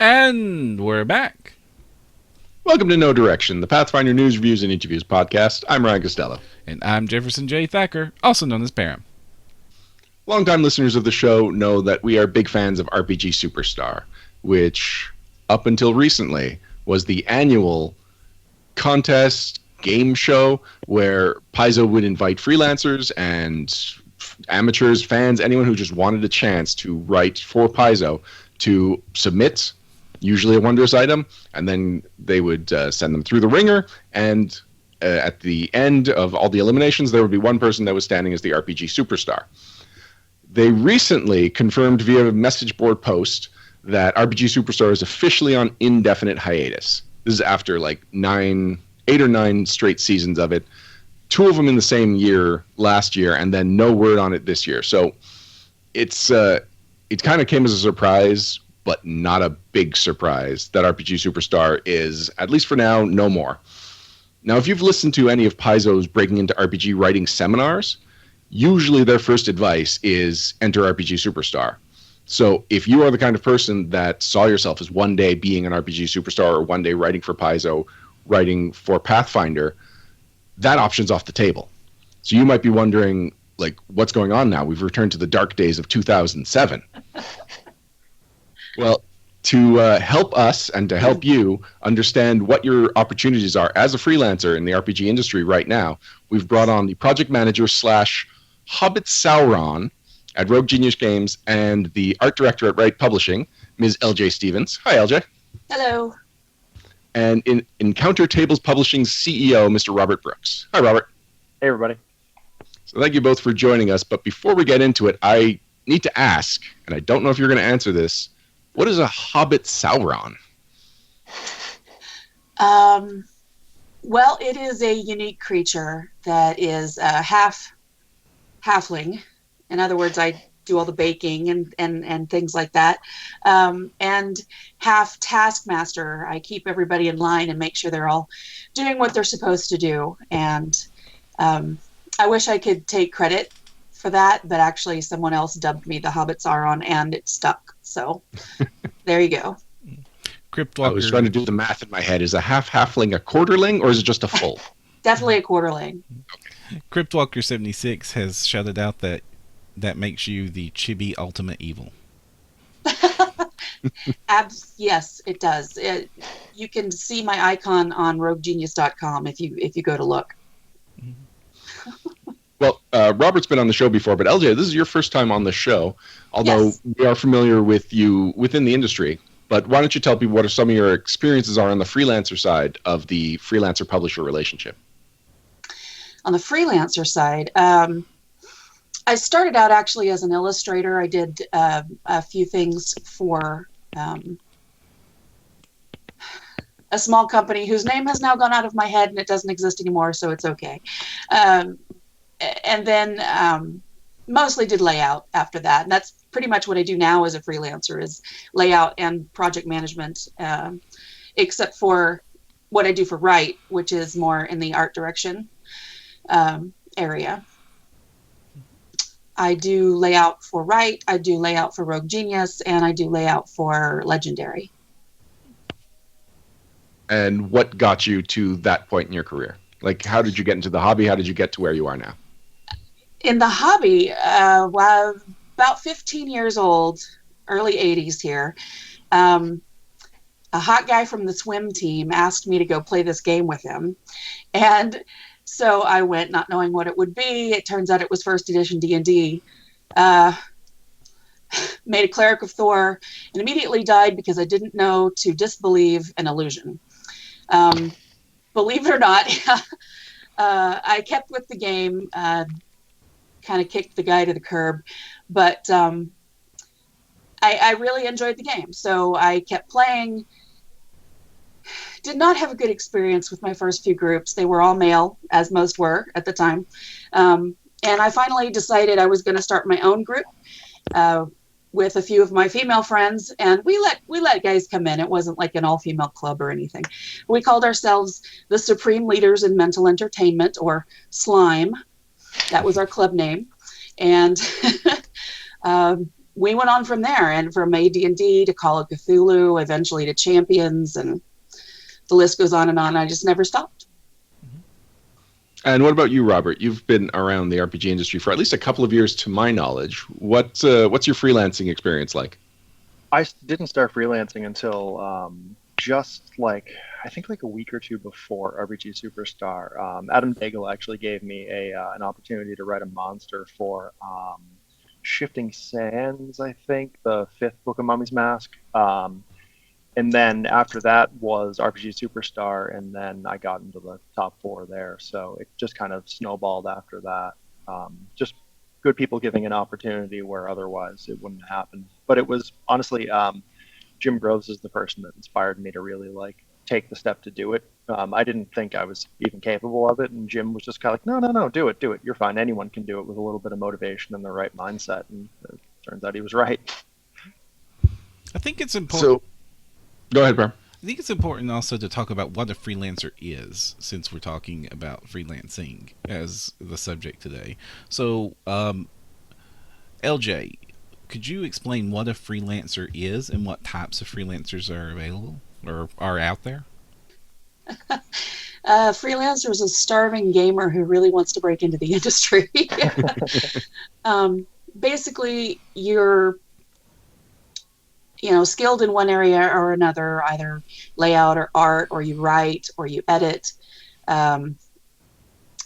And we're back. Welcome to No Direction, the Pathfinder News, Reviews, and Interviews podcast. I'm Ryan Costello. And I'm Jefferson J. Thacker, also known as Param. Longtime listeners of the show know that we are big fans of RPG Superstar, which, up until recently, was the annual contest game show where Paizo would invite freelancers and amateurs, fans, anyone who just wanted a chance to write for Paizo to submit usually a wondrous item, and then they would send them through the ringer, and at the end of all the eliminations, there would be one person that was standing as the RPG Superstar. They recently confirmed via a message board post that RPG Superstar is officially on indefinite hiatus. This is after like 8 or 9 straight seasons of it, 2 of them in the same year last year, and then no word on it this year. So it kind of came as a surprise, but not a big surprise, that RPG Superstar is, at least for now, no more. Now, if you've listened to any of Paizo's Breaking into RPG writing seminars, usually their first advice is enter RPG Superstar. So if you are the kind of person that saw yourself as one day being an RPG Superstar or one day writing for Paizo, writing for Pathfinder, that option's off the table. So you might be wondering, like, what's going on now? We've returned to the dark days of 2007. Well, to help us and to help you understand what your opportunities are as a freelancer in the RPG industry right now, we've brought on the project manager / Hobbit Sauron at Rogue Genius Games and the art director at Wright Publishing, Ms. LJ Stevens. Hi, LJ. Hello. And in Encounter Tables Publishing's CEO, Mr. Robert Brooks. Hi, Robert. Hey, everybody. So thank you both for joining us. But before we get into it, I need to ask, and I don't know if you're going to answer this, what is a Hobbit Sauron? Well, it is a unique creature that is half halfling. In other words, I do all the baking and things like that. And half taskmaster. I keep everybody in line and make sure they're all doing what they're supposed to do. And I wish I could take credit for that, but actually someone else dubbed me the Hobbit Sauron and it stuck. So there you go. Cryptwalker. I was trying to do the math in my head. Is a half-halfling a quarterling, or is it just a full? Definitely a quarterling. Okay. Cryptwalker76 has shouted out that makes you the chibi ultimate evil. Yes, it does. You can see my icon on roguegenius.com if you go to look. Well, Robert's been on the show before, but LJ, this is your first time on the show, although Yes. we are familiar with you within the industry. But why don't you tell people what are some of your experiences are on the freelancer side of the freelancer-publisher relationship? On the freelancer side, I started out actually as an illustrator. I did a few things for a small company whose name has now gone out of my head and it doesn't exist anymore, so it's okay. And then mostly did layout after that. And that's pretty much what I do now as a freelancer, is layout and project management, except for what I do for Wright, which is more in the art direction area. I do layout for Wright, I do layout for Rogue Genius, and I do layout for Legendary. And what got you to that point in your career? Like, how did you get into the hobby? How did you get to where you are now? In the hobby, about 15 years old, early 80s here, a hot guy from the swim team asked me to go play this game with him. And so I went, not knowing what it would be. It turns out it was first edition D&D. Made a cleric of Thor and immediately died because I didn't know to disbelieve an illusion. Believe it or not, I kept with the game, kind of kicked the guy to the curb, but I really enjoyed the game. So I kept playing. Did not have a good experience with my first few groups. They were all male, as most were at the time. And I finally decided I was going to start my own group with a few of my female friends, and we let guys come in. It wasn't like an all-female club or anything. We called ourselves the Supreme Leaders in Mental Entertainment, or SLIME. That was our club name. And we went on from there, and from AD&D to Call of Cthulhu, eventually to Champions, and the list goes on and on. I just never stopped. And what about you, Robert? You've been around the RPG industry for at least a couple of years, to my knowledge. What's your freelancing experience like? I didn't start freelancing until just I think a week or two before RPG Superstar. Adam Daigle actually gave me an opportunity to write a monster for Shifting Sands, I think, the 5th book of Mummy's Mask. And then after that was RPG Superstar, and then I got into the top 4 there. So it just kind of snowballed after that. Just good people giving an opportunity where otherwise it wouldn't happen. But it was honestly, Jim Groves is the person that inspired me to really take the step to do it. I didn't think I was even capable of it, and Jim was just kind of no, do it. You're fine. Anyone can do it with a little bit of motivation and the right mindset. And it turns out he was right. I think it's important. So, go ahead, Bram. I think it's important also to talk about what a freelancer is, since we're talking about freelancing as the subject today. So, LJ, could you explain what a freelancer is and what types of freelancers are available or are out there? Freelancer is a starving gamer who really wants to break into the industry. Basically, you're skilled in one area or another, either layout or art, or you write or you edit, and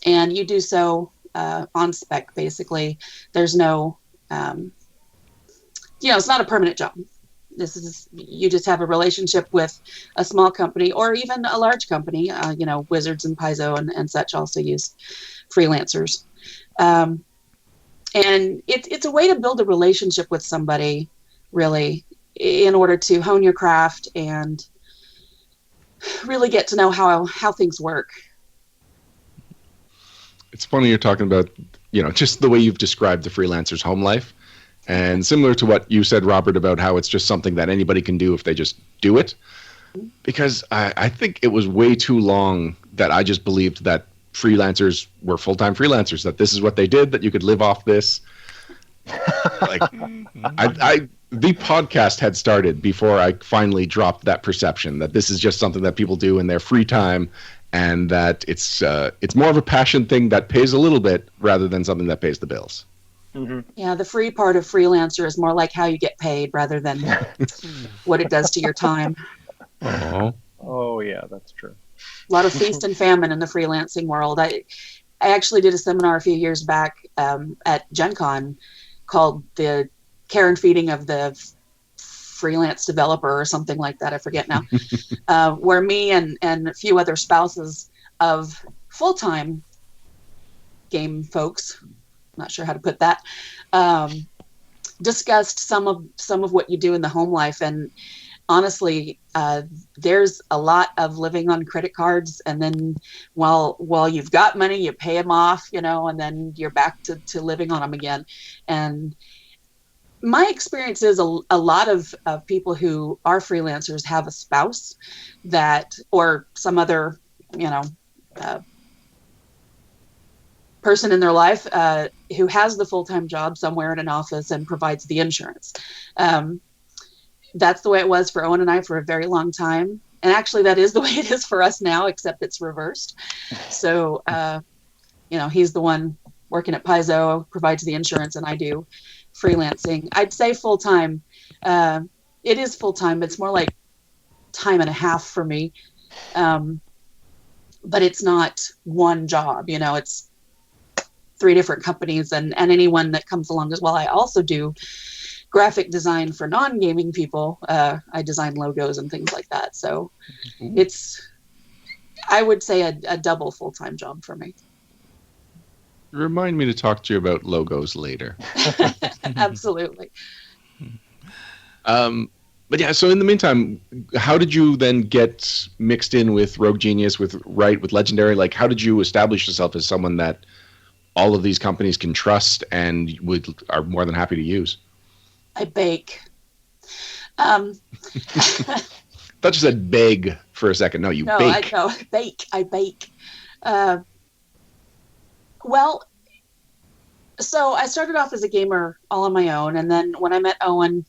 you do so on spec. Basically, there's no, it's not a permanent job. You just have a relationship with a small company or even a large company. Wizards and Paizo and such also use freelancers, and it's a way to build a relationship with somebody, really, in order to hone your craft and really get to know how things work. It's funny you're talking about, just the way you've described the freelancer's home life. And similar to what you said, Robert, about how it's just something that anybody can do if they just do it. Because I think it was way too long that I just believed that freelancers were full-time freelancers, that this is what they did, that you could live off this. The podcast had started before I finally dropped that perception that this is just something that people do in their free time, and that it's more of a passion thing that pays a little bit rather than something that pays the bills. Mm-hmm. Yeah, the free part of freelancer is more like how you get paid rather than what it does to your time. Oh yeah, that's true. A lot of feast and famine in the freelancing world. I actually did a seminar a few years back at Gen Con called the Care and Feeding of the Freelance Developer or something like that. I forget now. Where me and a few other spouses of full-time game folks, not sure how to put that, discussed some of what you do in the home life. And honestly, there's a lot of living on credit cards, and then while you've got money, you pay them off, and then you're back to living on them again. And my experience is a lot of people who are freelancers have a spouse that, or some other, person in their life who has the full-time job somewhere in an office and provides the insurance. That's the way it was for Owen and I for a very long time. And actually that is the way it is for us now, except it's reversed. So, he's the one working at Paizo, provides the insurance, and I do freelancing. I'd say full-time. It is full-time. It's more like time and a half for me. But it's not one job, it's 3 different companies and anyone that comes along as well. I also do graphic design for non-gaming people. I design logos and things like that. So it's, I would say, a double full-time job for me. Remind me to talk to you about logos later. Absolutely. But yeah, so in the meantime, how did you then get mixed in with Rogue Genius, with Legendary? How did you establish yourself as someone that all of these companies can trust and are more than happy to use? I bake. Thought you said beg for a second. No, you bake. I bake. Well, So I started off as a gamer all on my own, and then when I met Owen,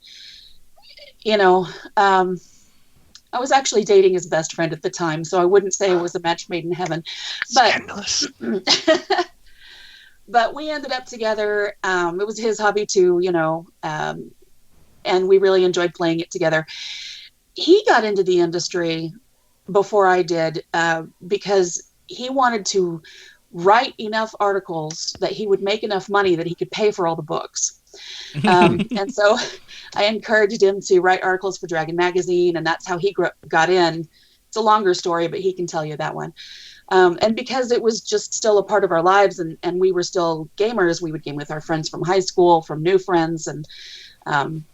you know, um, I was actually dating his best friend at the time, so I wouldn't say it was a match made in heaven, but Scandalous. but we ended up together. It was his hobby too, and we really enjoyed playing it together. He got into the industry before I did because he wanted to write enough articles that he would make enough money that he could pay for all the books. And so I encouraged him to write articles for Dragon Magazine, and that's how he got in. It's a longer story, but he can tell you that one. And because it was just still a part of our lives, and we were still gamers, we would game with our friends from high school, from new friends, and um,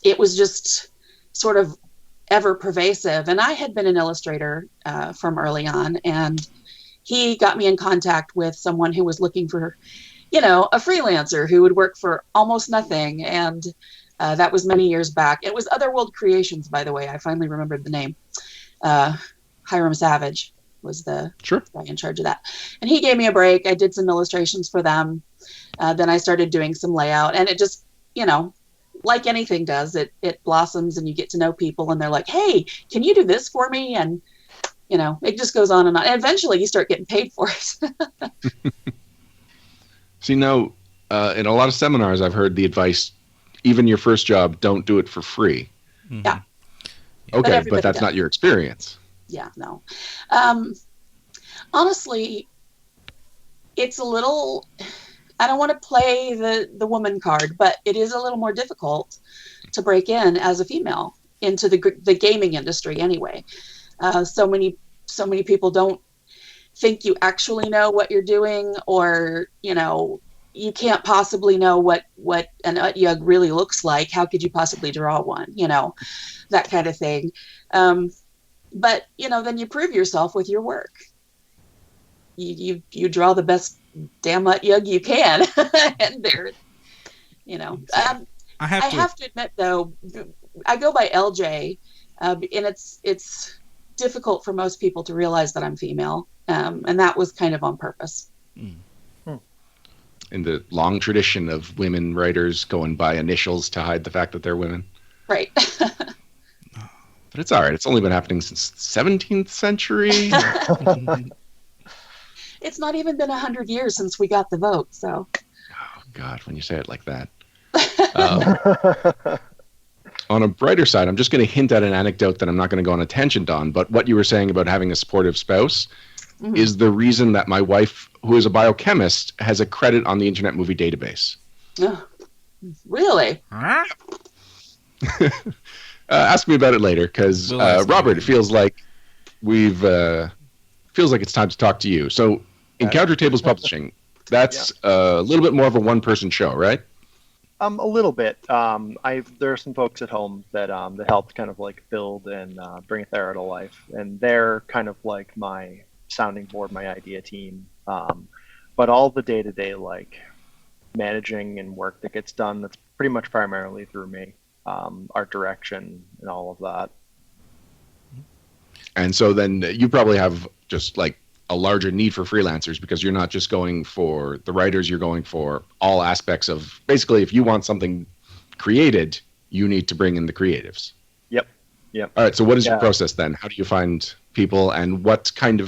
it was just sort of ever pervasive. And I had been an illustrator from early on, and he got me in contact with someone who was looking for, a freelancer who would work for almost nothing. And that was many years back. It was Otherworld Creations, by the way. I finally remembered the name. Hiram Savage was the Sure. guy in charge of that. And he gave me a break. I did some illustrations for them. Then I started doing some layout, and it just, like anything does, it blossoms, and you get to know people, and they're like, hey, can you do this for me? And, it just goes on and on. And eventually you start getting paid for it. See, now, in a lot of seminars, I've heard the advice, even your first job, don't do it for free. Mhm. Yeah. Okay, but that's not your experience. Yeah, no. Honestly, it's a little, I don't want to play the woman card, but it is a little more difficult to break in as a female into the gaming industry anyway. So many people don't think you actually know what you're doing, or you can't possibly know what an Utyug really looks like. How could you possibly draw one? That kind of thing. But then you prove yourself with your work. You draw the best damn Utyug you can, and there, I have to admit though, I go by LJ, and it's difficult for most people to realize that I'm female, and that was kind of on purpose. In the long tradition of women writers going by initials to hide the fact that they're women. Right. But it's all right. It's only been happening since the 17th century. It's not even been 100 years since we got the vote, so. Oh, God, when you say it like that. On a brighter side, I'm just going to hint at an anecdote that I'm not going to go on a tangent on, but what you were saying about having a supportive spouse is the reason that my wife, who is a biochemist, has a credit on the Internet Movie Database. Oh, really? Ask me about it later, because Robert, it feels like it's time to talk to you. So, Encounter Tables Publishing, that's a little bit more of a one-person show, right? A little bit. There are some folks at home that helped kind of like build and bring Thera to life, and they're kind of like my sounding board, my idea team. But all the day-to-day like managing and work that gets done, that's pretty much primarily through me. Art direction and all of that. And so then you probably have just like a larger need for freelancers, because you're not just going for the writers, you're going for all aspects of, basically, if you want something created, you need to bring in the creatives. Yep. All right, so what is your process then? How do you find people, and what kind of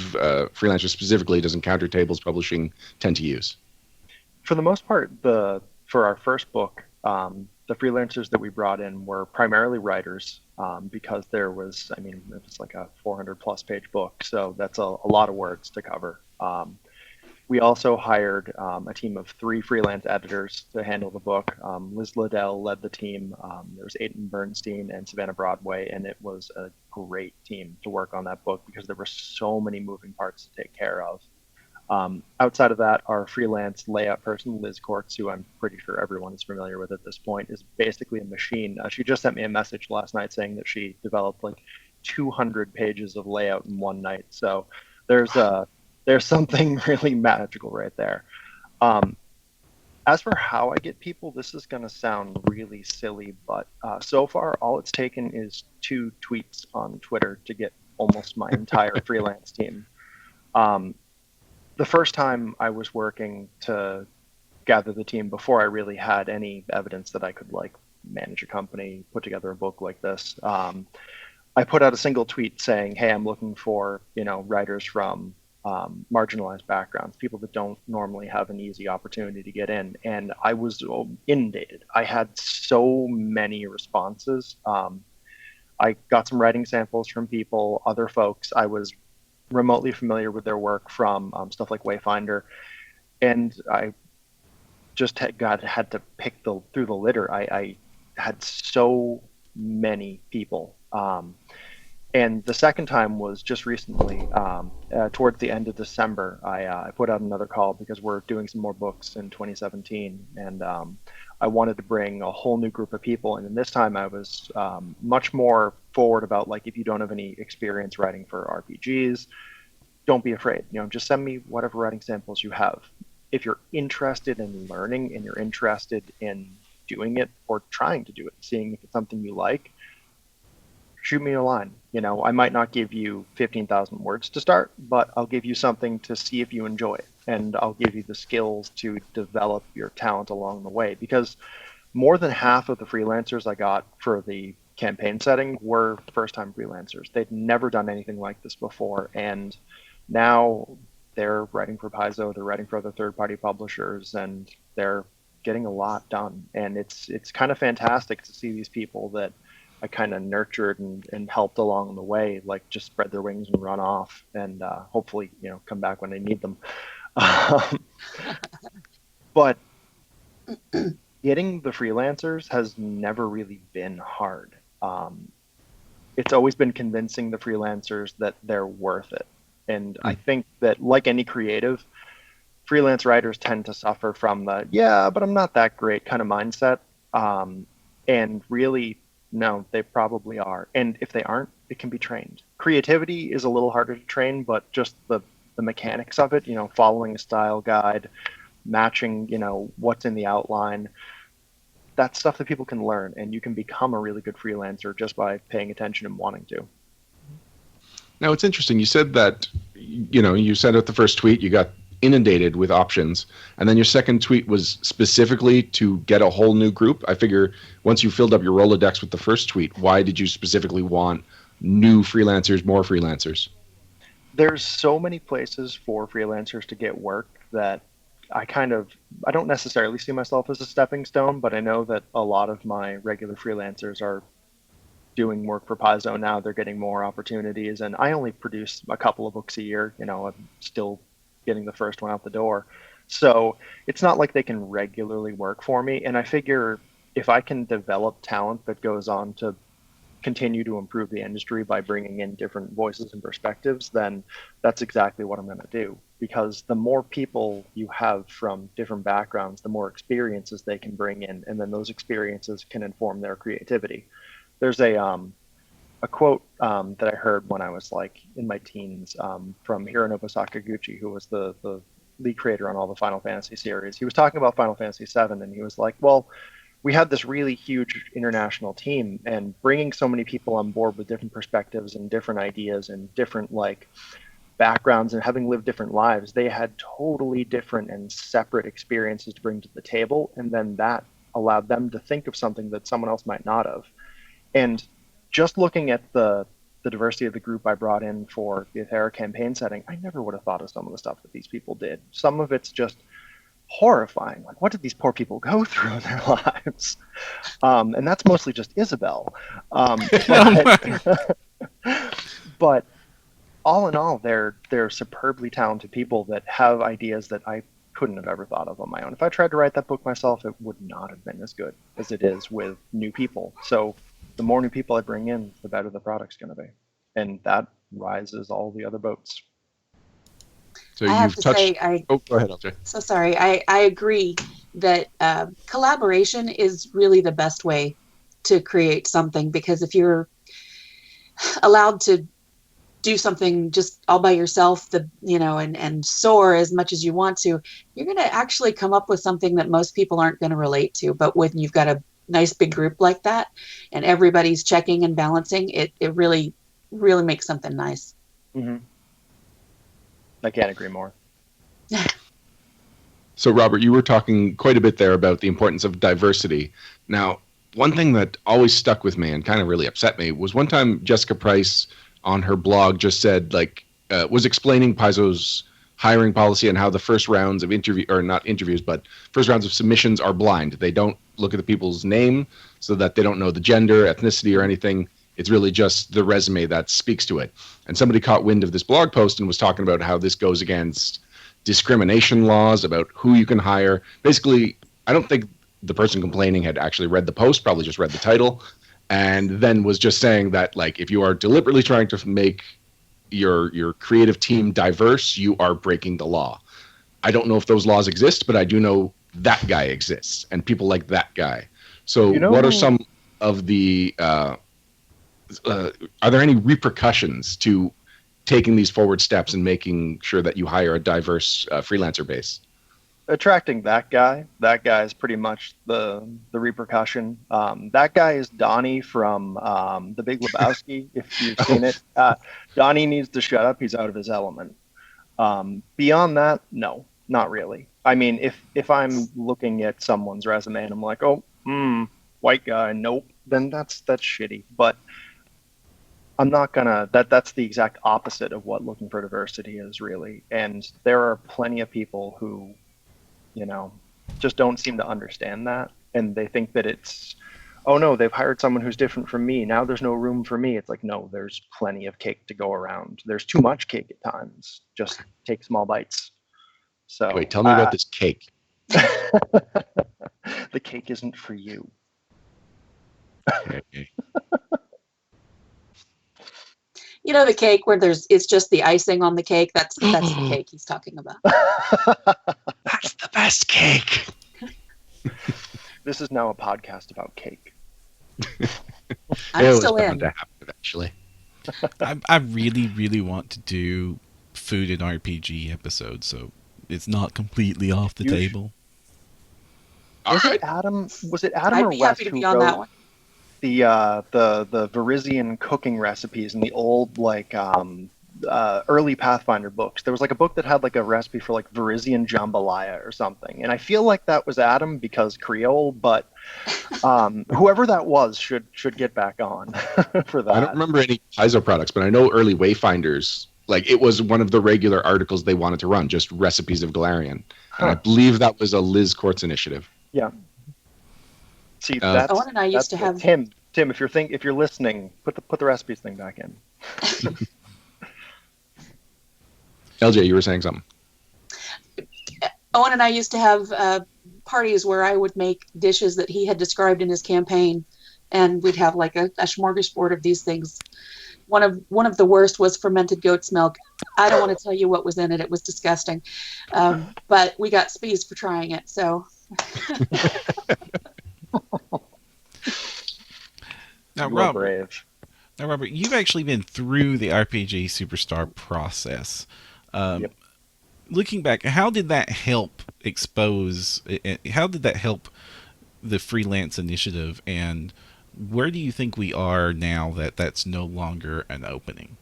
freelancers specifically does Encounter Tables Publishing tend to use? For the most part, for our first book, the freelancers that we brought in were primarily writers, because it was like a 400 plus page book. So that's a lot of words to cover. We also hired a team of 3 freelance editors to handle the book. Liz Liddell led the team. There was Aidan Bernstein and Savannah Broadway, and it was a great team to work on that book because there were so many moving parts to take care of. Outside of that, our freelance layout person, Liz Kortz, who I'm pretty sure everyone is familiar with at this point, is basically a machine. She just sent me a message last night saying that she developed like 200 pages of layout in one night. So there's something really magical right there. As for how I get people, this is going to sound really silly, but so far all it's taken is 2 tweets on Twitter to get almost my entire freelance team. The first time I was working to gather the team before I really had any evidence that I could like manage a company, put together a book like this. I put out a single tweet saying, "Hey, I'm looking for writers from marginalized backgrounds, people that don't normally have an easy opportunity to get in." And I was inundated. I had so many responses. I got some writing samples from people, other folks. I was remotely familiar with their work from stuff like Wayfinder, and I just had to pick through the litter. I had so many people. And the second time was just recently, towards the end of December. I put out another call because we're doing some more books in 2017, and I wanted to bring a whole new group of people. And then this time I was much more forward about, like, if you don't have any experience writing for RPGs, don't be afraid. Just send me whatever writing samples you have. If you're interested in learning and you're interested in doing it or trying to do it, seeing if it's something you like, shoot me a line. I might not give you 15,000 words to start, but I'll give you something to see if you enjoy it. And I'll give you the skills to develop your talent along the way. Because more than half of the freelancers I got for the campaign setting were first-time freelancers. They'd never done anything like this before. And now they're writing for Paizo, they're writing for other third-party publishers, and they're getting a lot done. And it's kind of fantastic to see these people that I kind of nurtured and helped along the way, like, just spread their wings and run off, and hopefully, come back when they need them. But getting the freelancers has never really been hard. It's always been convincing the freelancers that they're worth it. And I think that, like any creative, freelance writers tend to suffer from the, yeah, but I'm not that great kind of mindset. And really, no, they probably are. And if they aren't, it can be trained. Creativity is a little harder to train, but just the mechanics of it, following a style guide, matching, what's in the outline, that's stuff that people can learn, and you can become a really good freelancer just by paying attention and wanting to. Now, it's interesting. You said that, you sent out the first tweet, you got inundated with options, and then your second tweet was specifically to get a whole new group. I figure once you filled up your Rolodex with the first tweet, why did you specifically want new freelancers, more freelancers? There's so many places for freelancers to get work that I don't necessarily see myself as a stepping stone, but I know that a lot of my regular freelancers are doing work for Paizo now. They're getting more opportunities, and I only produce a couple of books a year. I'm still getting the first one out the door. So it's not like they can regularly work for me. And I figure if I can develop talent that goes on to continue to improve the industry by bringing in different voices and perspectives, then that's exactly what I'm going to do. Because the more people you have from different backgrounds, the more experiences they can bring in, and then those experiences can inform their creativity. There's a quote that I heard when I was like in my teens from Hironobu Sakaguchi, who was the lead creator on all the Final Fantasy series. He was talking about Final Fantasy VII, and he was like, well, we had this really huge international team, and bringing so many people on board with different perspectives and different ideas and different like backgrounds and having lived different lives, they had totally different and separate experiences to bring to the table, and then that allowed them to think of something that someone else might not have. And just looking at the diversity of the group I brought in for the Aethera campaign setting, I never would have thought of some of the stuff that these people did. Some of it's just horrifying. Like, what did these poor people go through in their lives? And that's mostly just Isabel. But all in all, they're superbly talented people that have ideas that I couldn't have ever thought of on my own. If I tried to write that book myself, it would not have been as good as it is with new people. So the more new people I bring in, the better the product's going to be. And that rises all the other boats. So I have to say, Oh, go ahead, LJ. So sorry. I agree that collaboration is really the best way to create something, because if you're allowed to do something just all by yourself, and soar as much as you want to, you're going to actually come up with something that most people aren't going to relate to. But when you've got a nice big group like that and everybody's checking and balancing, it really, really makes something nice. Mm-hmm. I can't agree more. So, Robert, you were talking quite a bit there about the importance of diversity. Now, one thing that always stuck with me and kind of really upset me was one time Jessica Price on her blog just said, like, was explaining Paizo's hiring policy and how the first rounds of interview, or not interviews, but first rounds of submissions are blind. They don't look at the people's name so that they don't know the gender, ethnicity, or anything. It's really just the resume that speaks to it. And somebody caught wind of this blog post and was talking about how this goes against discrimination laws about who you can hire. Basically, I don't think the person complaining had actually read the post, probably just read the title, and then was just saying that, like, if you are deliberately trying to make your creative team diverse, you are breaking the law. I don't know if those laws exist, but I do know that guy exists and people like that guy. So what are some of the are there any repercussions to taking these forward steps and making sure that you hire a diverse freelancer base? Attracting that guy is pretty much the repercussion. That guy is Donnie from The Big Lebowski, if you've seen it. Donnie needs to shut up. He's out of his element. Beyond that, no, not really. I mean, if I'm looking at someone's resume and I'm like, oh, white guy, nope, then that's shitty. But I'm not gonna. That's the exact opposite of what looking for diversity is, really. And there are plenty of people who, just don't seem to understand that, and they think that it's, oh no, they've hired someone who's different from me, now there's no room for me. It's like, no, there's plenty of cake to go around. There's too much cake at times. Just take small bites. So wait, tell me about this cake. The cake isn't for you. Okay. The cake where it's just the icing on the cake. That's the cake he's talking about. That's the best cake. This is now a podcast about cake. I'm still in. To happen eventually. I really, really want to do food and RPG episodes, so it's not completely off the table. Was it Adam I'd or be Wes happy to who be on wrote that one. the Varisian cooking recipes in the old early Pathfinder books? There was like a book that had like a recipe for like Varisian jambalaya or something, and I feel like that was Adam because Creole, but whoever that was should get back on for that. I don't remember any Paizo products, but I know early Wayfinders, like, it was one of the regular articles they wanted to run, just recipes of Galarian. And I believe that was a Liz Court's initiative. Yeah. See, Owen and I used to have Tim. If you're listening, put the recipes thing back in. LJ, you were saying something. Owen and I used to have parties where I would make dishes that he had described in his campaign, and we'd have like a smorgasbord of these things. One of the worst was fermented goat's milk. I don't want to tell you what was in it. It was disgusting. But we got Spies for trying it. So. Now, Robert, you've actually been through the RPG Superstar process. Yep. Looking back, how did that help how did that help the freelance initiative, and where do you think we are now that that's no longer an opening?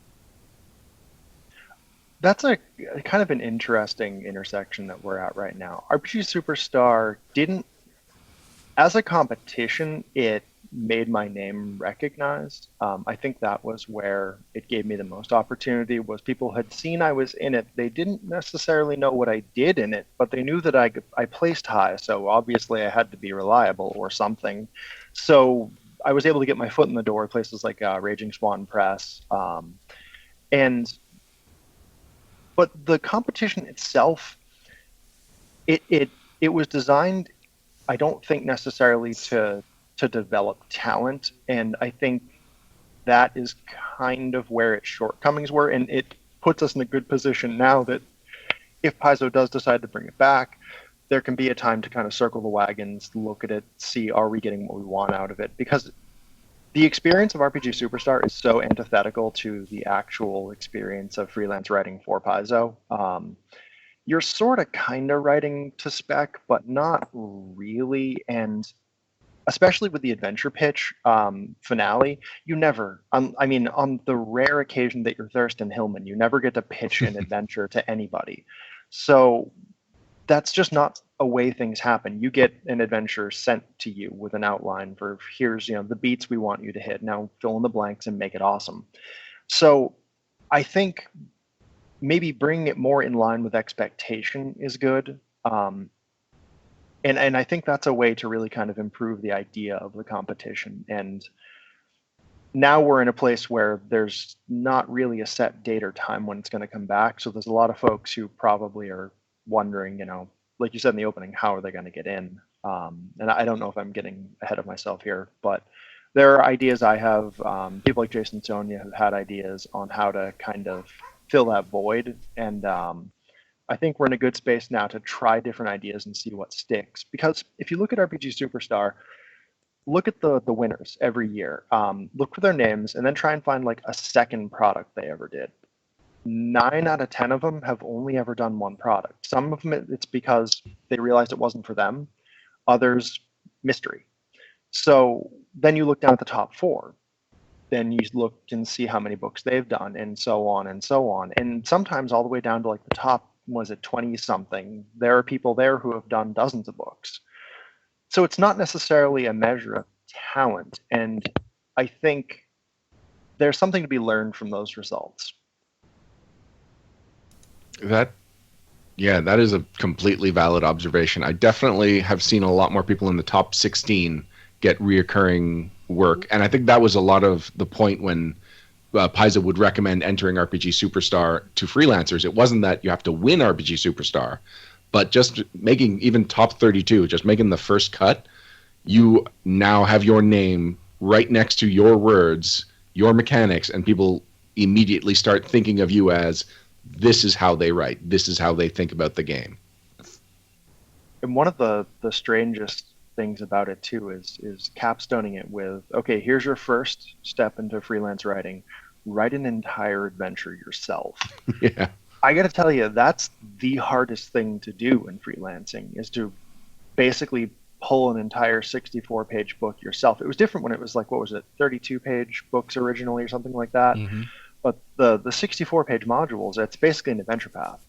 That's a kind of an interesting intersection that we're at right now. RPG Superstar didn't, as a competition, it made my name recognized. I think that was where it gave me the most opportunity, was people had seen I was in it. They didn't necessarily know what I did in it, but they knew that I placed high, so obviously I had to be reliable or something. So I was able to get my foot in the door at places like Raging Swan Press. But the competition itself, it was designed, I don't think necessarily to develop talent, and I think that is kind of where its shortcomings were, and it puts us in a good position now that if Paizo does decide to bring it back, there can be a time to kind of circle the wagons, look at it, see, are we getting what we want out of it? Because the experience of RPG Superstar is so antithetical to the actual experience of freelance writing for Paizo. You're sort of kind of writing to spec, but not really, and especially with the adventure pitch finale, you never, on the rare occasion that you're Thurston Hillman, you never get to pitch an adventure to anybody. So that's just not a way things happen. You get an adventure sent to you with an outline for here's, the beats we want you to hit. Now fill in the blanks and make it awesome. So I think maybe bringing it more in line with expectation is good. And I think that's a way to really kind of improve the idea of the competition. And now we're in a place where there's not really a set date or time when it's going to come back. So there's a lot of folks who probably are wondering, like you said in the opening, how are they going to get in? And I don't know if I'm getting ahead of myself here, but there are ideas I have. People like Jason Sonia have had ideas on how to kind of fill that void. And I think we're in a good space now to try different ideas and see what sticks. Because if you look at RPG Superstar, look at the winners every year. Look for their names and then try and find like a second product they ever did. 9 out of 10 of them have only ever done one product. Some of them it's because they realized it wasn't for them. Others, mystery. So then you look down at the top four. Then you look and see how many books they've done, and so on and so on. And sometimes all the way down to like the top, was it 20 something? There are people there who have done dozens of books. So it's not necessarily a measure of talent. And I think there's something to be learned from those results. That Yeah, that is a completely valid observation. I definitely have seen a lot more people in the top 16 get reoccurring work, and I think that was a lot of the point when Paizo would recommend entering RPG Superstar to freelancers. It wasn't that you have to win RPG Superstar, but just making even top 32, just making the first cut, you now have your name right next to your words, your mechanics, and people immediately start thinking of you as this is how they write, this is how they think about the game. And one of the strangest things about it too is capstoning it with, okay, here's your first step into freelance writing. Write an entire adventure yourself. Yeah. I got to tell you, that's the hardest thing to do in freelancing, is to basically pull an entire 64-page book yourself. It was different when it was like, what was it, 32-page books originally or something like that. Mm-hmm. But the 64-page modules, it's basically an adventure path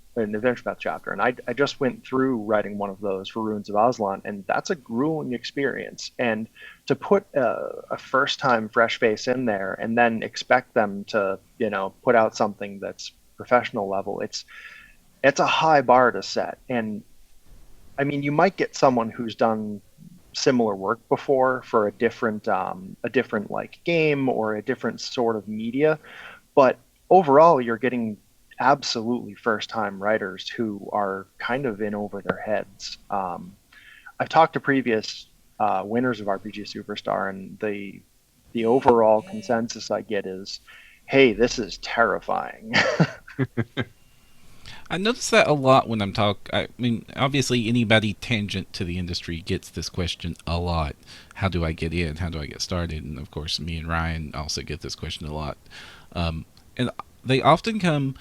chapter. And I just went through writing one of those for Ruins of Aslan, and that's a grueling experience. And to put a first-time fresh face in there and then expect them to, put out something that's professional level, it's a high bar to set. And I mean, you might get someone who's done similar work before for a different like game or a different sort of media, but overall you're getting absolutely first-time writers who are kind of in over their heads. I've talked to previous winners of RPG Superstar, and the overall consensus I get is, hey, this is terrifying. I notice that a lot when I'm I mean, obviously, anybody tangent to the industry gets this question a lot. How do I get in? How do I get started? And of course, me and Ryan also get this question a lot. And they often come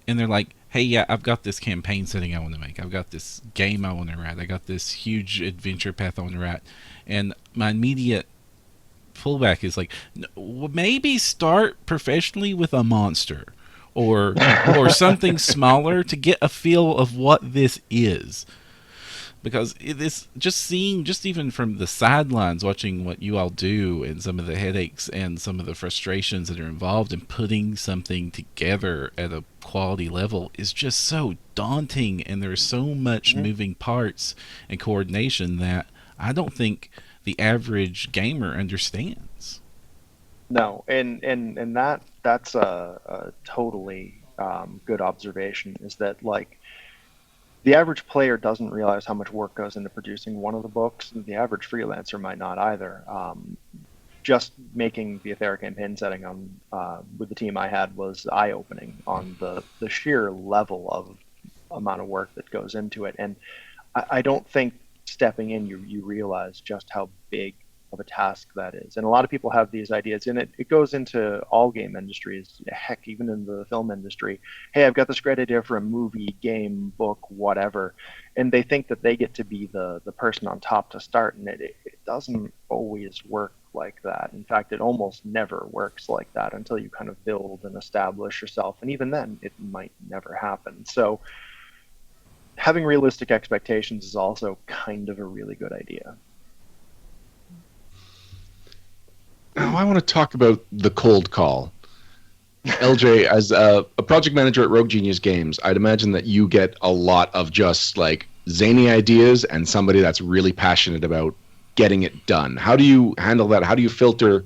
and they're like, hey, yeah, I've got this campaign setting I want to make. I've got this game I want to write. I got this huge adventure path I want to write. And my immediate pullback is like, maybe start professionally with a monster or something smaller to get a feel of what this is. Because this, just even from the sidelines, watching what you all do and some of the headaches and some of the frustrations that are involved in putting something together at a quality level is just so daunting, and there's so much moving parts and coordination that I don't think the average gamer understands. No, and that's a totally good observation, is that like the average player doesn't realize how much work goes into producing one of the books. The average freelancer might not either. Just making the Ethera campaign setting on with the team I had was eye-opening on the sheer level of amount of work that goes into it. And I don't think stepping in you realize just how big of a task that is. And a lot of people have these ideas, and it goes into all game industries, heck, even in the film industry. Hey, I've got this great idea for a movie, game, book, whatever. And they think that they get to be the person on top to start, and it doesn't always work like that. In fact, it almost never works like that until you kind of build and establish yourself. And even then, it might never happen. So having realistic expectations is also kind of a really good idea. Now I want to talk about the cold call. LJ, as a project manager at Rogue Genius Games, I'd imagine that you get a lot of just like zany ideas and somebody that's really passionate about getting it done. How do you handle that? How do you filter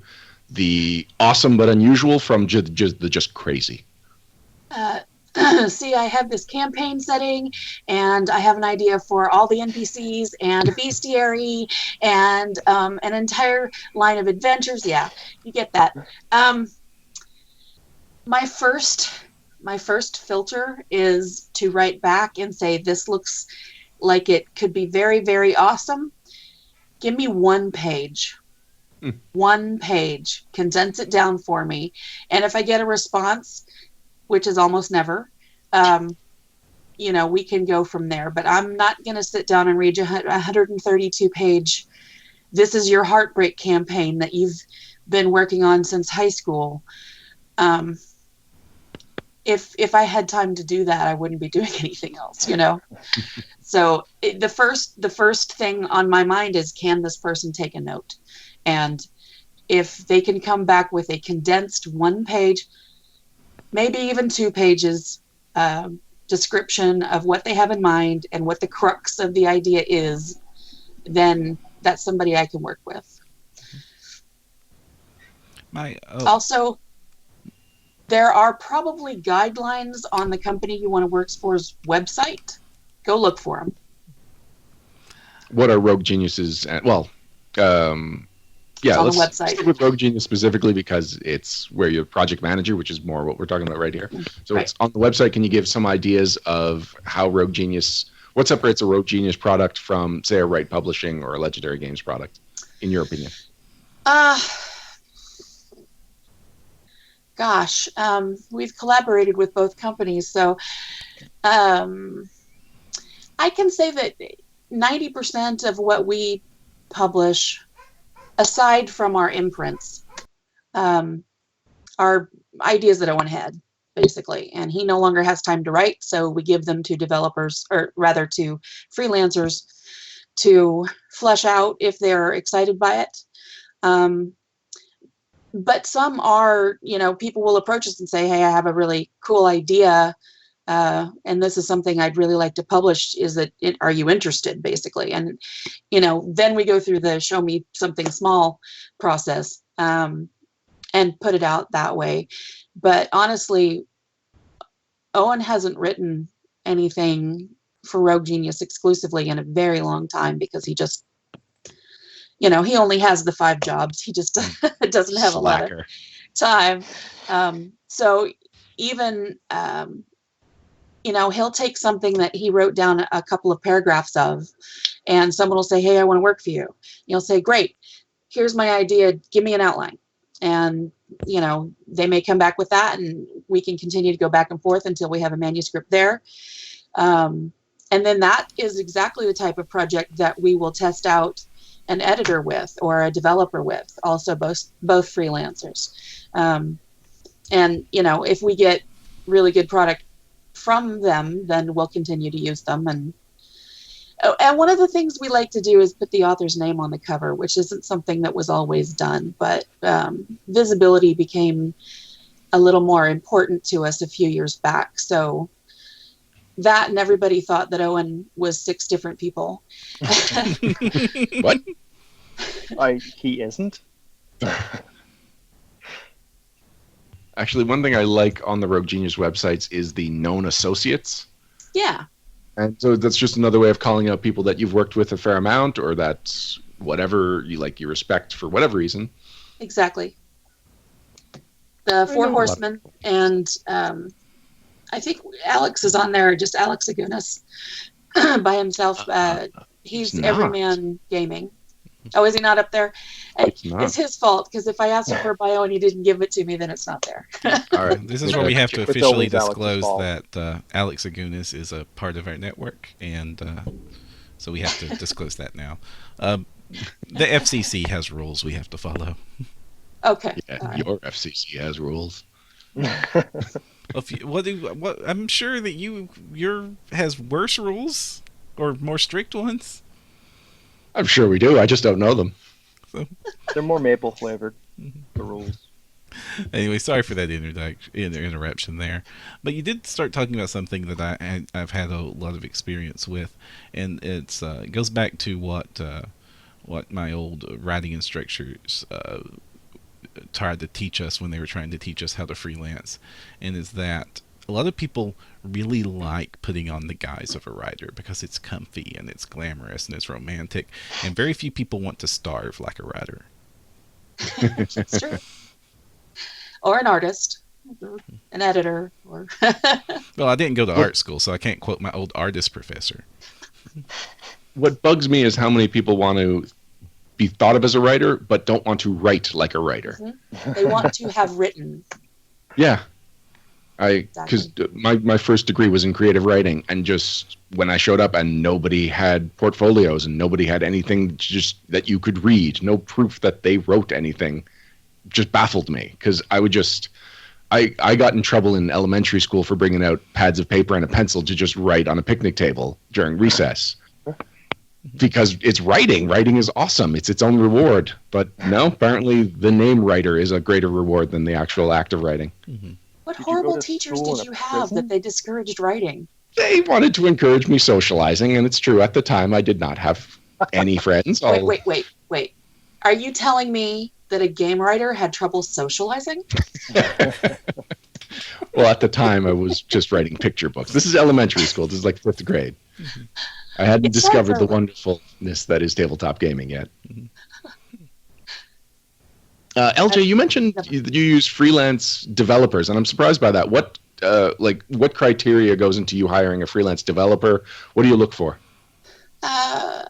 the awesome but unusual from the just crazy? See, I have this campaign setting, and I have an idea for all the NPCs and a bestiary and an entire line of adventures. Yeah, you get that. My first filter is to write back and say, this looks like it could be very, very awesome. Give me 1 page. 1 page. Condense it down for me. And if I get a response, which is almost never, we can go from there. But I'm not going to sit down and read a 132-page, this is your heartbreak campaign that you've been working on since high school. If I had time to do that, I wouldn't be doing anything else, So the first thing on my mind is, can this person take a note? And if they can come back with a condensed 1 page, maybe even 2 pages, description of what they have in mind and what the crux of the idea is, then that's somebody I can work with. Also, there are probably guidelines on the company you want to work for's website. Go look for them. What are Rogue Genius's? Let's on the website. Stick with Rogue Genius specifically because it's where you're project manager, which is more what we're talking about right here. So Right. It's on the website. Can you give some ideas of how Rogue Genius, what separates a Rogue Genius product from, say, a Wright Publishing or a Legendary Games product, in your opinion? Gosh, we've collaborated with both companies, so I can say that 90% of what we publish, aside from our imprints, are ideas that Owen had, basically. And he no longer has time to write, so we give them to developers, or rather to freelancers, to flesh out if they're excited by it. But some are, people will approach us and say, hey, I have a really cool idea, and this is something I'd really like to publish. Are you interested, basically? And, then we go through the show me something small process, and put it out that way. But honestly, Owen hasn't written anything for Rogue Genius exclusively in a very long time, because he just, he only has the 5 jobs. He just doesn't have Slacker. a lot of time. So even, he'll take something that he wrote down a couple of paragraphs of, and someone will say, hey, I want to work for you. You'll say, great, here's my idea. Give me an outline. And, they may come back with that, and we can continue to go back and forth until we have a manuscript there. And then that is exactly the type of project that we will test out an editor with, or a developer with, also both freelancers. And, if we get really good product from them, then we'll continue to use them. And one of the things we like to do is put the author's name on the cover, which isn't something that was always done, but visibility became a little more important to us a few years back. So that, and everybody thought that Owen was 6 different people. What? He isn't. Actually, one thing I like on the Rogue Genius websites is the known associates. Yeah. And so that's just another way of calling out people that you've worked with a fair amount, or that's whatever you respect for whatever reason. Exactly. The 4 Horsemen, and I think Alex is on there, just Alex Agunas by himself. He's Everyman Gaming. Oh, is he not up there? It's his fault, because if I asked him for a bio and he didn't give it to me, then it's not there. All right. This is where we have to It's officially always Alex's disclose fault. that Alex Agunas is a part of our network, and so we have to disclose that now. The FCC has rules we have to follow. Okay. Yeah, All right. your FCC has rules. What? I'm sure that your has worse rules or more strict ones. I'm sure we do. I just don't know them. So They're more maple flavored, the rules. anyway, sorry for that interruption there, but you did start talking about something that I've had a lot of experience with, and it goes back to what my old writing instructors tried to teach us when they were trying to teach us how to freelance, and is that a lot of people really like putting on the guise of a writer because it's comfy and it's glamorous and it's romantic, and very few people want to starve like a writer. It's true. Or an artist, or an editor, or Well, I didn't go to art school, so I can't quote my old artist professor. What bugs me is how many people want to be thought of as a writer, but don't want to write like a writer. they want to have written. Yeah. Because my first degree was in creative writing, and just when I showed up and nobody had portfolios and nobody had anything just that you could read, no proof that they wrote anything, just baffled me. Because I got in trouble in elementary school for bringing out pads of paper and a pencil to just write on a picnic table during recess. Because it's writing. Writing is awesome. It's its own reward. But no, apparently the name writer is a greater reward than the actual act of writing. Mm-hmm. What Did you horrible go to teachers school did in you a have prison? that they discouraged writing? They wanted to encourage me socializing, and it's true. At the time, I did not have any friends. Wait. Are you telling me that a game writer had trouble socializing? Well, at the time, I was just writing picture books. This is elementary school. This is like 5th grade. Mm-hmm. I hadn't It's discovered the forever. wonderfulness that is tabletop gaming yet. Mm-hmm. LJ, you mentioned you use freelance developers, and I'm surprised by that. What criteria goes into you hiring a freelance developer? What do you look for? Uh,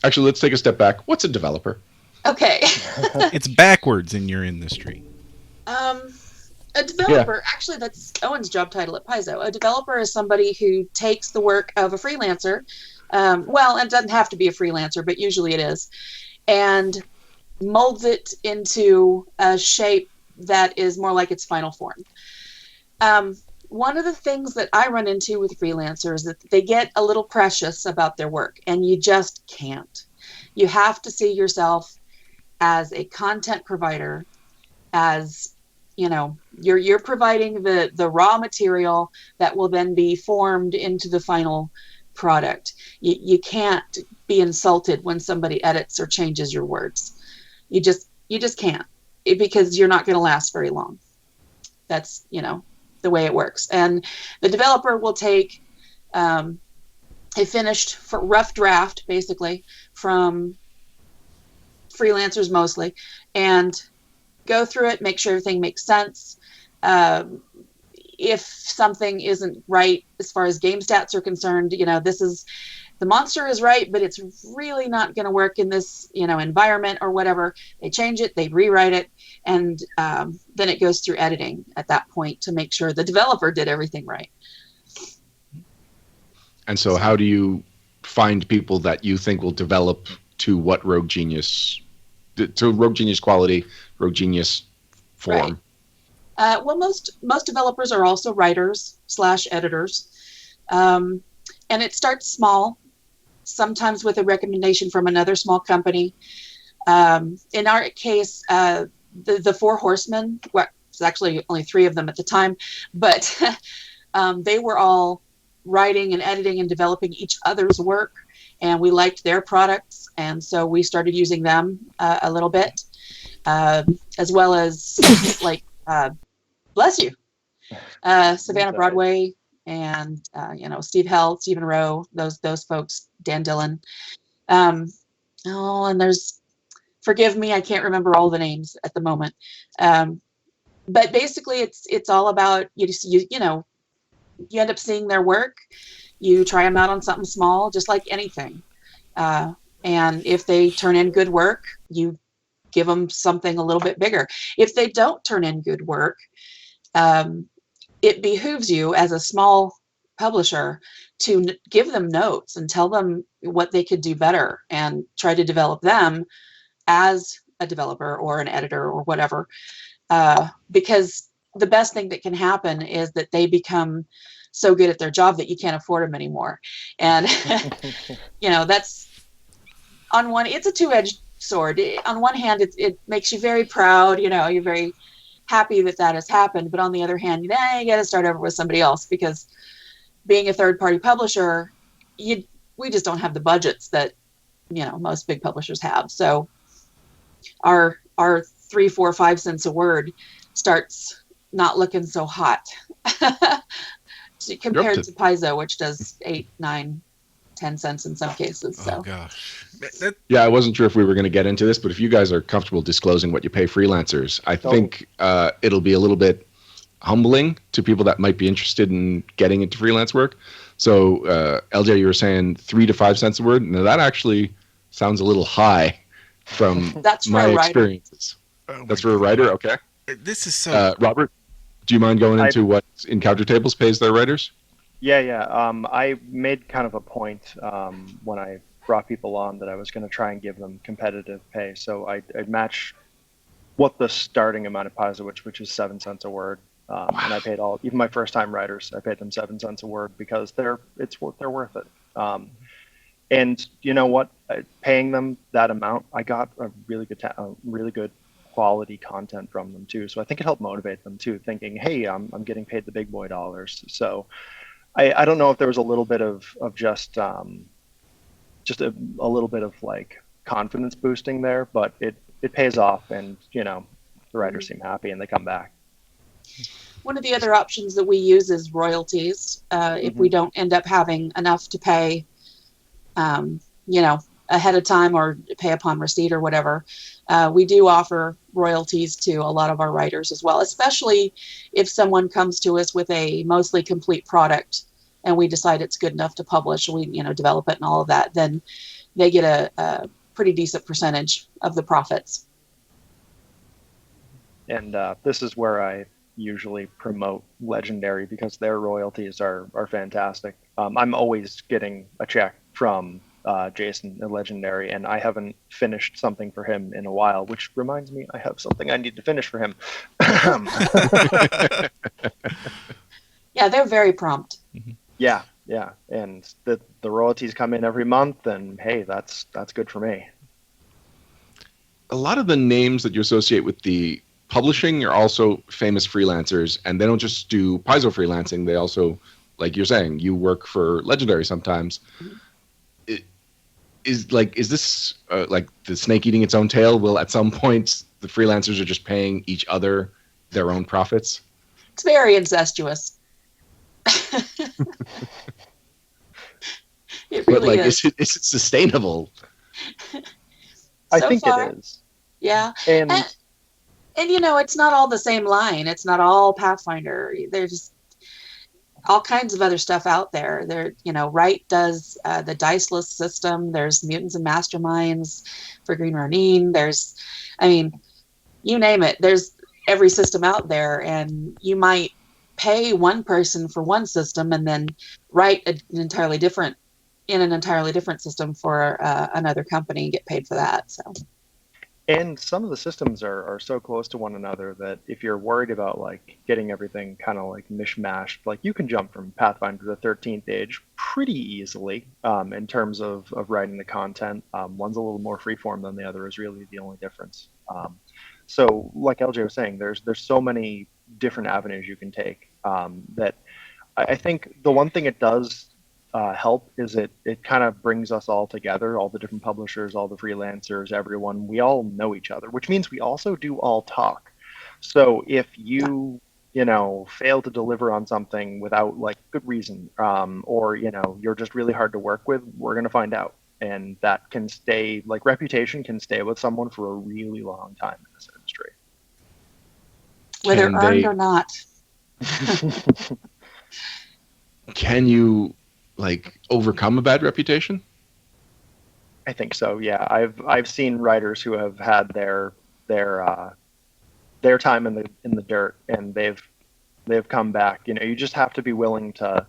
Actually, let's take a step back. What's a developer? okay. It's backwards in your industry. A developer, actually, that's Owen's job title at Paizo. A developer is somebody who takes the work of a freelancer. Well, it doesn't have to be a freelancer, but usually it is, and molds it into a shape that is more like its final form. One of the things that I run into with freelancers is that they get a little precious about their work, and you just can't. You have to see yourself as a content provider, as you're providing the raw material that will then be formed into the final product. You can't be insulted when somebody edits or changes your words. You just can't, because you're not going to last very long. That's the way it works. And the developer will take a finished rough draft, basically, from freelancers mostly, and go through it, make sure everything makes sense. If something isn't right as far as game stats are concerned, this is, the monster is right, but it's really not going to work in this, environment or whatever. They change it, they rewrite it, and then it goes through editing at that point to make sure the developer did everything right. And so how do you find people that you think will develop to what Rogue Genius quality, Rogue Genius form? Right. Well, most developers are also writers / editors. And it starts small, sometimes with a recommendation from another small company. In our case, the Four Horsemen, well, it's actually only 3 of them at the time, but they were all writing and editing and developing each other's work, and we liked their products, and so we started using them a little bit, as well as bless you, Savannah Broadway, and Steve Held, Stephen Rowe, those folks, Dan Dillon. And there's, forgive me, I can't remember all the names at the moment. But basically, it's all about you end up seeing their work, you try them out on something small, just like anything. And if they turn in good work, you give them something a little bit bigger. If they don't turn in good work, it behooves you as a small publisher to give them notes and tell them what they could do better and try to develop them as a developer or an editor or whatever. because the best thing that can happen is that they become so good at their job that you can't afford them anymore. And that's on one. It's a two-edged sword. On one hand, it makes you very proud. You're very happy that has happened. But on the other hand, you got to start over with somebody else, because being a third-party publisher, we just don't have the budgets that most big publishers have. So our 3, 4, 5 cents a word starts not looking so hot compared to Paizo, which does 8, 9, 10 cents in some cases. So. Oh gosh. Yeah, I wasn't sure if we were going to get into this, but if you guys are comfortable disclosing what you pay freelancers, I think it'll be a little bit humbling to people that might be interested in getting into freelance work. So, LJ, you were saying 3 to 5 cents a word. Now that actually sounds a little high from my experiences. That's for a writer, okay? This is so. Robert, do you mind going into what Encounter Tables pays their writers? Yeah. I made kind of a point when I brought people on that I was going to try and give them competitive pay. So I'd match what the starting amount of Paizo, which is 7 cents a word. And I paid even my first time writers, I paid them 7 cents a word because they're worth it. And you know what? Paying them that amount, I got a really good quality content from them too. So I think it helped motivate them too, thinking, hey, I'm getting paid the big boy dollars. So I don't know if there was a little bit of just a little bit of like confidence boosting there, but it pays off, and the writers seem happy and they come back. One of the other options that we use is royalties. If we don't end up having enough to pay, ahead of time or pay upon receipt or whatever, we do offer royalties to a lot of our writers as well, especially if someone comes to us with a mostly complete product and we decide it's good enough to publish, we develop it and all of that, then they get a pretty decent percentage of the profits. And this is where I usually promote Legendary, because their royalties are fantastic. I'm always getting a check from Jason at Legendary, and I haven't finished something for him in a while, which reminds me I have something I need to finish for him. Yeah, they're very prompt. Yeah, and the royalties come in every month, and hey, that's good for me. A lot of the names that you associate with the publishing are also famous freelancers, and they don't just do Paizo freelancing. They also, like you're saying, you work for Legendary sometimes. Is this like the snake eating its own tail? Will at some point the freelancers are just paying each other their own profits? It's very incestuous. It really is. Is it sustainable? I think it is. Yeah. And it's not all the same line. It's not all Pathfinder. There's all kinds of other stuff out there. Wright does the Diceless system. There's Mutants and Masterminds for Green Ronin. You name it. There's every system out there, and you might pay one person for one system and then write an entirely different system for another company and get paid for that. So. And some of the systems are so close to one another that if you're worried about like getting everything kind of like mishmashed, like you can jump from Pathfinder to 13th Age pretty easily in terms of writing the content. One's a little more freeform than the other is really the only difference. So like LJ was saying, there's so many different avenues you can take that I think the one thing it does help is it kind of brings us all together, all the different publishers, all the freelancers, everyone. We all know each other, which means we also do all talk. So if you fail to deliver on something without like good reason, or you're just really hard to work with, we're going to find out, and that can stay, like reputation can stay with someone for a really long time in this industry, whether earned or not. Can you overcome a bad reputation? I think so. Yeah, I've seen writers who have had their time in the dirt, and they've come back. You just have to be willing to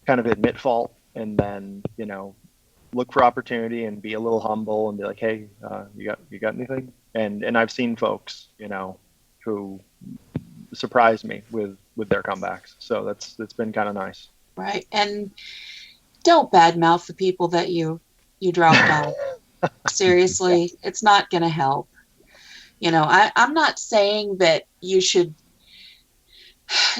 kind of admit fault, and then look for opportunity and be a little humble and be like, hey, you got anything? And I've seen folks who who surprised me with their comebacks. So that's been kind of nice. Right. And don't badmouth the people that you dropped off. Seriously, it's not going to help. I'm not saying that you should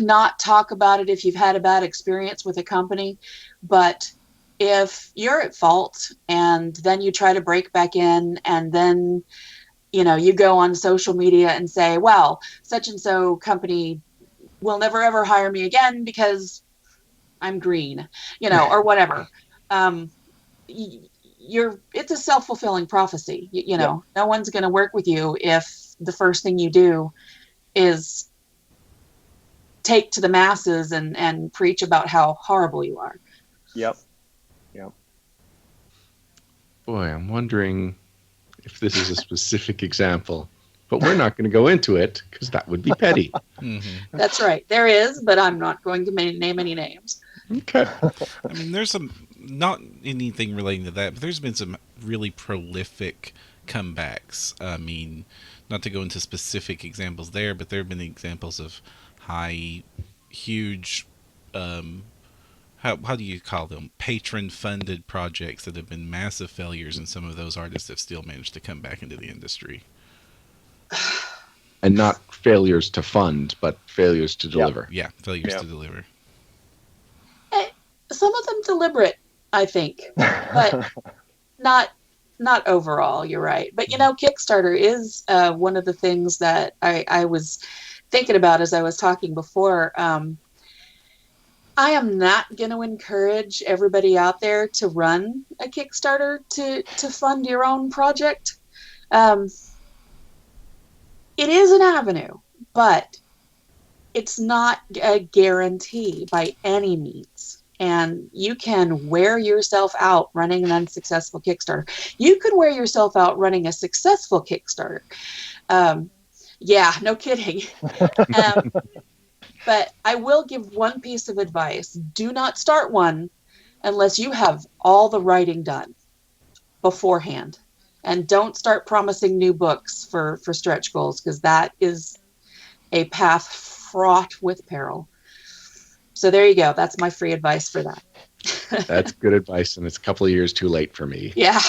not talk about it if you've had a bad experience with a company, but if you're at fault and then you try to break back in and then you go on social media and say, well, such and so company will never ever hire me again because I'm green, or whatever. It's a self-fulfilling prophecy. No one's going to work with you if the first thing you do is take to the masses and preach about how horrible you are. Yep. Boy, I'm wondering if this is a specific example, but we're not going to go into it because that would be petty. Mm-hmm. That's right. There is, but I'm not going to name any names. Okay. I mean, there's not anything relating to that, but there's been some really prolific comebacks. I mean, not to go into specific examples there, but there have been examples of huge, how do you call them? Patron-funded projects that have been massive failures, and some of those artists have still managed to come back into the industry. And not failures to fund, but failures to deliver. Yeah, failures to deliver. Some of them deliberate, I think, but not overall. You're right. But Kickstarter is one of the things that I was thinking about as I was talking before. I am not going to encourage everybody out there to run a Kickstarter to fund your own project. It is an avenue, but it's not a guarantee by any means. And you can wear yourself out running an unsuccessful Kickstarter. You could wear yourself out running a successful Kickstarter. Yeah, no kidding. But I will give one piece of advice. Do not start one unless you have all the writing done beforehand. And don't start promising new books for stretch goals, because that is a path fraught with peril. So there you go. That's my free advice for that. That's good advice, and it's a couple of years too late for me. Yeah.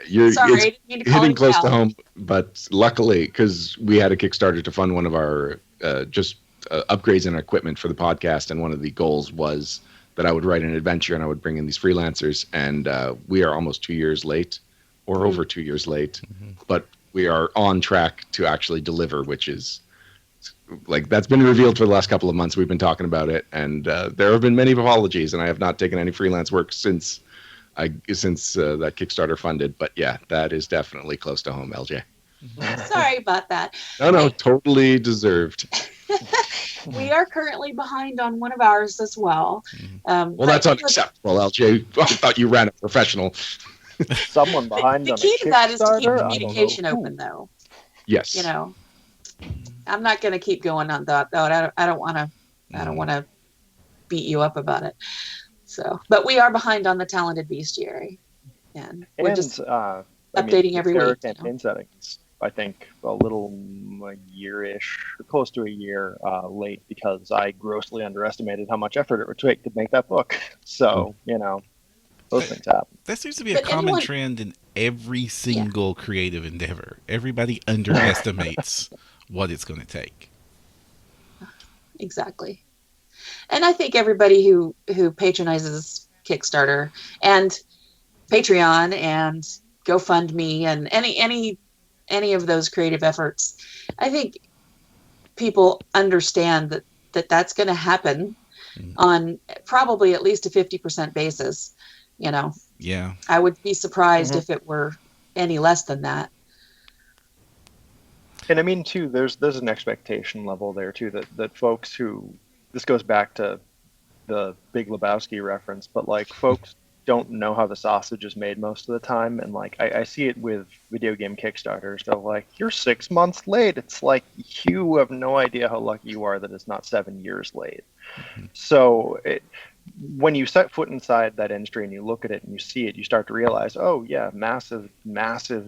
Yeah, Sorry, it's hitting close to home, but luckily, because we had a Kickstarter to fund one of our upgrades in our equipment for the podcast, and one of the goals was that I would write an adventure and I would bring in these freelancers, and we are almost 2 years late, or over 2 years late, but we are on track to actually deliver, which is that's been revealed for the last couple of months. We've been talking about it, and there have been many apologies, and I have not taken any freelance work since that Kickstarter funded. But yeah, that is definitely close to home, LJ. Sorry about that. No, totally deserved. We are currently behind on one of ours as well. Well, that's unacceptable, LJ. I thought you ran a professional. Someone behind the on key a to that is to keep Kickstarter? communication open, though. Yes. I'm not going to keep going on that. I don't want to beat you up about it. So, but we are behind on the Talented Bestiary, and we're just updating every week. Campaign settings, I think, a little year-ish, close to a year late, because I grossly underestimated how much effort it would take to make that book. So, those things happen. That seems to be a common trend in every single creative endeavor. Everybody underestimates what it's going to take. Exactly. And I think everybody who patronizes Kickstarter and Patreon and GoFundMe and any of those creative efforts, I think people understand that's going to happen on probably at least a 50% basis. Yeah. I would be surprised if it were any less than that. And I mean, too, there's an expectation level there too, that folks who, this goes back to the Big Lebowski reference, but folks don't know how the sausage is made most of the time, and I see it with video game Kickstarters. They're you're 6 months late. It's you have no idea how lucky you are that it's not 7 years late. So when you set foot inside that industry and you look at it and you see it, you start to realize, oh yeah, massive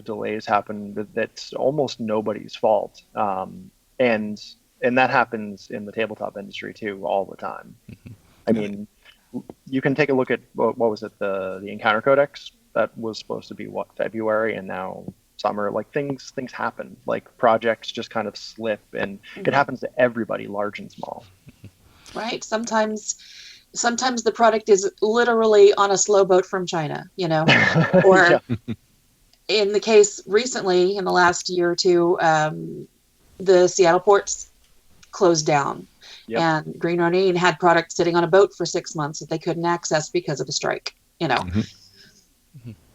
delays happen that's almost nobody's fault. And that happens in the tabletop industry too all the time. I mean, you can take a look at what was it, the Encounter Codex that was supposed to be February, and now summer. Like things happen. Like projects just kind of slip, and it happens to everybody, large and small. Right. Sometimes the product is literally on a slow boat from China, or in the case recently, in the last year or two, the Seattle ports closed down. Yep. And Green Ronin had product sitting on a boat for 6 months that they couldn't access because of a strike.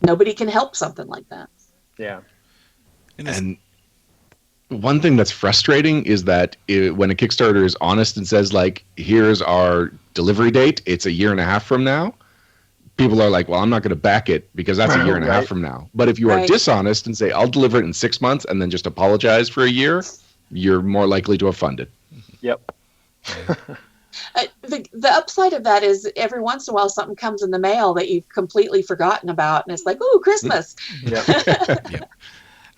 Nobody can help something like that. Yeah. And one thing that's frustrating is that when a Kickstarter is honest and says, like, here's our delivery date, it's a year and a half from now, people are like, well, I'm not going to back it because that's a year and a half from now. But if you are dishonest and say, I'll deliver it in 6 months and then just apologize for a year, you're more likely to have funded. Yep. The upside of that is every once in a while something comes in the mail that you've completely forgotten about, and it's like, ooh, Christmas. Yeah.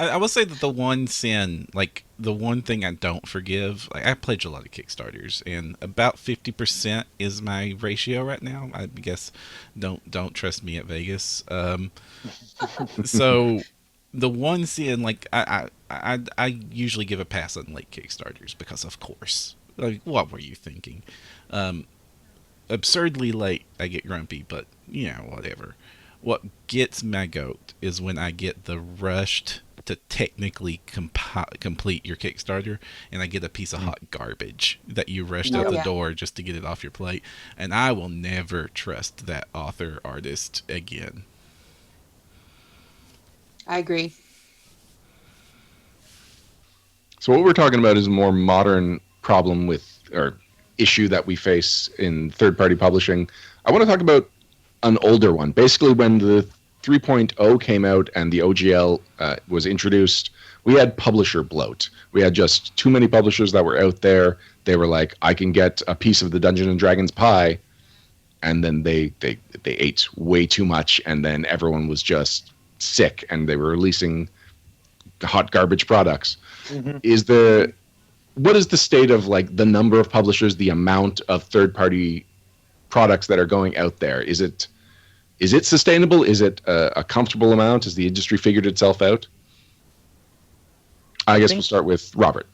I will say that the one sin, like the one thing I don't forgive, like I pledge a lot of Kickstarters, and about 50% is my ratio right now. I guess don't trust me at Vegas. So the one sin, like I usually give a pass on late Kickstarters because, of course, like what were you thinking? Absurdly late, I get grumpy, but whatever. What gets my goat is when I get the rushed to technically complete your Kickstarter, and I get a piece of hot garbage that you rushed out the door just to get it off your plate, and I will never trust that author artist again. I agree. So what we're talking about is a more modern problem or issue that we face in third-party publishing. I want to talk about an older one. Basically, when the 3.0 came out and the OGL was introduced, we had publisher bloat. We had just too many publishers that were out there. They were like, I can get a piece of the Dungeons and Dragons pie, and then they ate way too much, and then everyone was just sick, and they were releasing hot garbage products. Mm-hmm. What is the state of like the number of publishers, the amount of third-party products that are going out there? Is it sustainable? Is it a comfortable amount? Has the industry figured itself out? I guess we'll start with Robert.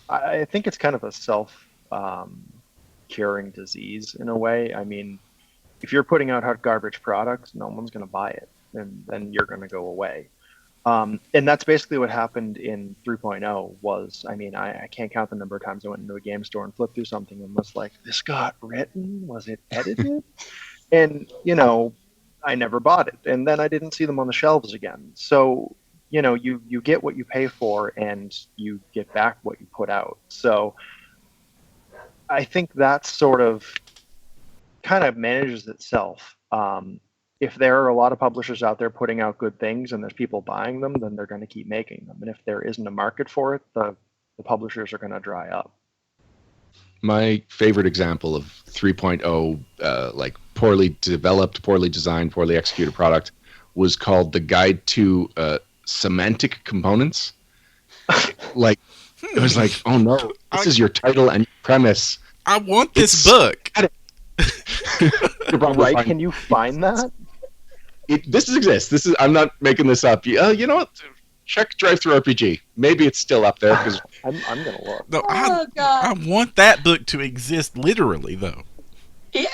I think it's kind of a self-curing disease in a way. I mean, if you're putting out hot garbage products, no one's going to buy it, and then you're going to go away. And that's basically what happened in 3.0 was, I mean, I can't count the number of times I went into a game store and flipped through something and was like, this got written? Was it edited? And, I never bought it. And then I didn't see them on the shelves again. So, you get what you pay for and you get back what you put out. So I think that sort of kind of manages itself. If there are a lot of publishers out there putting out good things and there's people buying them, then they're going to keep making them. And if there isn't a market for it, the publishers are going to dry up. My favorite example of 3.0, like poorly developed, poorly designed, poorly executed product was called The Guide to Semantic Components. Like, it was like, oh no, this is your title and premise. I want this book. Right? Can you find that? This exists. I'm not making this up. You know what? Check Drive-Thru RPG. Maybe it's still up there because I'm gonna look. No, I want that book to exist literally, though. Yeah.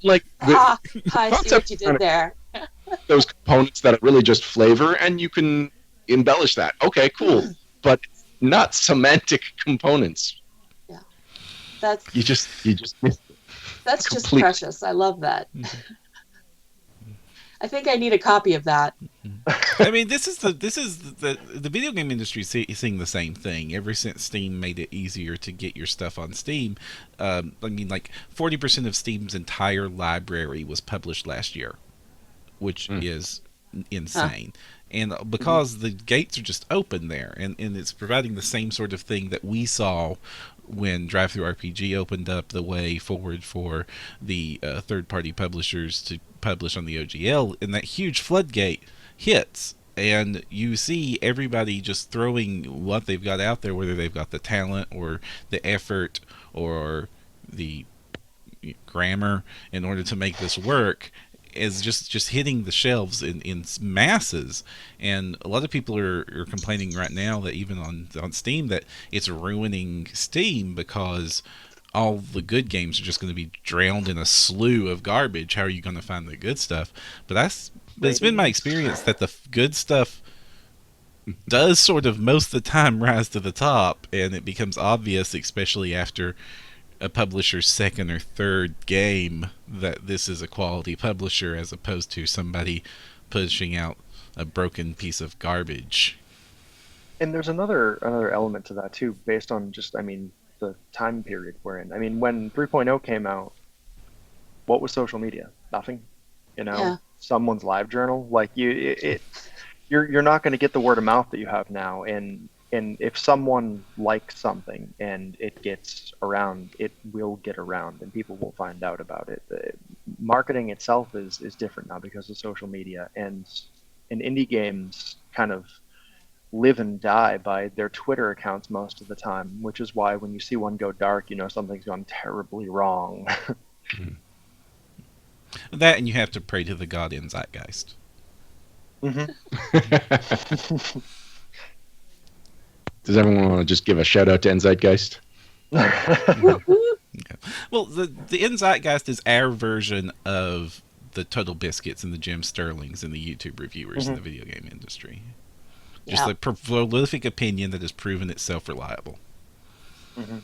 Like I see what you did there. Those components that are really just flavor, and you can embellish that. Okay, cool, but not semantic components. Yeah, you just that's just precious. I love that. I think I need a copy of that. I mean, this is the video game industry seeing the same thing. Ever since Steam made it easier to get your stuff on Steam, I mean, like 40% of Steam's entire library was published last year, which is insane. And because the gates are just open there, and it's providing the same sort of thing that we saw when DriveThru RPG opened up the way forward for the third-party publishers to publish on the OGL, and that huge floodgate hits, and you see everybody just throwing what they've got out there, whether they've got the talent or the effort or the grammar in order to make this work, is just hitting the shelves in masses. And a lot of people are complaining right now that even on Steam that it's ruining Steam because all the good games are just going to be drowned in a slew of garbage. How are you going to find the good stuff? But it's been my experience that the good stuff does sort of most of the time rise to the top, and it becomes obvious, especially after a publisher's second or third game, that this is a quality publisher as opposed to somebody pushing out a broken piece of garbage. And there's another element to that too, based on just, I mean, the time period we're in. I mean, when 3.0 came out, what was social media? Nothing. You know, Yeah. someone's live journal. Like you're not going to get the word of mouth that you have now. And if someone likes something and it gets around, it will get around, and people will find out about it. The marketing itself is different now because of social media, and indie games kind of live and die by their Twitter accounts most of the time, which is why when you see one go dark, you know something's gone terribly wrong. That, and you have to pray to the god in Zeitgeist. Hmm. Does everyone want to just give a shout out to Zeitgeist? Whoop, whoop. Okay. Well, the in Zeitgeist is our version of the Total Biscuits and the Jim Sterlings and the YouTube reviewers in the video game industry. Just Yeah. a prolific opinion that has proven itself reliable. Hmm.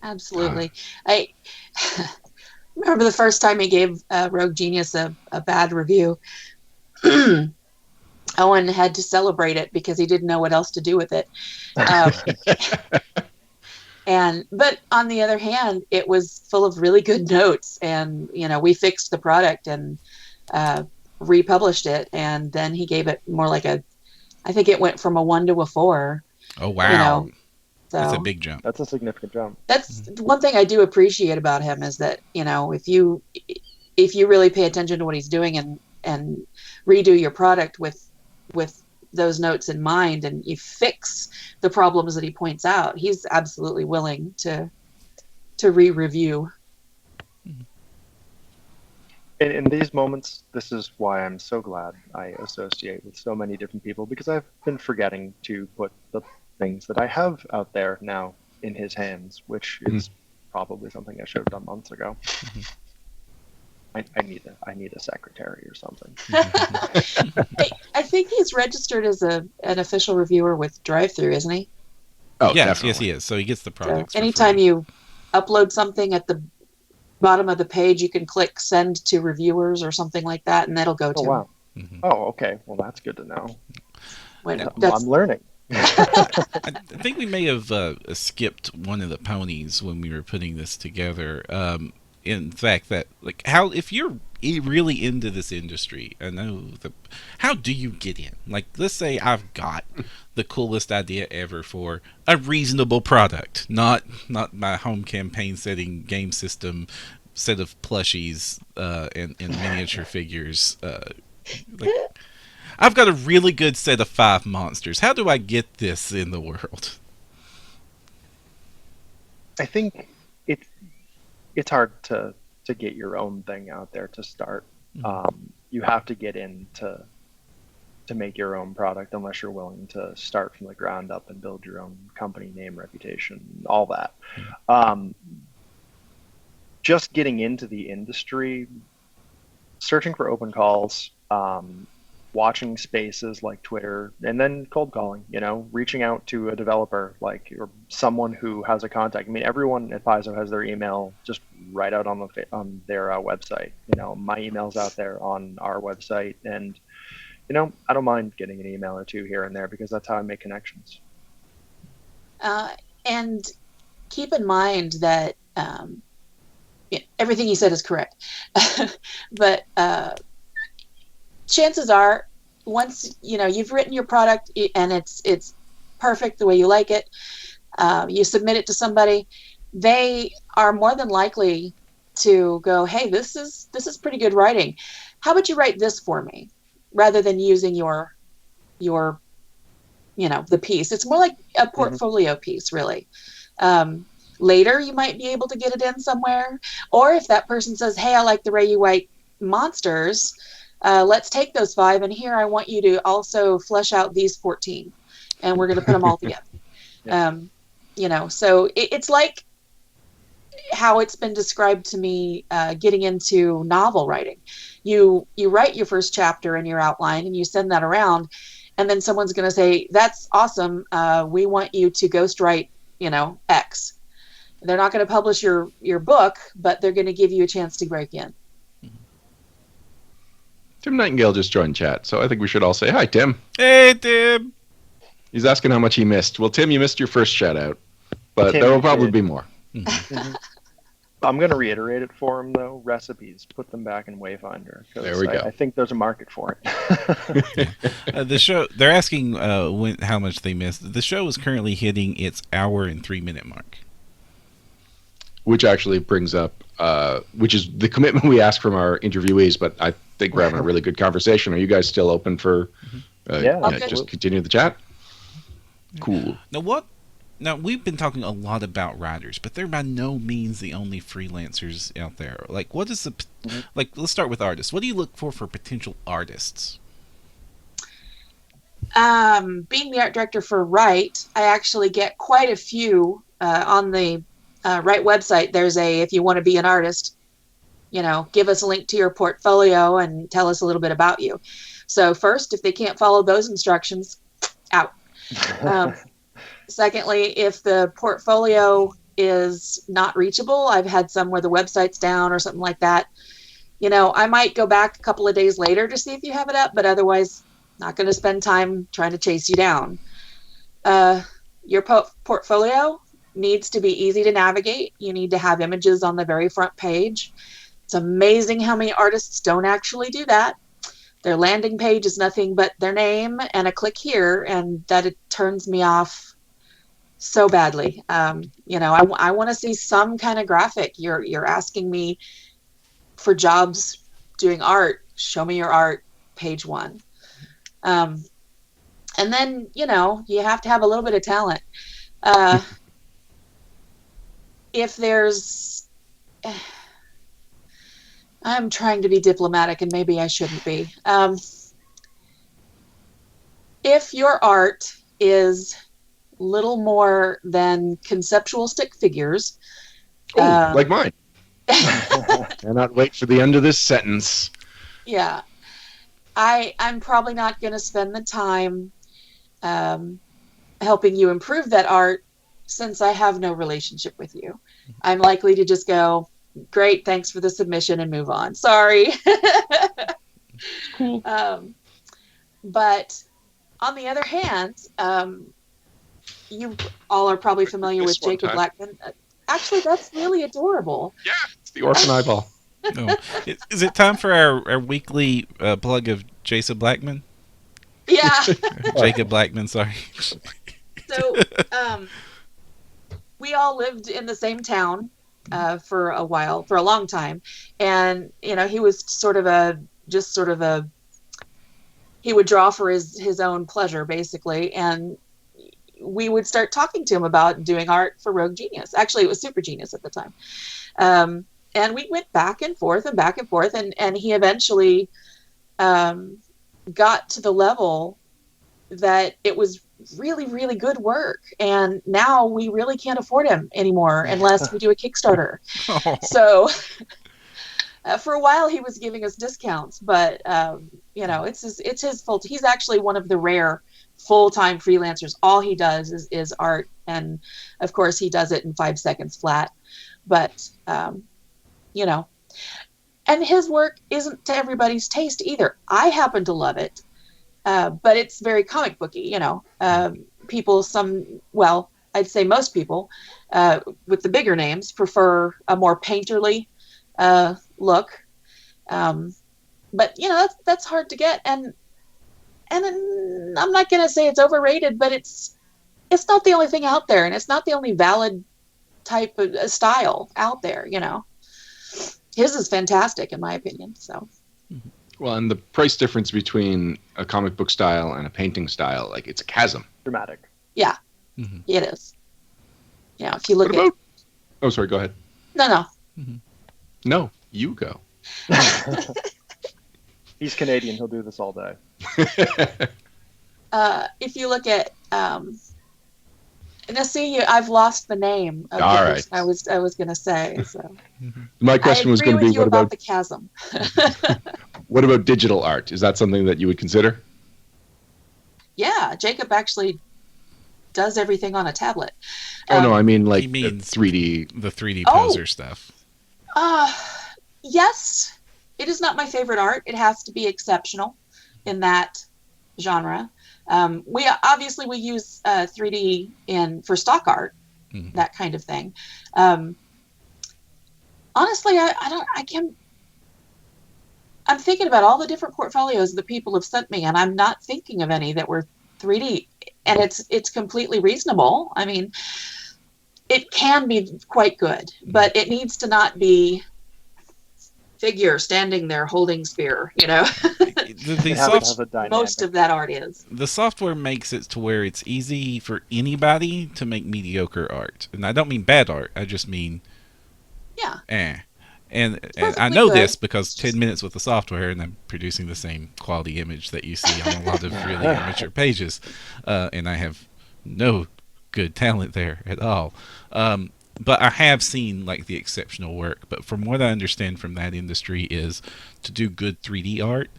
Absolutely. I remember the first time he gave Rogue Genius a bad review. Owen had to celebrate it because he didn't know what else to do with it. But on the other hand, it was full of really good notes, and we fixed the product and republished it, and then he gave it more like I think it went from a 1 to a 4. Oh, wow. So That's a big jump. That's a significant jump. that's one thing I do appreciate about him, is that if you really pay attention to what he's doing and redo your product with those notes in mind, and you fix the problems that he points out, he's absolutely willing to re-review. In these moments, this is why I'm so glad I associate with so many different people, because I've been forgetting to put the things that I have out there now in his hands, which is probably something I should have done months ago. I need a secretary or something. I think he's registered as an official reviewer with DriveThru, isn't he? Oh, yes, definitely. yes, he is. So he gets the So products. anytime you upload something, at the bottom of the page, you can click send to reviewers or something like that, and that'll go to Oh, wow. Mm-hmm. Oh, okay. Well, that's good to know. That's I'm learning. I think we may have skipped one of the ponies when we were putting this together. In fact, that if you're really into this industry, how do you get in? Like, let's say I've got the coolest idea ever for a reasonable product, not my home campaign setting game system set of plushies and miniature figures. I've got a really good set of 5 monsters. How do I get this in the world? I think it's hard to get your own thing out there to start. You have to get in to make your own product, unless you're willing to start from the ground up and build your own company name, reputation, all that. Just getting into the industry, searching for open calls, watching spaces like Twitter, and then cold calling, reaching out to a developer or someone who has a contact. I mean, everyone at Paizo has their email just right out on their website. My email's out there on our website, and I don't mind getting an email or two here and there, because that's how I make connections. and keep in mind that everything you said is correct, but chances are, once you've written your product and it's perfect the way you like it, you submit it to somebody, they are more than likely to go, hey, this is pretty good writing. How about you write this for me, rather than using your the piece. It's more like a portfolio piece, really. Later, you might be able to get it in somewhere. Or if that person says, hey, I like the way you write monsters, let's take those 5, and here I want you to also flesh out these 14, and we're going to put them all together. Yeah. So it's like how it's been described to me, getting into novel writing. You write your first chapter in your outline, and you send that around, and then someone's going to say, that's awesome. We want you to ghostwrite, X. They're not going to publish your book, but they're going to give you a chance to break in. Tim Nightingale just joined chat, so I think we should all say hi, Tim. Hey, Tim. He's asking how much he missed. Well, Tim, you missed your first shout out, but Tim, there will you probably did. be more. I'm going to reiterate it for him, though. Recipes, put them back in Wayfinder. There we go. I think there's a market for it. The show, they're asking how much they missed. The show is currently hitting its hour and 3-minute mark. Which actually brings up, which is the commitment we ask from our interviewees, but I think we're having a really good conversation. Are you guys still open for just continue the chat? Cool. Now, we've been talking a lot about writers, but they're by no means the only freelancers out there. Like, what is let's start with artists. What do you look for potential artists? Being the art director for Write, I actually get quite a few on the Write website. There's if you want to be an artist, give us a link to your portfolio and tell us a little bit about you. So first, if they can't follow those instructions, out. Secondly, if the portfolio is not reachable, I've had some where the website's down or something like that. I might go back a couple of days later to see if you have it up, but otherwise, not going to spend time trying to chase you down. Your portfolio needs to be easy to navigate. You need to have images on the very front page. It's amazing how many artists don't actually do that. Their landing page is nothing but their name and a click here, and that it turns me off so badly. I want to see some kind of graphic. You're asking me for jobs doing art. Show me your art, page 1. And then, you have to have a little bit of talent. If there's, I'm trying to be diplomatic, and maybe I shouldn't be. If your art is little more than conceptual stick figures, like mine. Cannot wait for the end of this sentence. Yeah, I'm probably not going to spend the time helping you improve that art, since I have no relationship with you. I'm likely to just go, great, thanks for the submission, and move on. Sorry. Cool. But on the other hand, you all are probably familiar with Jacob Blackman. Actually, that's really adorable. Yeah, it's the orphan eyeball. Oh. Is it time for our weekly plug of Jason Blackman? Yeah. Jacob Blackman, sorry. So, we all lived in the same town for a long time. And, he was he would draw for his own pleasure, basically. And we would start talking to him about doing art for Rogue Genius. Actually, it was Super Genius at the time. And we went back and forth, and he eventually got to the level that it was really, really good work. And now we really can't afford him anymore unless we do a Kickstarter. Oh. So for a while he was giving us discounts, but it's his fault. He's actually one of the rare full-time freelancers. All he does is art, and of course he does it in 5 seconds flat. But and his work isn't to everybody's taste either. I happen to love it, but it's very comic booky. People, I'd say most people with the bigger names prefer a more painterly look. But that's hard to get, and I'm not going to say it's overrated, but it's it's not the only thing out there, and it's not the only valid type of style out there. His is fantastic in my opinion. So Well, and the price difference between a comic book style and a painting style, like it's a chasm. Dramatic. yeah, Mhm. it is. If you look What about? Oh, sorry. Go ahead. no, No, you go. He's Canadian. He'll do this all day. if you look at now see, I've lost the name of All the right. person I was going to say. So My I question was agree going to with be, you what about about the chasm. what about digital art? Is that something that you would consider? Yeah, Jacob actually does everything on a tablet. Oh no, I mean like He means 3D. the 3D Oh. poser stuff. Yes, it is not my favorite art. It has to be exceptional in that genre. We use 3D for stock art, Mhm. that kind of thing. Honestly, I'm thinking about all the different portfolios that people have sent me, and I'm not thinking of any that were 3D. And it's completely reasonable. I mean, it can be quite good, but it needs to not be figure standing there holding spear. The It has to have a dynamic. Most of that art is. the software makes it to where it's easy for anybody to make mediocre art. And I don't mean bad art. I just mean Yeah. And I perfectly know good. this because 10 minutes with the software, and I'm producing the same quality image that you see on a lot of really amateur pages. And I have no good talent there at all. But I have seen like the exceptional work. But from what I understand from that industry is to do good 3D art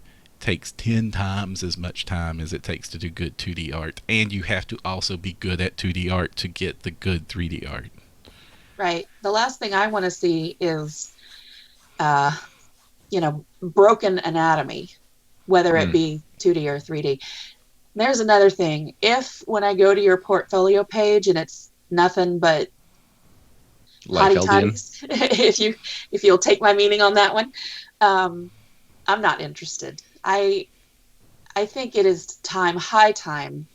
takes 10 times as much time as it takes to do good 2D art. And you have to also be good at 2D art to get the good 3D art. Right. The last thing I want to see is, broken anatomy, whether it be 2D or 3D. There's another thing. If when I go to your portfolio page and it's nothing but hottie Liefeldian. toddies, if you'll take my meaning on that one, I'm not interested. I think it is high time,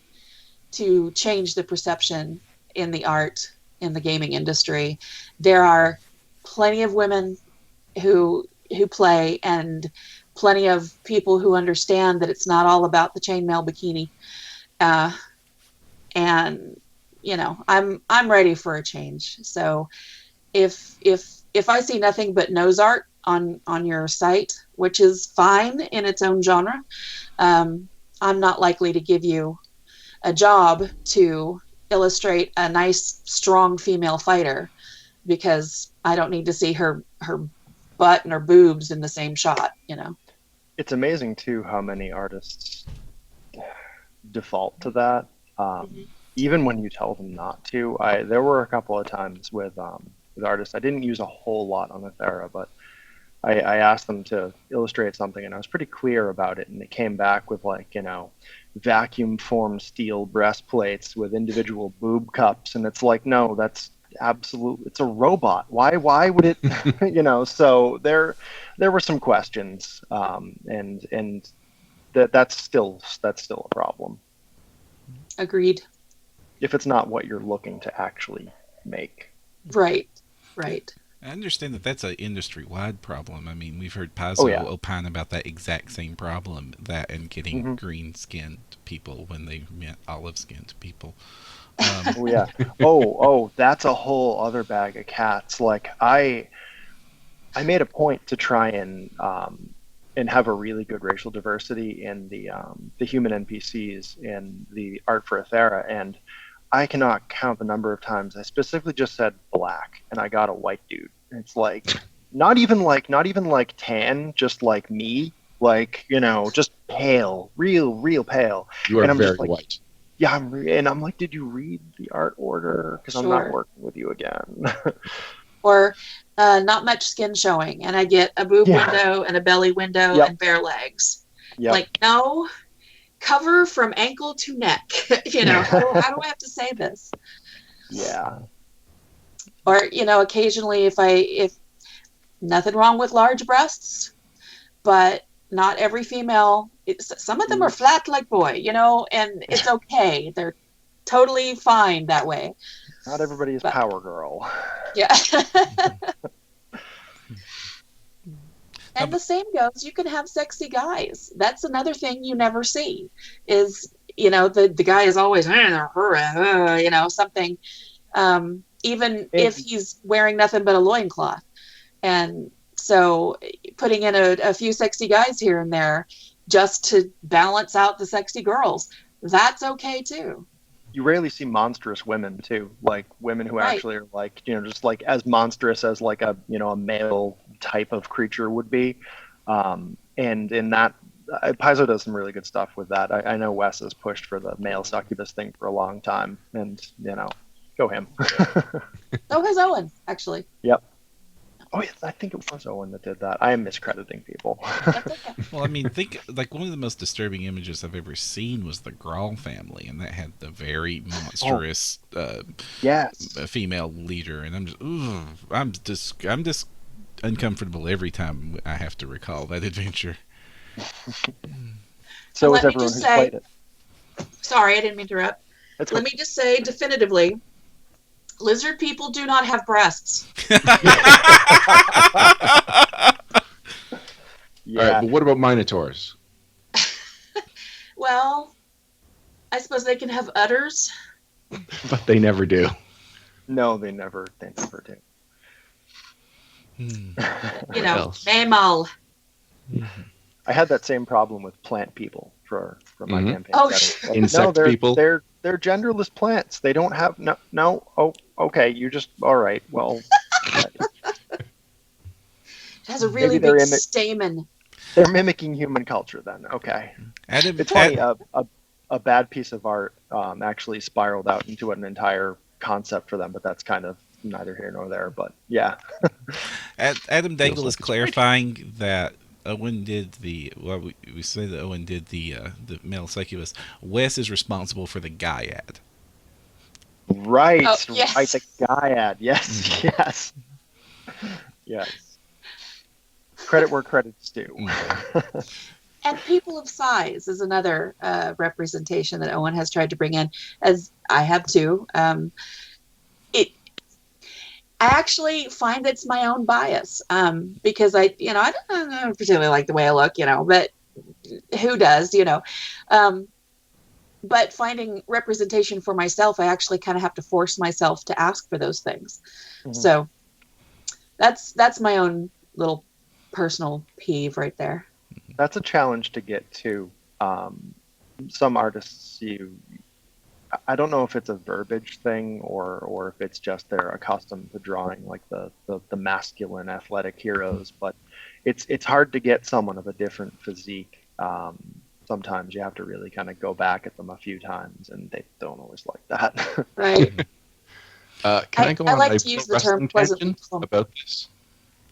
to change the perception in the art in the gaming industry. There are plenty of women who play, and plenty of people who understand that it's not all about the chainmail bikini. And I'm ready for a change. So if I see nothing but nose art on your site, which is fine in its own genre, I'm not likely to give you a job to illustrate a nice, strong female fighter, because I don't need to see her butt and her boobs in the same shot. It's amazing too how many artists default to that, even when you tell them not to. There were a couple of times with artists. I didn't use a whole lot on Ethera, but I asked them to illustrate something, and I was pretty clear about it, and it came back with vacuum formed steel breastplates with individual boob cups, and it's like, no, that's it's a robot. Why would it so there were some questions, and that's still a problem Agreed. if it's not what you're looking to actually make. Right. I understand that that's an industry-wide problem. I mean, we've heard Pazzo opine about that exact same problem, that and getting green-skinned people when they meant olive-skinned people. Oh yeah. Oh, that's a whole other bag of cats. Like I made a point to try and have a really good racial diversity in the human NPCs in the art for Ethera, and I cannot count the number of times I specifically just said black and I got a white dude. It's like not even like tan, just like me, just pale, real pale. You are and I'm very just like, white. Yeah, I'm like, did you read the art order? Because I'm not Sure. working with you again. Or not much skin showing, and I get a boob window and a belly window and bare legs. Yep. Like, no, cover from ankle to neck. How do I have to say this? Yeah. Or occasionally, if nothing wrong with large breasts, but not every female. Some of them are flat like boy, and it's okay. They're totally fine that way. Not everybody is But- Power Girl. Yeah. And the same goes, you can have sexy guys. That's another thing you never see is, the guy is always, something, even if he's wearing nothing but a loincloth. And so putting in a few sexy guys here and there just to balance out the sexy girls, that's okay too. You rarely see monstrous women too, like women who Right. actually are like, just like as monstrous as like a male type of creature would be. And in that, Paizo does some really good stuff with that. I know Wes has pushed for the male succubus thing for a long time, and go him. So has Owen, actually. Yep. Oh, yeah, I think it was Owen that did that. I am miscrediting people. That's okay. Well, I mean, think like one of the most disturbing images I've ever seen was the Grawl family, and that had the very monstrous Yes. female leader, and I'm just uncomfortable every time I have to recall that adventure. So Let is me everyone just who's say- played it. Sorry, I didn't mean to interrupt. That's Let me just say definitively, lizard people do not have breasts. Yeah. All right, but what about minotaurs? Well, I suppose they can have udders. But they never do. No, they never do. You know, else? mammal. I had that same problem with plant people for my Mhm. campaign. Oh, setting. Like, Insect no, they're, people? They're genderless plants. They don't have no. Oh, okay. You just all right. Well, It has a really Maybe they're big imi- stamen. they're mimicking human culture then. Okay. Adam, It's funny. A bad piece of art actually spiraled out into an entire concept for them, but that's kind of neither here nor there. But yeah. Adam Feels Daigle like is it's clarifying that Owen did we say that Owen did the male succubus. Wes is responsible for the Gaiad. Right. Oh, yes. Right. The Gaiad. Yes. Yes. Yes. Credit where credit's due. And people of size is another representation that Owen has tried to bring in, as I have too. I actually find it's my own bias because I don't particularly like the way I look, but who does, but finding representation for myself, I actually kind of have to force myself to ask for those things. Mhm. So that's my own little personal peeve right there. That's a challenge to get to. Some artists, I don't know if it's a verbiage thing or if it's just they're accustomed to drawing like the masculine athletic heroes, but it's hard to get someone of a different physique. Sometimes you have to really kind of go back at them a few times, and they don't always like that. Right. Can I go I on like a to use pro the term wrestling pleasantly tangent clumsy. about this?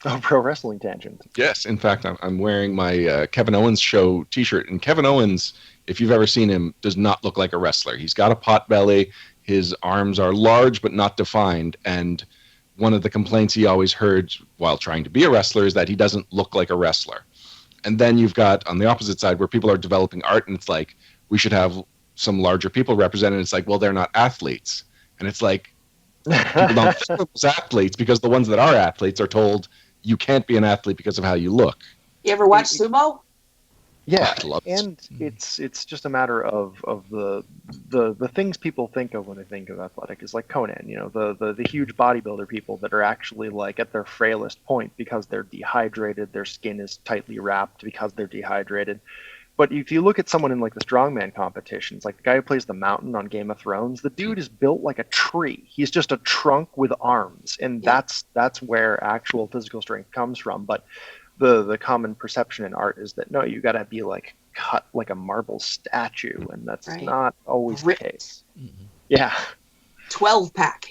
Oh, pro wrestling tangent. Yes, in fact, I'm wearing my Kevin Owens show T-shirt, and Kevin Owens, if you've ever seen him, does not look like a wrestler. He's got a pot belly. His arms are large but not defined, and one of the complaints he always heard while trying to be a wrestler is that he doesn't look like a wrestler. And then you've got on the opposite side where people are developing art, and it's like we should have some larger people represented. It's like, well, they're not athletes, and it's like people don't think of those athletes because the ones that are athletes are told you can't be an athlete because of how you look. You ever watch sumo? Yeah, I love this. and it's just a matter of the things people think of when they think of athletic is like Conan, the huge bodybuilder people that are actually like at their frailest point because they're dehydrated, their skin is tightly wrapped because they're dehydrated. But if you look at someone in like the strongman competitions, like the guy who plays the Mountain on Game of Thrones, the dude is built like a tree. He's just a trunk with arms, and Yeah. that's where actual physical strength comes from. But the common perception in art is that no, you got to be like cut like a marble statue, and that's Right. not always Ripped. the case. Yeah, 12-pack,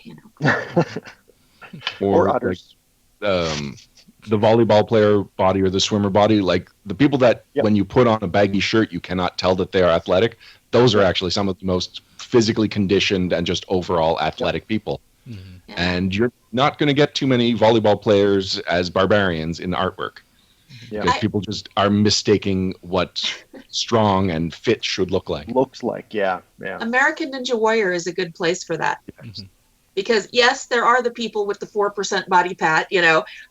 or udders. The volleyball player body or the swimmer body, like the people that Yep. when you put on a baggy shirt, you cannot tell that they are athletic. Those are actually some of the most physically conditioned and just overall athletic people. Yeah. And you're not going to get too many volleyball players as barbarians in artwork. Yeah. because people just are mistaking what strong and fit should look like. Looks like, yeah. American Ninja Warrior is a good place for that. Mhm. Because yes, there are the people with the 4% body fat,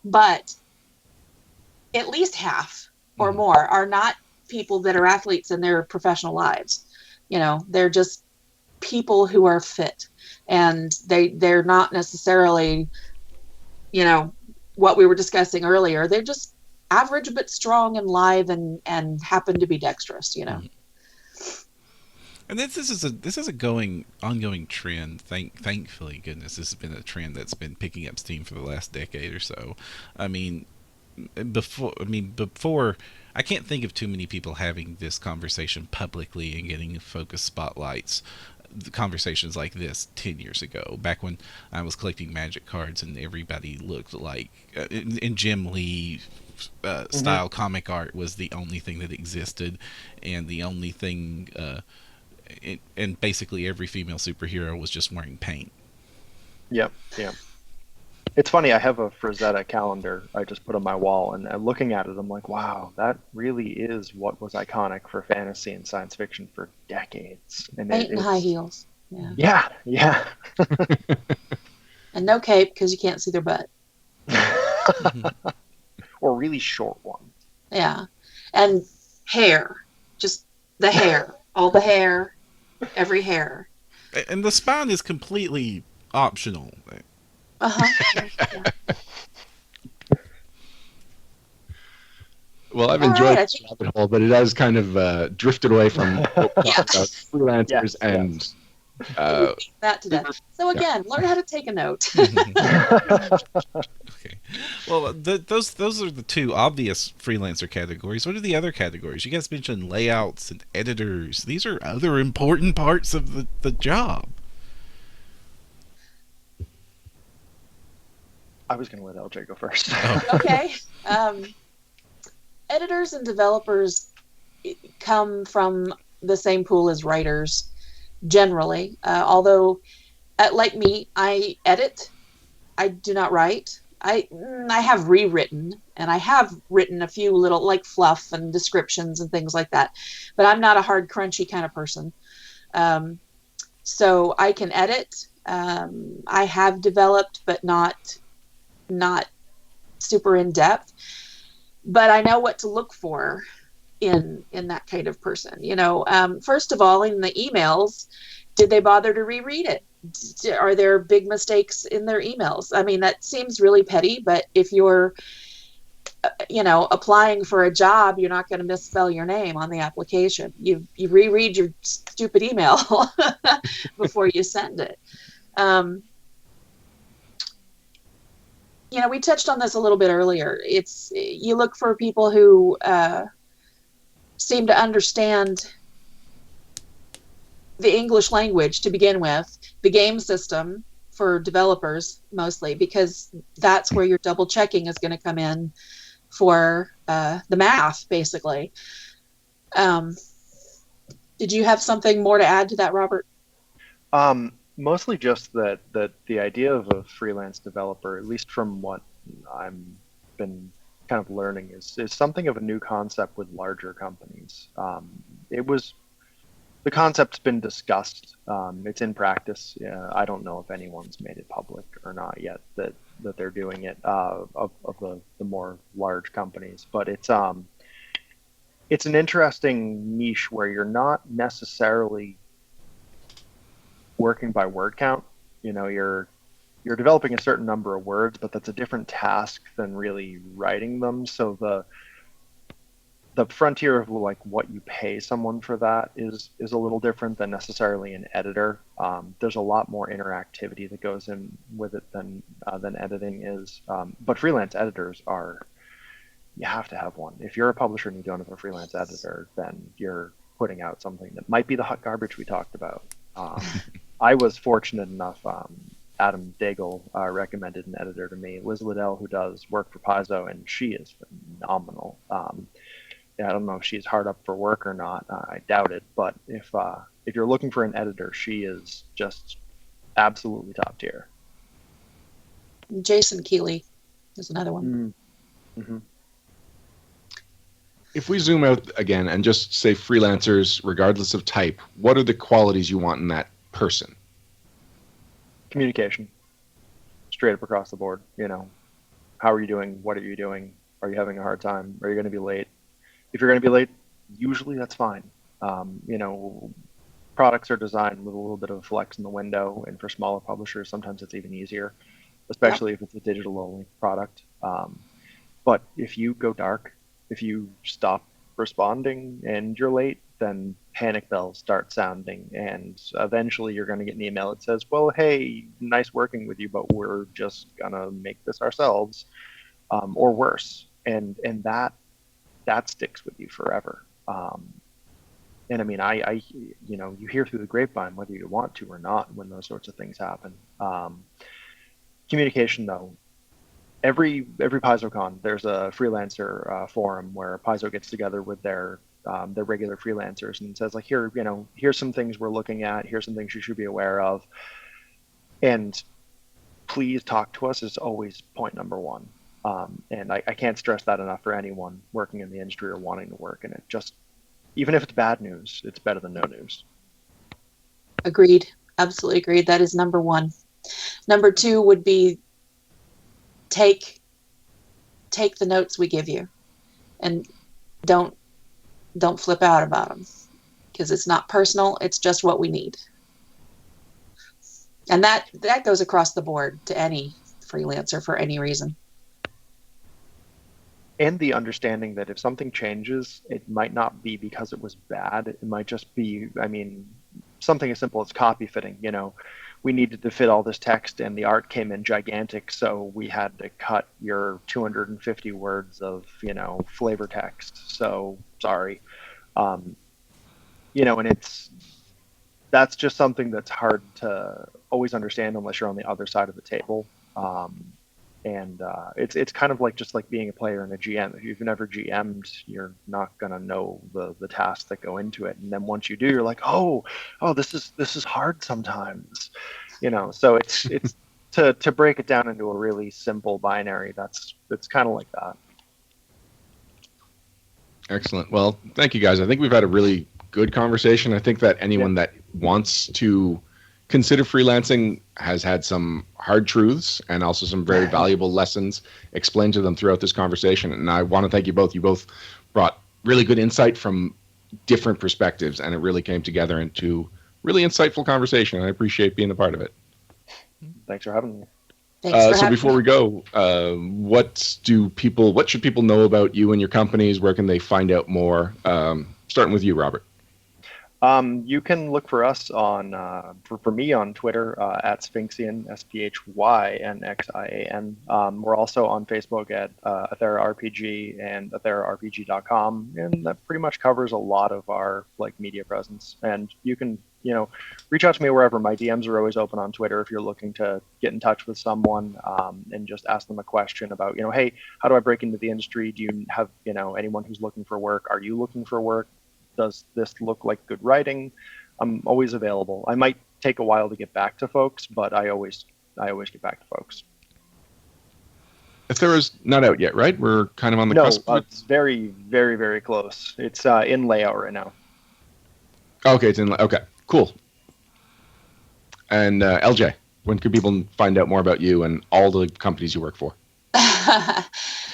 but at least half or Mhm. more are not people that are athletes in their professional lives. They're just people who are fit, and they're not necessarily, what we were discussing earlier. They're just average but strong and live and happen to be dexterous. Mhm. And this is a ongoing trend. Thankfully, goodness, this has been a trend that's been picking up steam for the last decade or so. I mean, before, I can't think of too many people having this conversation publicly and getting focus spotlights. Conversations like this 10 years ago, back when I was collecting magic cards and everybody looked like in Jim Lee style comic art was the only thing that existed, and the only thing and basically every female superhero was just wearing paint. Yep. Yeah. It's funny, I have a Frazetta calendar I just put on my wall, and looking at it, I'm like, wow, that really is what was iconic for fantasy and science fiction for decades. And Paint and high heels. Yeah. yeah. And no cape because you can't see their butt. Or really short ones. Yeah. And hair. Just the hair. All the hair. Every hair. And the spine is completely optional. Uh-huh. Yeah. Well, I've All enjoyed right, this rabbit hole, but it has kind of drifted away from what we talked about freelancers and that to death. So again, learn how to take a note. Okay. Well, those are the two obvious freelancer categories. What are the other categories? You guys mentioned layouts and editors. These are other important parts of the job. I was going to let LJ go first. Okay. Editors and developers come from the same pool as writers, generally. Although, like me, I edit. I do not write. I have rewritten, and I have written a few little like fluff and descriptions and things like that. But I'm not a hard, crunchy kind of person. So I can edit. I have developed, but not super in depth. But I know what to look for in that kind of person. First of all, in the emails, did they bother to reread it? Are there big mistakes in their emails? I mean, that seems really petty, but if you're applying for a job, you're not going to misspell your name on the application. You reread your stupid email before you send it. We touched on this a little bit earlier. You look for people who seem to understand the English language to begin with, the game system for developers mostly, because that's where your double checking is going to come in for the math, basically. Did you have something more to add to that, Robert? Mostly just that the idea of a freelance developer, at least from what I'm been kind of learning, is something of a new concept with larger companies. The concept's been discussed. It's in practice. Yeah, I don't know if anyone's made it public or not yet that they're doing it of the more large companies. But it's an interesting niche where you're not necessarily working by word count. You're developing a certain number of words, but that's a different task than really writing them. So the frontier of like what you pay someone for that is a little different than necessarily an editor. There's a lot more interactivity that goes in with it than editing is. But freelance editors you have to have one. If you're a publisher and you don't have a freelance editor, then you're putting out something that might be the hot garbage we talked about. I was fortunate enough. Adam Daigle recommended an editor to me, Liz Liddell, who does work for Paizo, and she is phenomenal. I don't know if she's hard up for work or not. I doubt it. But if you're looking for an editor, she is just absolutely top tier. Jason Keeley is another one. Mm-hmm. If we zoom out again and just say freelancers, regardless of type, what are the qualities you want in that person? Communication, straight up across the board. How are you doing? What are you doing? Are you having a hard time? Are you going to be late? If you're going to be late, usually that's fine. Products are designed with a little bit of flex in the window, and for smaller publishers, sometimes it's even easier, Yep. especially if it's a digital only product. But if you go dark, if you stop responding and you're late, then panic bells start sounding, and eventually you're going to get an email that says, "Well, hey, nice working with you, but we're just gonna make this ourselves," or worse, and that sticks with you forever. And I mean, you hear through the grapevine whether you want to or not when those sorts of things happen. Communication, though, every PaizoCon, there's a freelancer forum where Paizo gets together with their regular freelancers and says, like, here's some things we're looking at, here's some things you should be aware of, and please talk to us is always point number one. And I can't stress that enough for anyone working in the industry or wanting to work in it. Just even if it's bad news, it's better than no news. Agreed. Absolutely agreed. That is number one. Number two would be take the notes we give you, and don't flip out about them, because it's not personal. It's just what we need. And that goes across the board to any freelancer for any reason. And the understanding that if something changes, it might not be because it was bad. It might just be, I mean, something as simple as copy fitting. We needed to fit all this text and the art came in gigantic, so we had to cut your 250 words of, flavor text. So sorry. And that's just something that's hard to always understand unless you're on the other side of the table. And it's kind of like just like being a player and a GM. If you've never GM'd, you're not gonna know the tasks that go into it. And then once you do, you're like, oh, this is hard sometimes, So it's to break it down into a really simple binary. It's kind of like that. Excellent. Well, thank you guys. I think we've had a really good conversation. I think that anyone that wants to consider freelancing has had some hard truths and also some very valuable lessons explained to them throughout this conversation. And I want to thank you both. You both brought really good insight from different perspectives, and it really came together into really insightful conversation. I appreciate being a part of it. Thanks for having me. Thanks for So having before me. we go, what should people know about you and your companies? Where can they find out more? Starting with you, Robert. You can look for us on for me on Twitter at Sphinxian, SPHYNXIAN. We're also on Facebook at Athera RPG and AtheraRPG.com, and that pretty much covers a lot of our media presence. And you can reach out to me wherever. My DMs are always open on Twitter if you're looking to get in touch with someone and just ask them a question about hey, how do I break into the industry? Do you have anyone who's looking for work? Are you looking for work? Does this look like good writing? I'm always available. I might take a while to get back to folks, but I always get back to folks. Athera's not out yet, right? We're kind of on the cusp. No, it's very, very, very close. It's in layout right now. Okay, it's in. Okay, cool. And LJ, when can people find out more about you and all the companies you work for?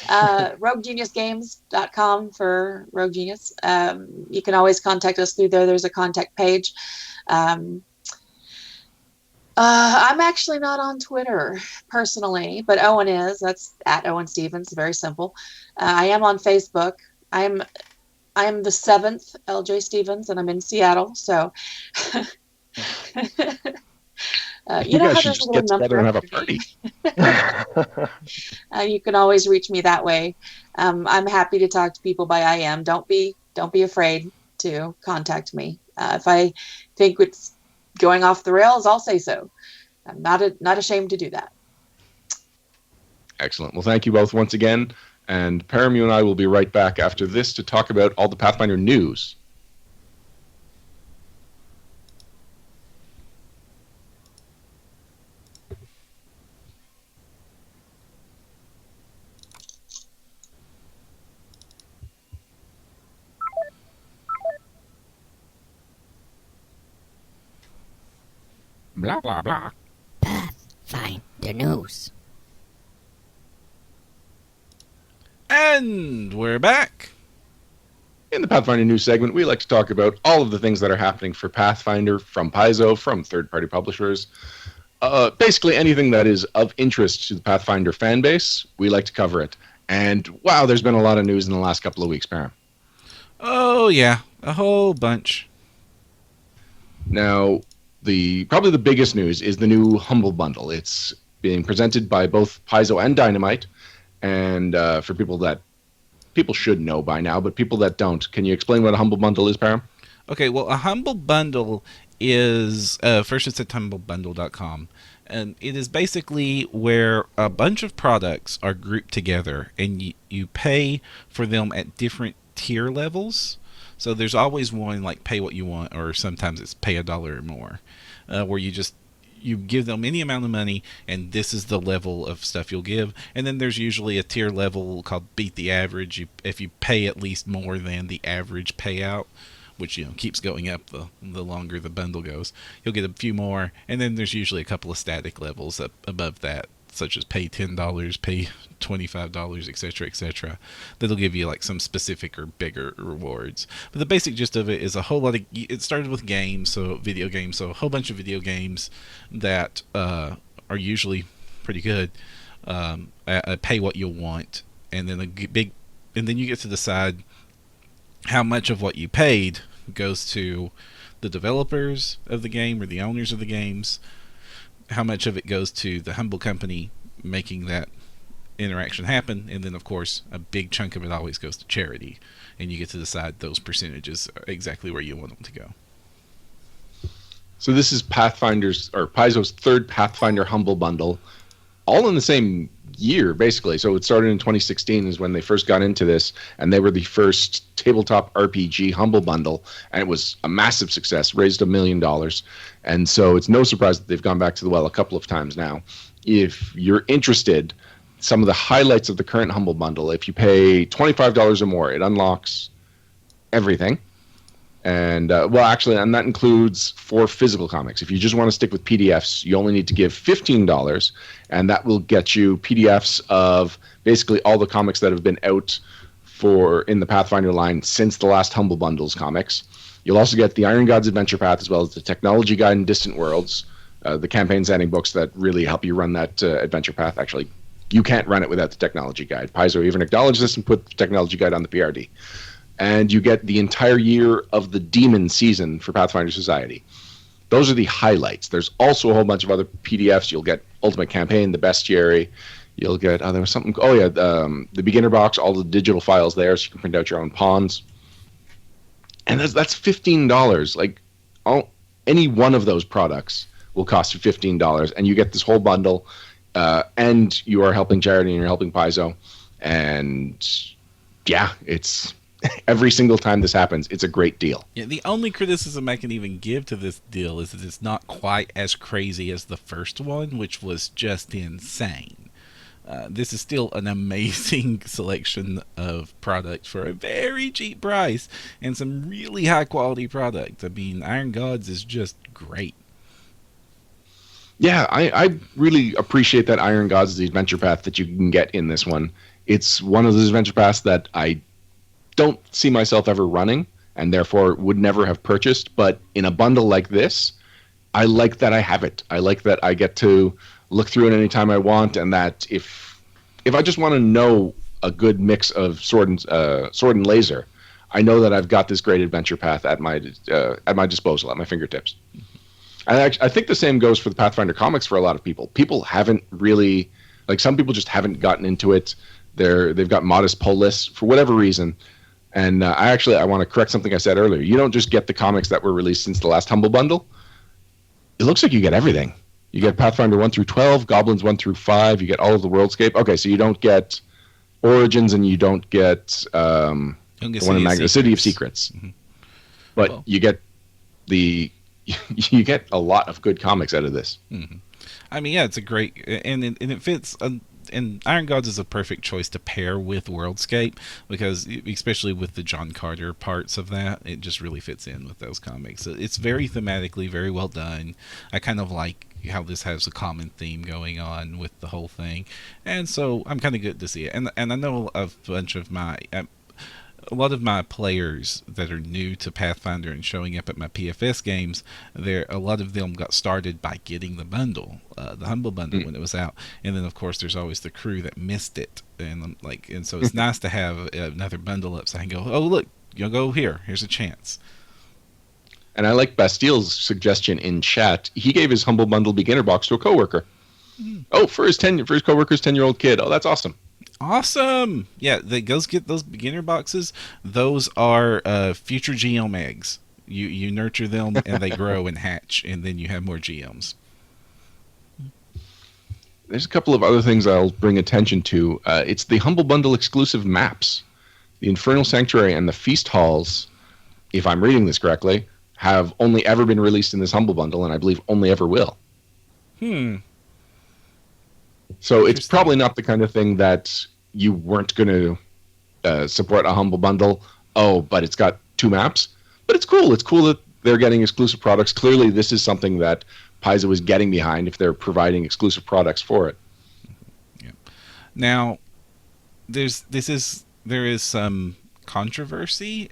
RogueGeniusGames.com for Rogue Genius. You can always contact us through there. There's a contact page. I'm actually not on Twitter personally, but Owen is. That's at Owen Stevens. Very simple. I am on Facebook. I'm the 7th LJ Stevens, and I'm in Seattle. So You know guys how should there's a just little get together number and have a party. you can always reach me that way. I'm happy to talk to people by IM. Don't be afraid to contact me. If I think it's going off the rails, I'll say so. I'm not ashamed to do that. Excellent. Well, thank you both once again. And Param, you and I will be right back after this to talk about all the Pathfinder news. Blah, blah, blah. Pathfinder news. And we're back. In the Pathfinder news segment, we like to talk about all of the things that are happening for Pathfinder from Paizo, from third-party publishers. Basically anything that is of interest to the Pathfinder fan base, we like to cover it. And wow, there's been a lot of news in the last couple of weeks, Param. Oh, yeah. A whole bunch. Now, probably the biggest news is the new Humble Bundle. It's being presented by both Paizo and Dynamite. And for people should know by now, but people that don't, can you explain what a Humble Bundle is, Param? Okay, well, a Humble Bundle is, first it's at humblebundle.com, and it is basically where a bunch of products are grouped together, and you pay for them at different tier levels. So there's always one like pay what you want, or sometimes it's pay $1 or more, where you give them any amount of money, and this is the level of stuff you'll give. And then there's usually a tier level called beat the average. If you pay at least more than the average payout, which keeps going up the longer the bundle goes, you'll get a few more. And then there's usually a couple of static levels up above that, such as pay $10, pay $25, etc., etc. That'll give you like some specific or bigger rewards. But the basic gist of it is a whole lot of. It started with games, so video games, so a whole bunch of video games that are usually pretty good. Pay what you want, and then and then you get to decide how much of what you paid goes to the developers of the game or the owners of the games. How much of it goes to the Humble company making that interaction happen, and then of course a big chunk of it always goes to charity, and you get to decide those percentages exactly where you want them to go. So this is Paizo's third Pathfinder Humble Bundle, all in the same year, basically. So it started in 2016 is when they first got into this, and they were the first tabletop RPG Humble Bundle, and it was a massive success, raised $1 million. And so it's no surprise that they've gone back to the well a couple of times now. If you're interested, some of the highlights of the current Humble Bundle, if you pay $25 or more, it unlocks everything. And and that includes 4 physical comics. If you just want to stick with PDFs, you only need to give $15, and that will get you PDFs of basically all the comics that have been out in the Pathfinder line since the last Humble Bundles comics. You'll also get the Iron Gods Adventure Path, as well as the Technology Guide and Distant Worlds, the campaign setting books that really help you run that adventure path. Actually, you can't run it without the Technology Guide. Paizo even acknowledged this and put the Technology Guide on the PRD. And you get the entire year of the Demon season for Pathfinder Society. Those are the highlights. There's also a whole bunch of other PDFs. You'll get Ultimate Campaign, the Bestiary. You'll get, there was something, the Beginner Box, all the digital files there, so you can print out your own pawns. And that's $15. Like, any one of those products will cost you $15, and you get this whole bundle, and you are helping charity and you're helping Paizo. And yeah, it's every single time this happens, it's a great deal. Yeah, the only criticism I can even give to this deal is that it's not quite as crazy as the first one, which was just insane. This is still an amazing selection of product for a very cheap price and some really high quality product. I mean, Iron Gods is just great. Yeah, I really appreciate that Iron Gods is the adventure path that you can get in this one. It's one of those adventure paths that I don't see myself ever running, and therefore would never have purchased. But in a bundle like this, I like that I have it. I like that I get to look through it anytime I want, and that if I just want to know a good mix of sword and laser, I know that I've got this great adventure path at my disposal, at my fingertips. And I think the same goes for the Pathfinder comics for a lot of people. People haven't really, like, some people just haven't gotten into it. They've got modest pull lists for whatever reason. And I want to correct something I said earlier. You don't just get the comics that were released since the last Humble Bundle. It looks like you get everything. You get Pathfinder 1 through 12, Goblins 1 through 5. You get all of the Worldscape. Okay, so you don't get Origins, and you don't get the one in the City of Secrets. Mm-hmm. But you get you get a lot of good comics out of this. Mm-hmm. I mean, yeah, it's a great, and it fits. and Iron Gods is a perfect choice to pair with Worldscape, because especially with the John Carter parts of that, it just really fits in with those comics. It's very thematically very well done. I kind of like how this has a common theme going on with the whole thing, and so I'm kind of good to see it. And I know a bunch of a lot of my players that are new to Pathfinder and showing up at my PFS games, a lot of them got started by getting the bundle, the Humble Bundle, when it was out, and then of course there's always the crew that missed it, and so it's nice to have another bundle up so I can go, oh look, you'll go here, here's a chance. And I like Bastile's suggestion in chat. He gave his Humble Bundle beginner box to a coworker. Oh, for his coworker's 10-year-old kid. Oh, that's awesome. Awesome! Yeah, goes get those beginner boxes. Those are future GM eggs. You nurture them and they grow and hatch, and then you have more GMs. There's a couple of other things I'll bring attention to. It's the Humble Bundle exclusive maps. The Infernal Sanctuary and the Feast Halls, if I'm reading this correctly, have only ever been released in this Humble Bundle, and I believe only ever will. So it's probably not the kind of thing that you weren't going to support a Humble Bundle. Oh, but it's got 2 maps. But it's cool. It's cool that they're getting exclusive products. Clearly, this is something that Paizo is getting behind if they're providing exclusive products for it. Yeah. Now, there is some controversy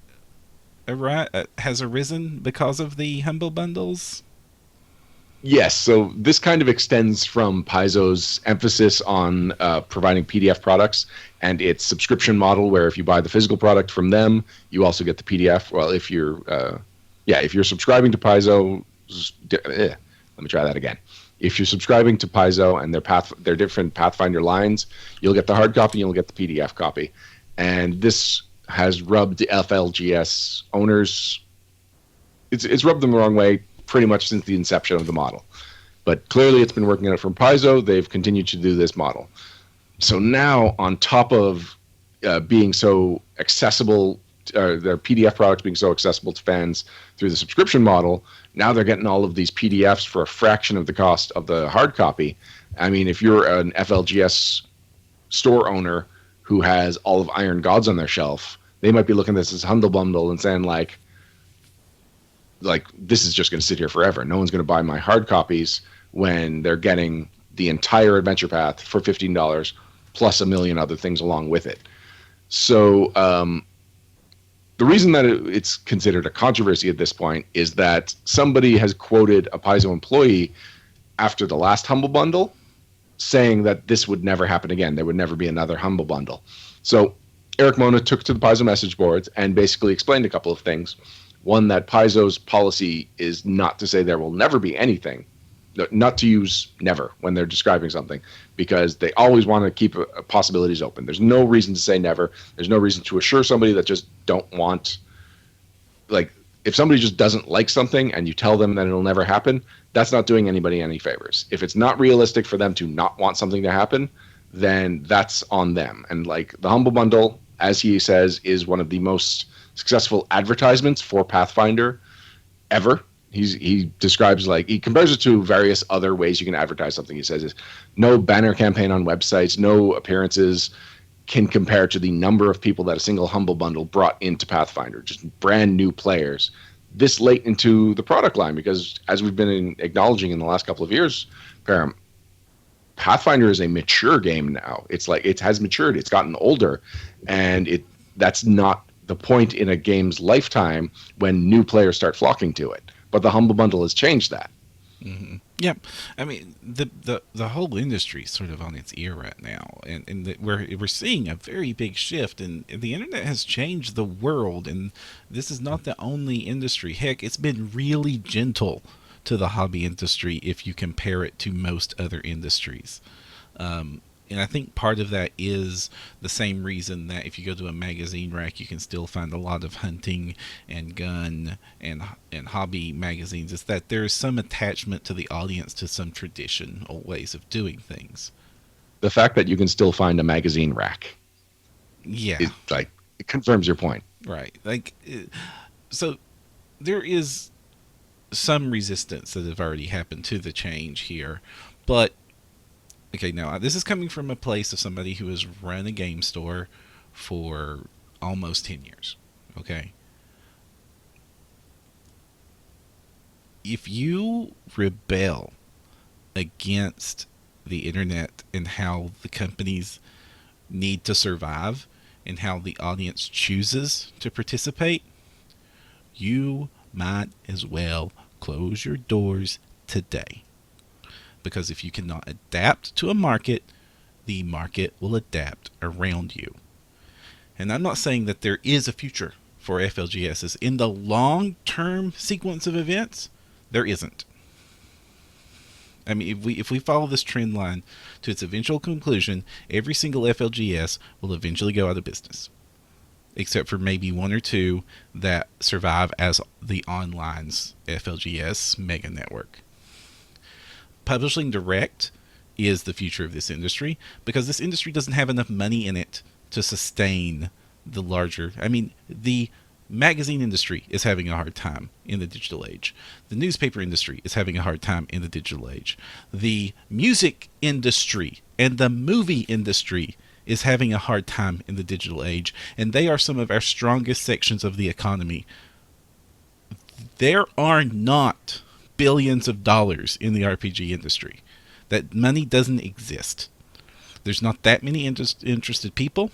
has arisen because of the Humble Bundles. Yes, so this kind of extends from Paizo's emphasis on providing PDF products and its subscription model, where if you buy the physical product from them, you also get the PDF. Well, if you're subscribing to Paizo, let me try that again. If you're subscribing to Paizo and their different Pathfinder lines, you'll get the hard copy, you'll get the PDF copy, and this has rubbed the FLGS owners. It's rubbed them the wrong way pretty much since the inception of the model. But clearly it's been working out from Paizo. They've continued to do this model. So now, on top of being so accessible, their PDF products being so accessible to fans through the subscription model, now they're getting all of these PDFs for a fraction of the cost of the hard copy. I mean, if you're an FLGS store owner who has all of Iron Gods on their shelf, they might be looking at this as Humble Bundle and saying, like this is just going to sit here forever. No one's going to buy my hard copies when they're getting the entire adventure path for $15 plus a million other things along with it. So the reason that it's considered a controversy at this point is that somebody has quoted a Paizo employee after the last Humble Bundle saying that this would never happen again. There would never be another Humble Bundle. So Eric Mona took to the Paizo message boards and basically explained a couple of things. One, that Paizo's policy is not to say there will never be anything, not to use never when they're describing something, because they always want to keep possibilities open. There's no reason to say never. There's no reason to assure somebody that just don't want, if somebody just doesn't like something and you tell them that it'll never happen, that's not doing anybody any favors. If it's not realistic for them to not want something to happen, then that's on them. And the Humble Bundle, as he says, is one of the most successful advertisements for Pathfinder ever. He describes, he compares it to various other ways you can advertise something. He says is no banner campaign on websites, no appearances can compare to the number of people that a single Humble Bundle brought into Pathfinder, just brand new players this late into the product line, because as we've been acknowledging in the last couple of years, Pathfinder is a mature game now. It's it has matured. It's gotten older, and that's not the point in a game's lifetime when new players start flocking to it. But the Humble Bundle has changed that. Mm-hmm. Yep. I mean, the whole industry is sort of on its ear right now, and we're seeing a very big shift, and the internet has changed the world, and this is not the only industry. Heck, it's been really gentle to the hobby industry if you compare it to most other industries. And I think part of that is the same reason that if you go to a magazine rack, you can still find a lot of hunting and gun and hobby magazines. It's that there is some attachment to the audience to some traditional ways of doing things. The fact that you can still find a magazine rack, yeah, it confirms your point. Right. So there is some resistance that have already happened to the change here, but Okay, now this is coming from a place of somebody who has run a game store for almost 10 years. Okay. If you rebel against the internet and how the companies need to survive and how the audience chooses to participate, you might as well close your doors today. Because if you cannot adapt to a market, the market will adapt around you. And I'm not saying that there is a future for FLGSs. In the long-term sequence of events, there isn't. I mean, if we follow this trend line to its eventual conclusion, every single FLGS will eventually go out of business, except for maybe one or two that survive as the online's FLGS mega network. Publishing direct is the future of this industry because this industry doesn't have enough money in it to sustain the larger. I mean, the magazine industry is having a hard time in the digital age. The newspaper industry is having a hard time in the digital age. The music industry and the movie industry is having a hard time in the digital age, and they are some of our strongest sections of the economy. There are not billions of dollars in the RPG industry. That money doesn't exist. There's not that many interested people.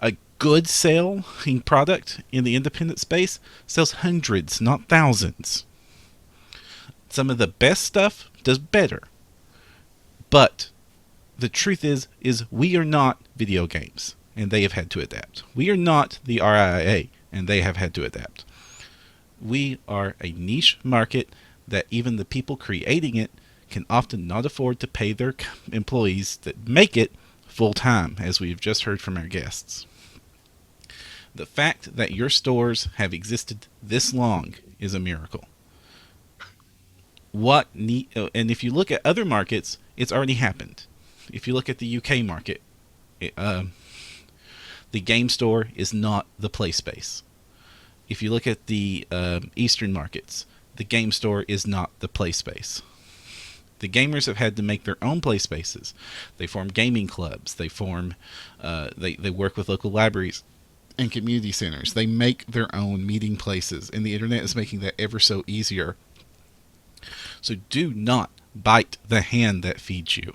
A good selling product in the independent space sells hundreds, not thousands. Some of the best stuff does better. But the truth is we are not video games, and they have had to adapt. We are not the RIAA, and they have had to adapt. We are a niche market that even the people creating it can often not afford to pay their employees that make it full time, as we've just heard from our guests. The fact that your stores have existed this long is a miracle. And if you look at other markets, it's already happened. If you look at the UK market, the game store is not the play space. If you look at the Eastern markets, the game store is not the play space. The gamers have had to make their own play spaces. They form gaming clubs. They work with local libraries and community centers. They make their own meeting places, and the internet is making that ever so easier. So do not bite the hand that feeds you.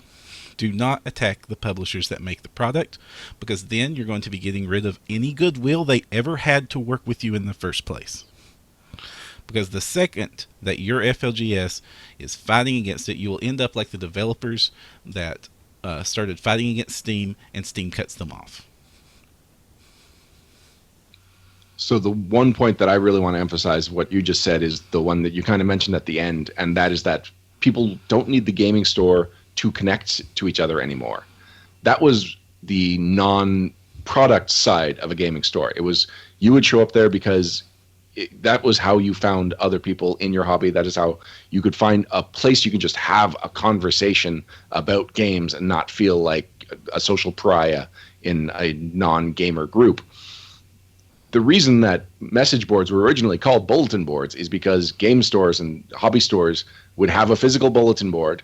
Do not attack the publishers that make the product, because then you're going to be getting rid of any goodwill they ever had to work with you in the first place. Because the second that your FLGS is fighting against it, you will end up like the developers that started fighting against Steam, and Steam cuts them off. So the one point that I really want to emphasize, what you just said, is the one that you kind of mentioned at the end, and that is that people don't need the gaming store to connect to each other anymore. That was the non-product side of a gaming store. It was, you would show up there because that was how you found other people in your hobby. That is how you could find a place you can just have a conversation about games and not feel like a social pariah in a non-gamer group. The reason that message boards were originally called bulletin boards is because game stores and hobby stores would have a physical bulletin board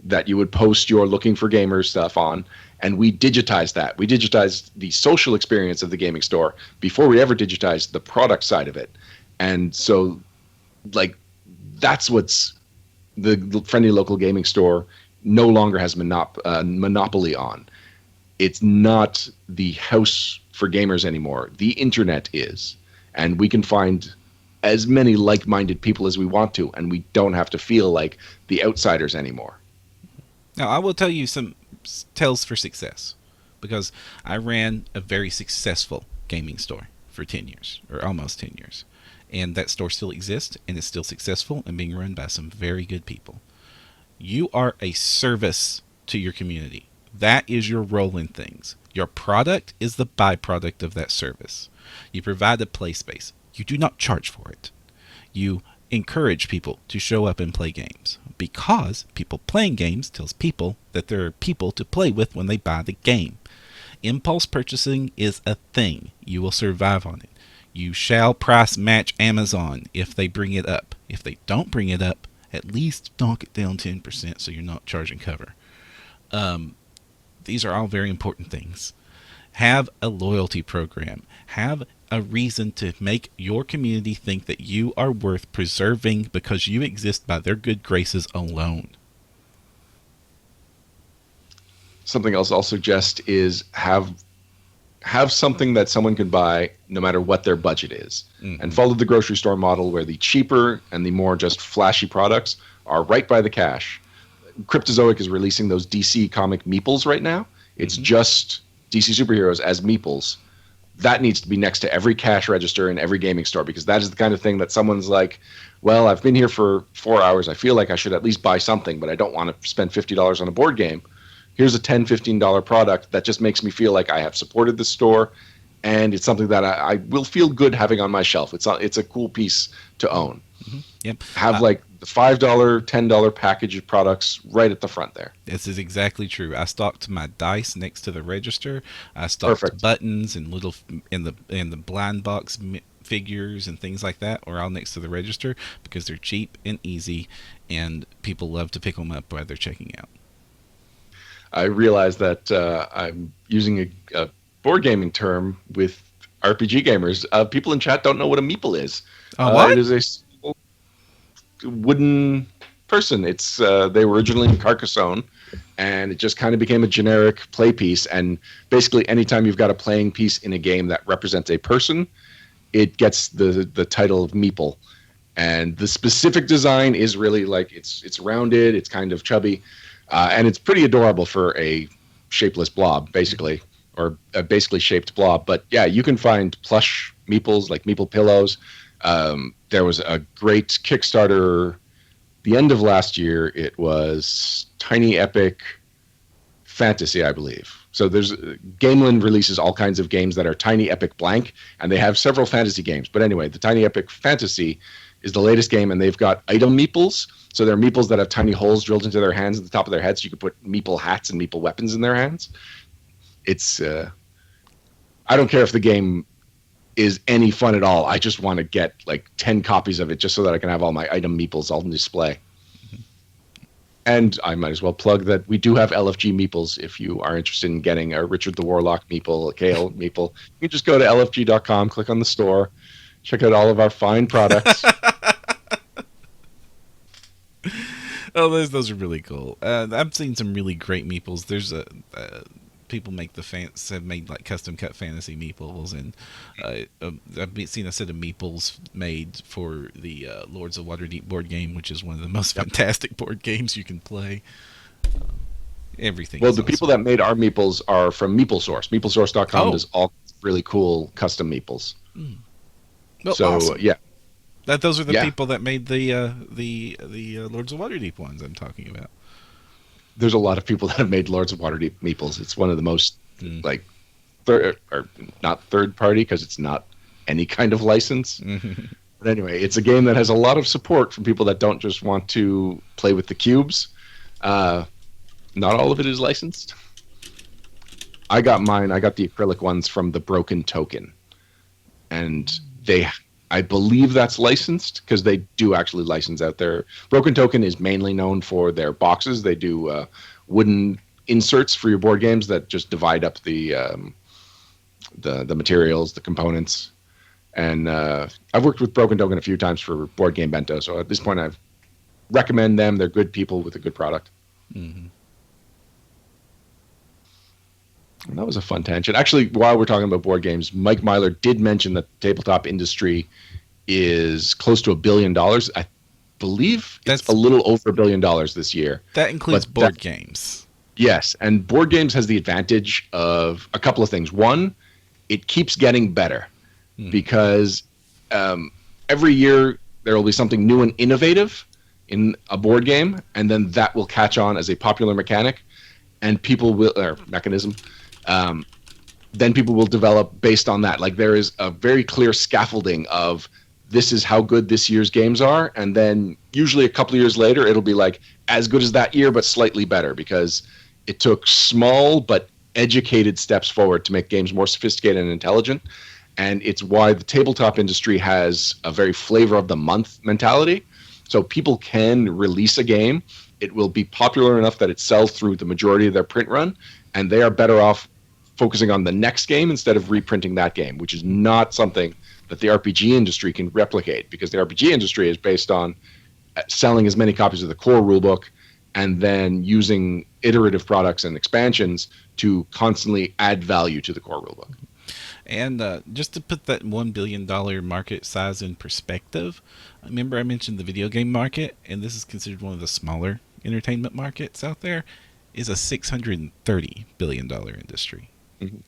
that you would post your looking for gamers stuff on, and we digitized that. We digitized the social experience of the gaming store before we ever digitized the product side of it. And so, like, that's what's the friendly local gaming store no longer has monopoly on. It's not the house for gamers anymore. The internet is. And we can find as many like-minded people as we want to, and we don't have to feel like the outsiders anymore. Now, I will tell you some tells for success, because I ran a very successful gaming store for 10 years, or almost 10 years. And that store still exists, and it's still successful and being run by some very good people. You are a service to your community. That is your role in things. Your product is the byproduct of that service. You provide a play space. You do not charge for it. You encourage people to show up and play games, because people playing games tells people that there are people to play with when they buy the game. Impulse purchasing is a thing. You will survive on it. You shall price match Amazon if they bring it up. If they don't bring it up, at least knock it down 10% so you're not charging cover. These are all very important things. Have a loyalty program. Have a reason to make your community think that you are worth preserving because you exist by their good graces alone. Something else I'll suggest is have something that someone can buy no matter what their budget is. And follow the grocery store model where the cheaper and the more just flashy products are right by the cash. Cryptozoic is releasing those DC comic meeples right now. It's just DC superheroes as meeples. That needs to be next to every cash register in every gaming store, because that is the kind of thing that someone's like, well, I've been here for 4 hours. I feel like I should at least buy something, but I don't want to spend $50 on a board game. Here's a $10, $15 product that just makes me feel like I have supported the store, and it's something that I will feel good having on my shelf. It's a cool piece to own. Yep. Have like the $5, $10 package of products right at the front there. This is exactly true. I stocked my dice next to the register. I stocked buttons and little in the blind box figures and things like that are all next to the register because they're cheap and easy, and people love to pick them up while they're checking out. I realize that I'm using a board gaming term with RPG gamers. People in chat don't know what a meeple is. What? It is a small wooden person. It's they were originally in Carcassonne, and it just kind of became a generic play piece. And basically, anytime you've got a playing piece in a game that represents a person, it gets the title of meeple. And the specific design is really like it's rounded, it's kind of chubby. And it's pretty adorable for a shapeless blob, basically, or a basically shaped blob. But yeah, you can find plush meeples, like meeple pillows. There was a great Kickstarter the end of last year. It was Tiny Epic Fantasy, I believe. So there's Gameland releases all kinds of games that are Tiny Epic blank, and they have several fantasy games. But anyway, the Tiny Epic Fantasy is the latest game, and they've got item meeples. So they're meeples that have tiny holes drilled into their hands at the top of their heads, so you can put meeple hats and meeple weapons in their hands. It's I don't care if the game is any fun at all. I just want to get like 10 copies of it just so that I can have all my item meeples all on display. And I might as well plug that we do have LFG meeples if you are interested in getting a Richard the Warlock meeple, a Kale meeple. You can just go to lfg.com, click on the store, check out all of our fine products. Oh, those are really cool. I've seen some really great meeples. There's people make have made like custom cut fantasy meeples, and I've seen a set of meeples made for the Lords of Waterdeep board game, which is one of the most fantastic board games you can play. Everything. Well, the people that made our meeples are from MeepleSource. MeepleSource.com does all really cool custom meeples. Well, so awesome. Yeah. Those are the people that made the Lords of Waterdeep ones I'm talking about. There's a lot of people that have made Lords of Waterdeep meeples. It's one of the most like not third party, because it's not any kind of license. But anyway, it's a game that has a lot of support from people that don't just want to play with the cubes. Not all of it is licensed. I got mine. I got the acrylic ones from the Broken Token, and I believe that's licensed, because they do actually license out there. Broken Token is mainly known for their boxes. They do wooden inserts for your board games that just divide up the materials, the components. And I've worked with Broken Token a few times for Board Game Bento, so at this point I recommend them. They're good people with a good product. And that was a fun tangent. Actually, while we're talking about board games, Mike Myler did mention that the tabletop industry is close to $1 billion. I believe it's a little over $1 billion this year. That includes board games. Yes, and board games has the advantage of a couple of things. One, it keeps getting better because every year there will be something new and innovative in a board game, and then that will catch on as a popular mechanic, and people will, or mechanism. Then people will develop based on that. Like, there is a very clear scaffolding of this is how good this year's games are, and then usually a couple of years later it'll be like as good as that year but slightly better, because it took small but educated steps forward to make games more sophisticated and intelligent. And it's why the tabletop industry has a very flavor of the month mentality. So people can release a game it will be popular enough that it sells through the majority of their print run, and they are better off focusing on the next game instead of reprinting that game, which is not something that the RPG industry can replicate, because the RPG industry is based on selling as many copies of the core rulebook and then using iterative products and expansions to constantly add value to the core rulebook. And just to put that $1 billion market size in perspective, remember I mentioned the video game market, and this is considered one of the smaller entertainment markets out there, is a $630 billion industry. Mm-hmm.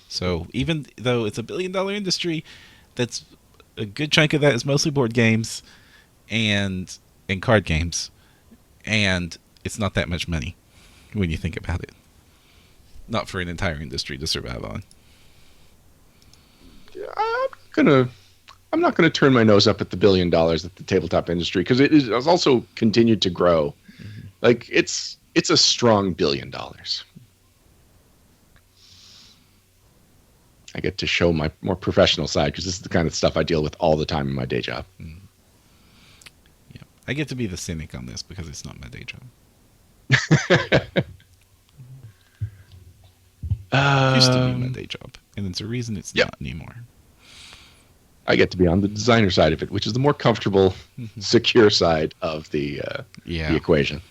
So even though it's a $1 billion industry, that's a good chunk of that is mostly board games and card games, and it's not that much money when you think about it. Not for an entire industry to survive on. I'm not gonna turn my nose up at the $1 billion at the tabletop industry, because it has also continued to grow. Mm-hmm. Like it's a strong $1 billion. I get to show my more professional side, because this is the kind of stuff I deal with all the time in my day job. Mm. Yeah, I get to be the cynic on this because it's not my day job. Used to be my day job, and it's a reason it's not anymore. I get to be on the designer side of it, which is the more comfortable, secure side of the equation.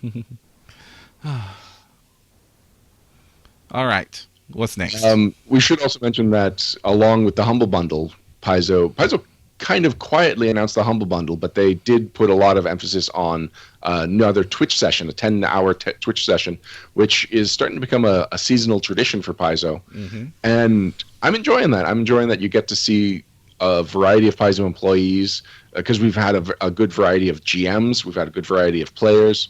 All right. What's next? We should also mention that along with the Humble Bundle, Paizo kind of quietly announced the Humble Bundle, but they did put a lot of emphasis on another Twitch session, a 10-hour Twitch session, which is starting to become a seasonal tradition for Paizo. Mm-hmm. And I'm enjoying that. I'm enjoying that you get to see a variety of Paizo employees, because we've had a good variety of GMs, we've had a good variety of players,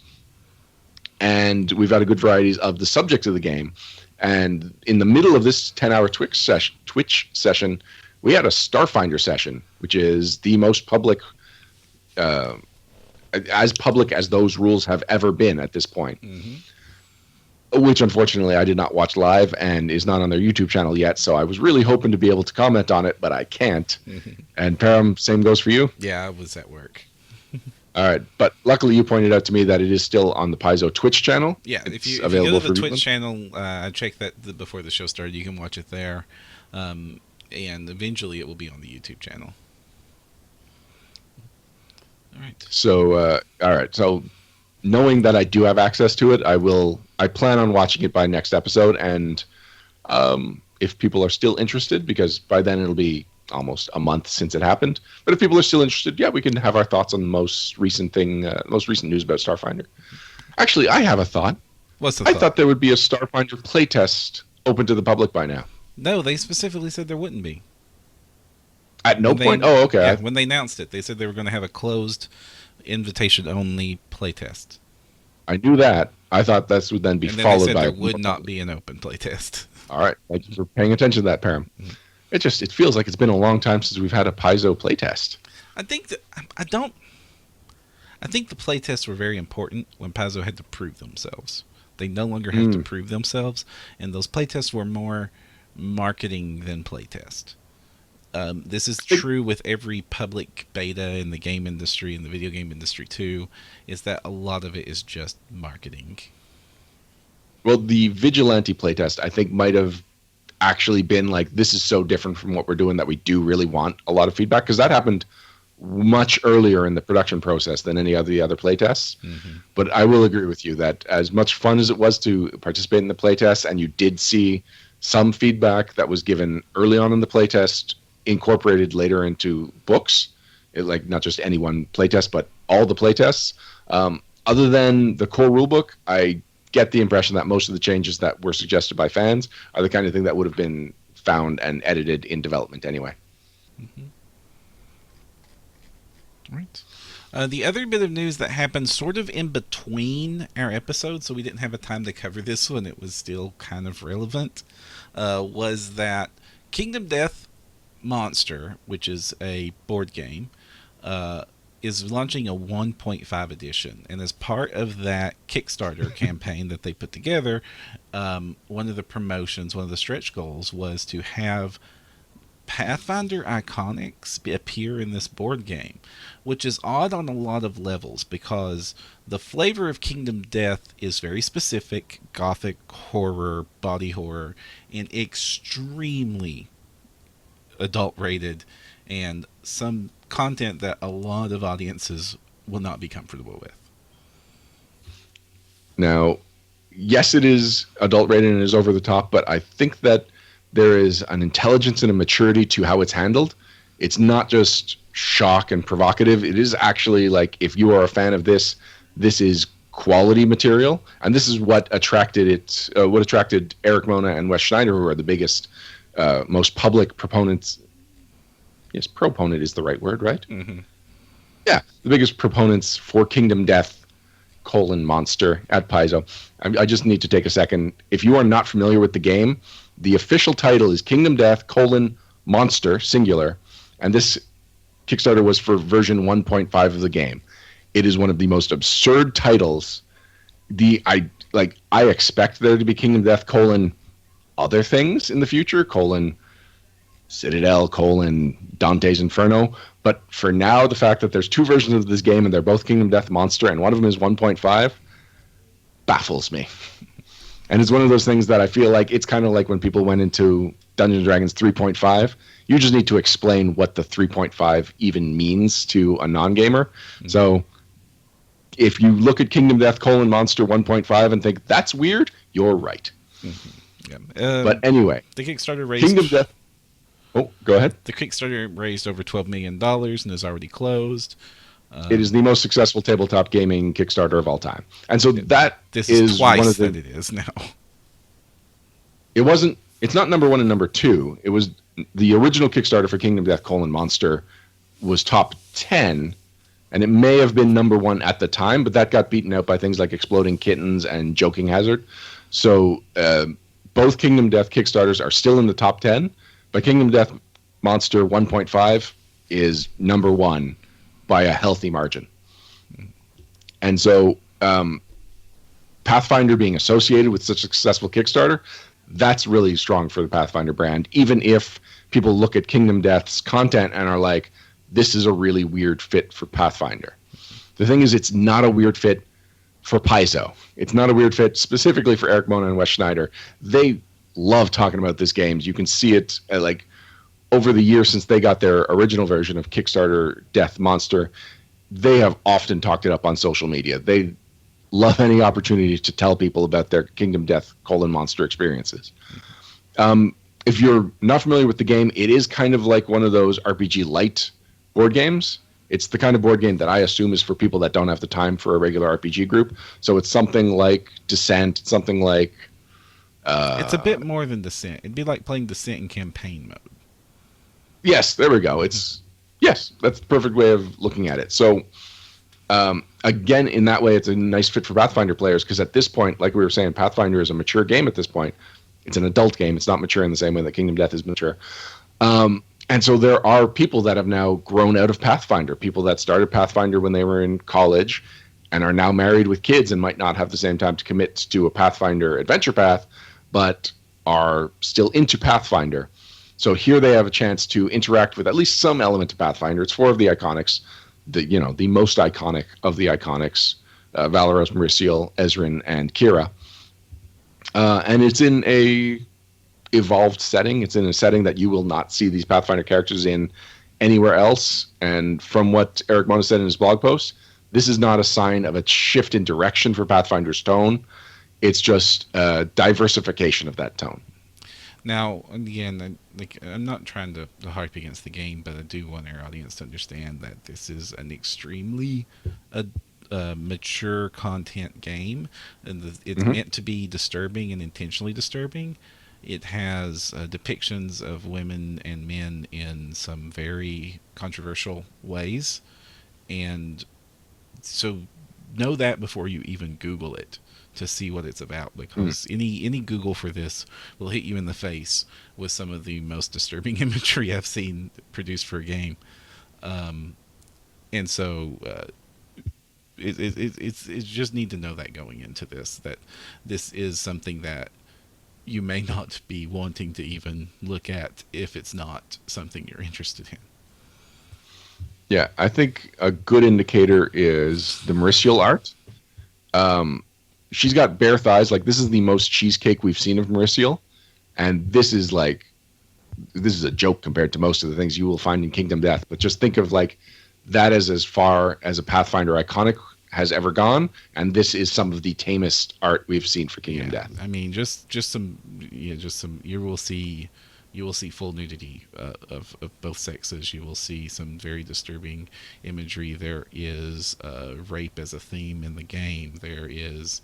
and we've had a good varieties of the subject of the game. And in the middle of this 10-hour Twitch session, we had a Starfinder session, which is the most public, as public as those rules have ever been at this point. Mm-hmm. Which, unfortunately, I did not watch live and is not on their YouTube channel yet. So I was really hoping to be able to comment on it, but I can't. Mm-hmm. And Param, same goes for you? Yeah, I was at work. All right, but luckily you pointed out to me that it is still on the Paizo Twitch channel. Yeah, if you go to the Twitch channel, I checked that before the show started. You can watch it there, and eventually it will be on the YouTube channel. All right. So, So, knowing that I do have access to it, I plan on watching it by next episode, and if people are still interested, because by then it'll be almost a month since it happened. But if people are still interested, we can have our thoughts on the most recent news about Starfinder. Actually, I have a thought. What's the thought? I thought there would be a Starfinder playtest open to the public by now. No, they specifically said there wouldn't be. At no point? Oh, okay. Yeah, when they announced it, they said they were going to have a closed, invitation-only playtest. I knew that. I thought this would then be followed by... And then they said there would not be an open playtest. All right. Thank you for paying attention to that, Param. Mm-hmm. It feels like it's been a long time since we've had a Paizo playtest. I think the playtests were very important when Paizo had to prove themselves. They no longer have to prove themselves, and those playtests were more marketing than playtest. This is true with every public beta in the game industry and the video game industry too, is that a lot of it is just marketing. Well, the Vigilante playtest, I think, might have actually been like, this is so different from what we're doing that we do really want a lot of feedback, because that happened much earlier in the production process than any of the other playtests. Mm-hmm. But I will agree with you that as much fun as it was to participate in the playtest, and you did see some feedback that was given early on in the playtest incorporated later into books, like not just any one playtest, but all the playtests. Other than the core rulebook, I get the impression that most of the changes that were suggested by fans are the kind of thing that would have been found and edited in development anyway. Mm-hmm. Right. The other bit of news that happened sort of in between our episodes, so we didn't have a time to cover this when it was still kind of relevant, was that Kingdom Death Monster, which is a board game, is launching a 1.5 edition, and as part of that Kickstarter campaign that they put together, one of the promotions, one of the stretch goals, was to have Pathfinder iconics appear in this board game, which is odd on a lot of levels because the flavor of Kingdom Death is very specific gothic horror, body horror, and extremely adult rated, and some content that a lot of audiences will not be comfortable with. Now, yes, it is adult rated and is over the top, but I think that there is an intelligence and a maturity to how it's handled. It's not just shock and provocative. It is actually like, if you are a fan of this, this is quality material, and this is what attracted it. What attracted Eric Mona and Wes Schneider, who are the biggest, most public proponents. Yes, proponent is the right word, right? Mm-hmm. Yeah, the biggest proponents for Kingdom Death Monster at Paizo. I just need to take a second. If you are not familiar with the game, the official title is Kingdom Death Monster singular, and this Kickstarter was for version 1.5 of the game. It is one of the most absurd titles. I expect there to be Kingdom Death other things in the future Citadel Dante's Inferno. But for now, the fact that there's two versions of this game and they're both Kingdom Death Monster and one of them is 1.5 baffles me. And it's one of those things that I feel like it's kind of like when people went into Dungeons & Dragons 3.5. You just need to explain what the 3.5 even means to a non-gamer. Mm-hmm. So if you look at Kingdom Death Monster 1.5 and think that's weird, you're right. Mm-hmm. Yeah. But anyway, the Kickstarter raised Kingdom Death. Oh, go ahead. The Kickstarter raised over $12 million and is already closed. It is the most successful tabletop gaming Kickstarter of all time. And so this is twice one of that it is now. It's not number one and number two. It was the original Kickstarter for Kingdom Death Monster was top 10, and it may have been number one at the time, but that got beaten out by things like Exploding Kittens and Joking Hazard. So both Kingdom Death Kickstarters are still in the top 10, but Kingdom Death Monster 1.5 is number one by a healthy margin. And so Pathfinder being associated with such a successful Kickstarter, that's really strong for the Pathfinder brand, even if people look at Kingdom Death's content and are like, this is a really weird fit for Pathfinder. The thing is, it's not a weird fit for Paizo. It's not a weird fit specifically for Eric Mona and Wes Schneider. They love talking about this game. You can see it over the years since they got their original version of Kickstarter Death Monster. They have often talked it up on social media. They love any opportunity to tell people about their Kingdom Death Monster experiences. If you're not familiar with the game, it is kind of like one of those RPG light board games. It's the kind of board game that I assume is for people that don't have the time for a regular RPG group. So it's something like Descent, something like... it's a bit more than Descent. It'd be like playing Descent in campaign mode. Yes, there we go. Yes, that's the perfect way of looking at it. So, again, in that way, it's a nice fit for Pathfinder players because at this point, like we were saying, Pathfinder is a mature game at this point. It's an adult game. It's not mature in the same way that Kingdom Death is mature. And so there are people that have now grown out of Pathfinder, people that started Pathfinder when they were in college and are now married with kids and might not have the same time to commit to a Pathfinder adventure path, but are still into Pathfinder. So here they have a chance to interact with at least some element of Pathfinder. It's 4 of the iconics, the most iconic of the iconics, Valeros, Mauricio, Ezrin, and Kira. And it's in a evolved setting. It's in a setting that you will not see these Pathfinder characters in anywhere else. And from what Eric Mona said in his blog post, this is not a sign of a shift in direction for Pathfinder's tone. It's just a diversification of that tone. Now, again, I'm not trying to harp against the game, but I do want our audience to understand that this is an extremely mature content game, and it's meant to be disturbing and intentionally disturbing. It has depictions of women and men in some very controversial ways, and so know that before you even Google it to see what it's about, because any Google for this will hit you in the face with some of the most disturbing imagery I've seen produced for a game. And so it's just need to know that going into this, that this is something that you may not be wanting to even look at if it's not something you're interested in. Yeah, I think a good indicator is the Mauricial art. She's got bare thighs. Like, this is the most cheesecake we've seen of Mauricial, and this is a joke compared to most of the things you will find in Kingdom Death. But just think of like that as far as a Pathfinder iconic has ever gone, and this is some of the tamest art we've seen for Kingdom Death. I mean, just some you will see full nudity of both sexes. You will see some very disturbing imagery. There is rape as a theme in the game. There is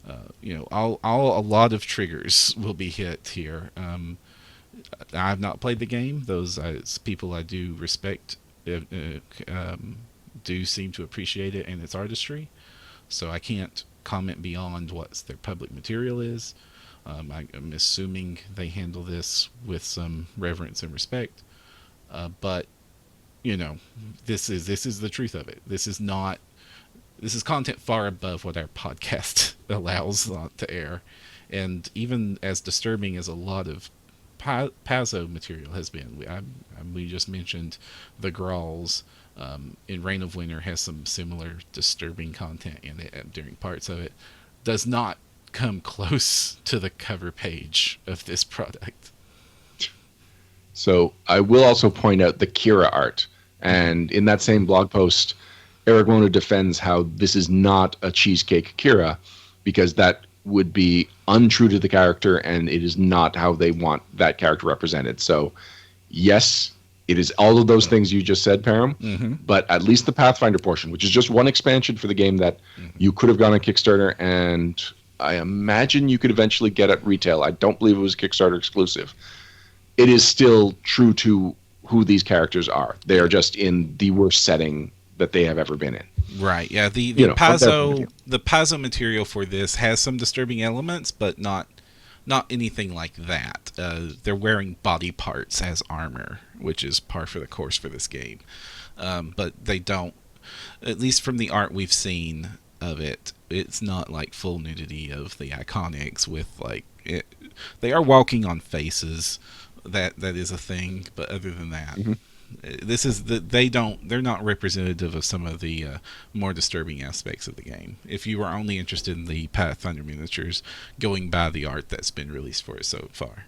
a lot of triggers will be hit here. I've not played the game. Those people I do respect do seem to appreciate it and its artistry. So I can't comment beyond what their public material is. I'm assuming they handle this with some reverence and respect. But this is the truth of it. This is content far above what our podcast allows to air, and even as disturbing as a lot of Pazzo material has been. We just mentioned the Grauls. In Reign of Winter has some similar disturbing content in it during parts of it. Does not come close to the cover page of this product. So I will also point out the Kira art. And in that same blog post, Eric Mona defends how this is not a cheesecake Kira, because that would be untrue to the character, and it is not how they want that character represented. So, yes, it is all of those things you just said, Param, but at least the Pathfinder portion, which is just one expansion for the game that you could have gone on Kickstarter, and I imagine you could eventually get at retail. I don't believe it was Kickstarter exclusive. It is still true to who these characters are. They are just in the worst setting that they have ever been in. Right. Yeah. The Pazzo material for this has some disturbing elements, but not anything like that. They're wearing body parts as armor, which is par for the course for this game. But they don't, at least from the art we've seen of it, it's not like full nudity of the iconics with they are walking on faces. That is a thing, but other than that, they're not representative of some of the more disturbing aspects of the game. If you are only interested in the Pathfinder miniatures, going by the art that's been released for it so far.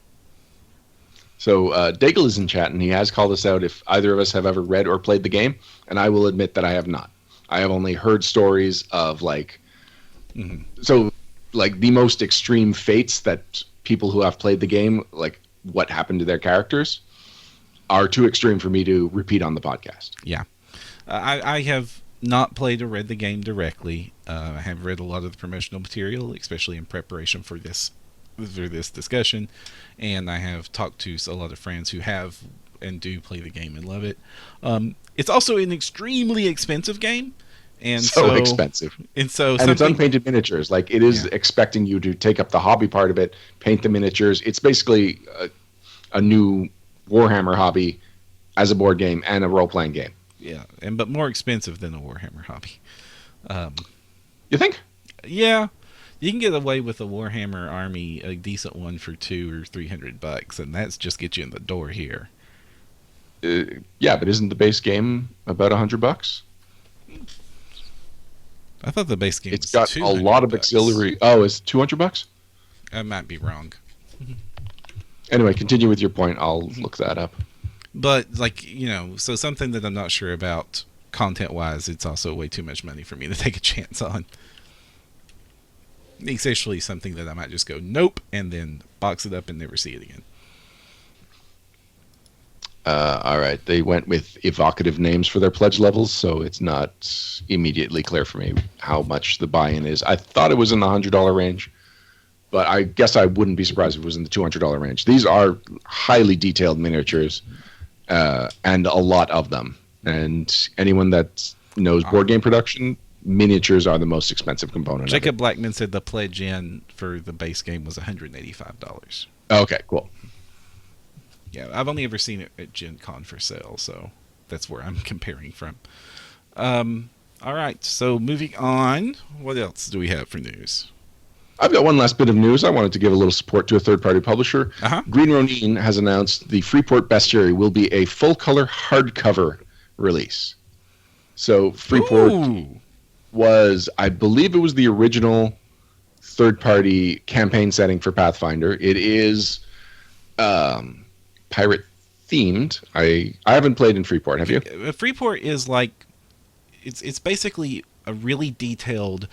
So Daigle is in chat, and he has called us out if either of us have ever read or played the game, and I will admit that I have not. I have only heard stories of the most extreme fates that people who have played the game, like what happened to their characters, are too extreme for me to repeat on the podcast. Yeah. I have not played or read the game directly. I have read a lot of the promotional material, especially in preparation for this discussion, and I have talked to a lot of friends who have and do play the game and love it. It's also an extremely expensive game. And so expensive. And it's unpainted miniatures. Like, it is expecting you to take up the hobby part of it, paint the miniatures. It's basically a new Warhammer hobby as a board game and a role-playing game. Yeah, but more expensive than a Warhammer hobby. You think? Yeah, you can get away with a Warhammer army, a decent one, for $200 or $300, and that's just get you in the door here. Yeah, but isn't the base game about $100? I thought the base game it's got a lot of auxiliary. Oh, it's $200? I might be wrong. Anyway, continue with your point. I'll look that up. But so something that I'm not sure about content-wise, it's also way too much money for me to take a chance on. Especially something that I might just go nope and then box it up and never see it again. All right, they went with evocative names for their pledge levels, so it's not immediately clear for me how much the buy-in is. I thought it was in the $100 range, but I guess I wouldn't be surprised if it was in the $200 range. These are highly detailed miniatures, and a lot of them. And anyone that knows board game production, miniatures are the most expensive component. Jacob Blackman said the pledge in for the base game was $185. Okay, cool. Yeah, I've only ever seen it at Gen Con for sale, so that's where I'm comparing from. All right, so moving on. What else do we have for news? I've got one last bit of news. I wanted to give a little support to a third-party publisher. Uh-huh. Green Ronin has announced the Freeport Bestiary will be a full-color hardcover release. So Freeport Ooh. was, I believe it was the original third-party campaign setting for Pathfinder. It is pirate-themed. I haven't played in Freeport. Have you? Freeport is like it's basically a really detailed